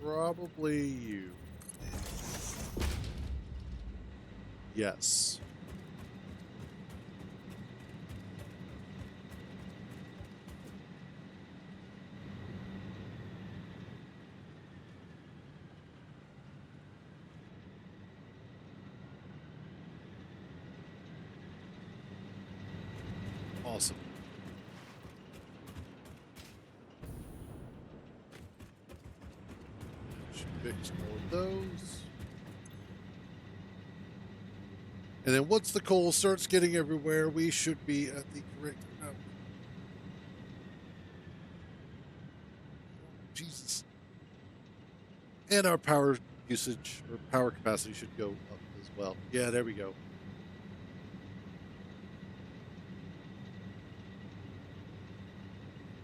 probably you. Yes. Awesome. Should fix all of those. And then once the coal starts getting everywhere, we should be at the correct amount. Jesus. And our power usage or power capacity should go up as well. Yeah, there we go.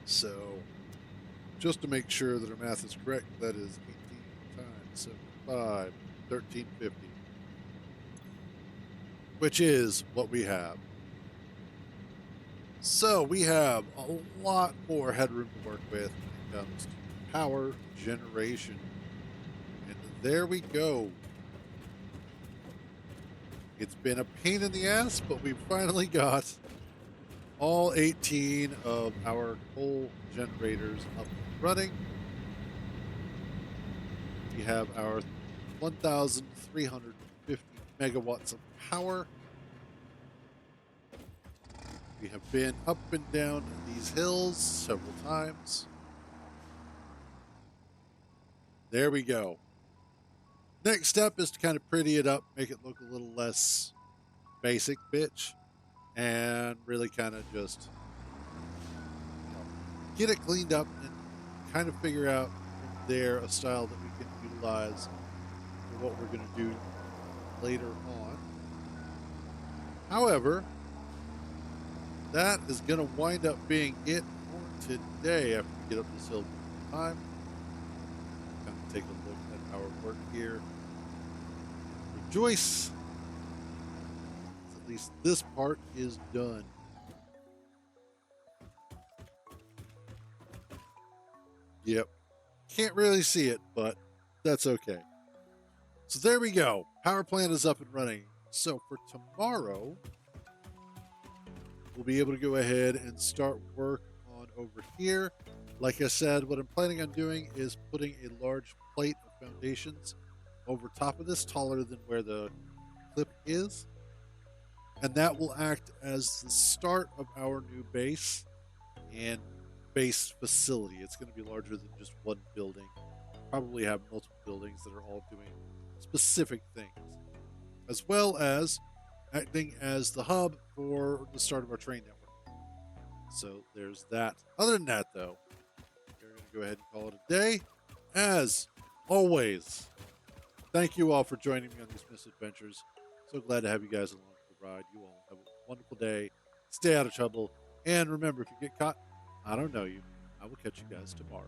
So, just to make sure that our math is correct, that is 18 times 75, 1350, which is what we have. So, we have a lot more headroom to work with when it comes to power generation. And there we go. It's been a pain in the ass, but we finally got all 18 of our coal generators up and running. We have our 1,350 megawatts of power. We have been up and down these hills several times. There we go. Next step is to kind of pretty it up, make it look a little less basic bitch, and really kind of just get it cleaned up and kind of figure out from there a style that we can utilize for what we're going to do later on. However, that is going to wind up being it for today after we get up this hill one time. Kind of take a look at our work here. Rejoice. At least this part is done. Yep. Can't really see it, but that's okay. So there we go. Power plant is up and running. So for tomorrow, we'll be able to go ahead and start work on over here. Like I said, what I'm planning on doing is putting a large plate of foundations over top of this, taller than where the clip is. And that will act as the start of our new base and base facility. It's going to be larger than just one building. Probably have multiple buildings that are all doing specific things, as well as acting as the hub for the start of our train network. So there's that. Other than that, though, we're going to go ahead and call it a day. As always, thank you all for joining me on these misadventures. So glad to have you guys along for the ride. You all have a wonderful day. Stay out of trouble. And remember, if you get caught, I don't know you. I will catch you guys tomorrow.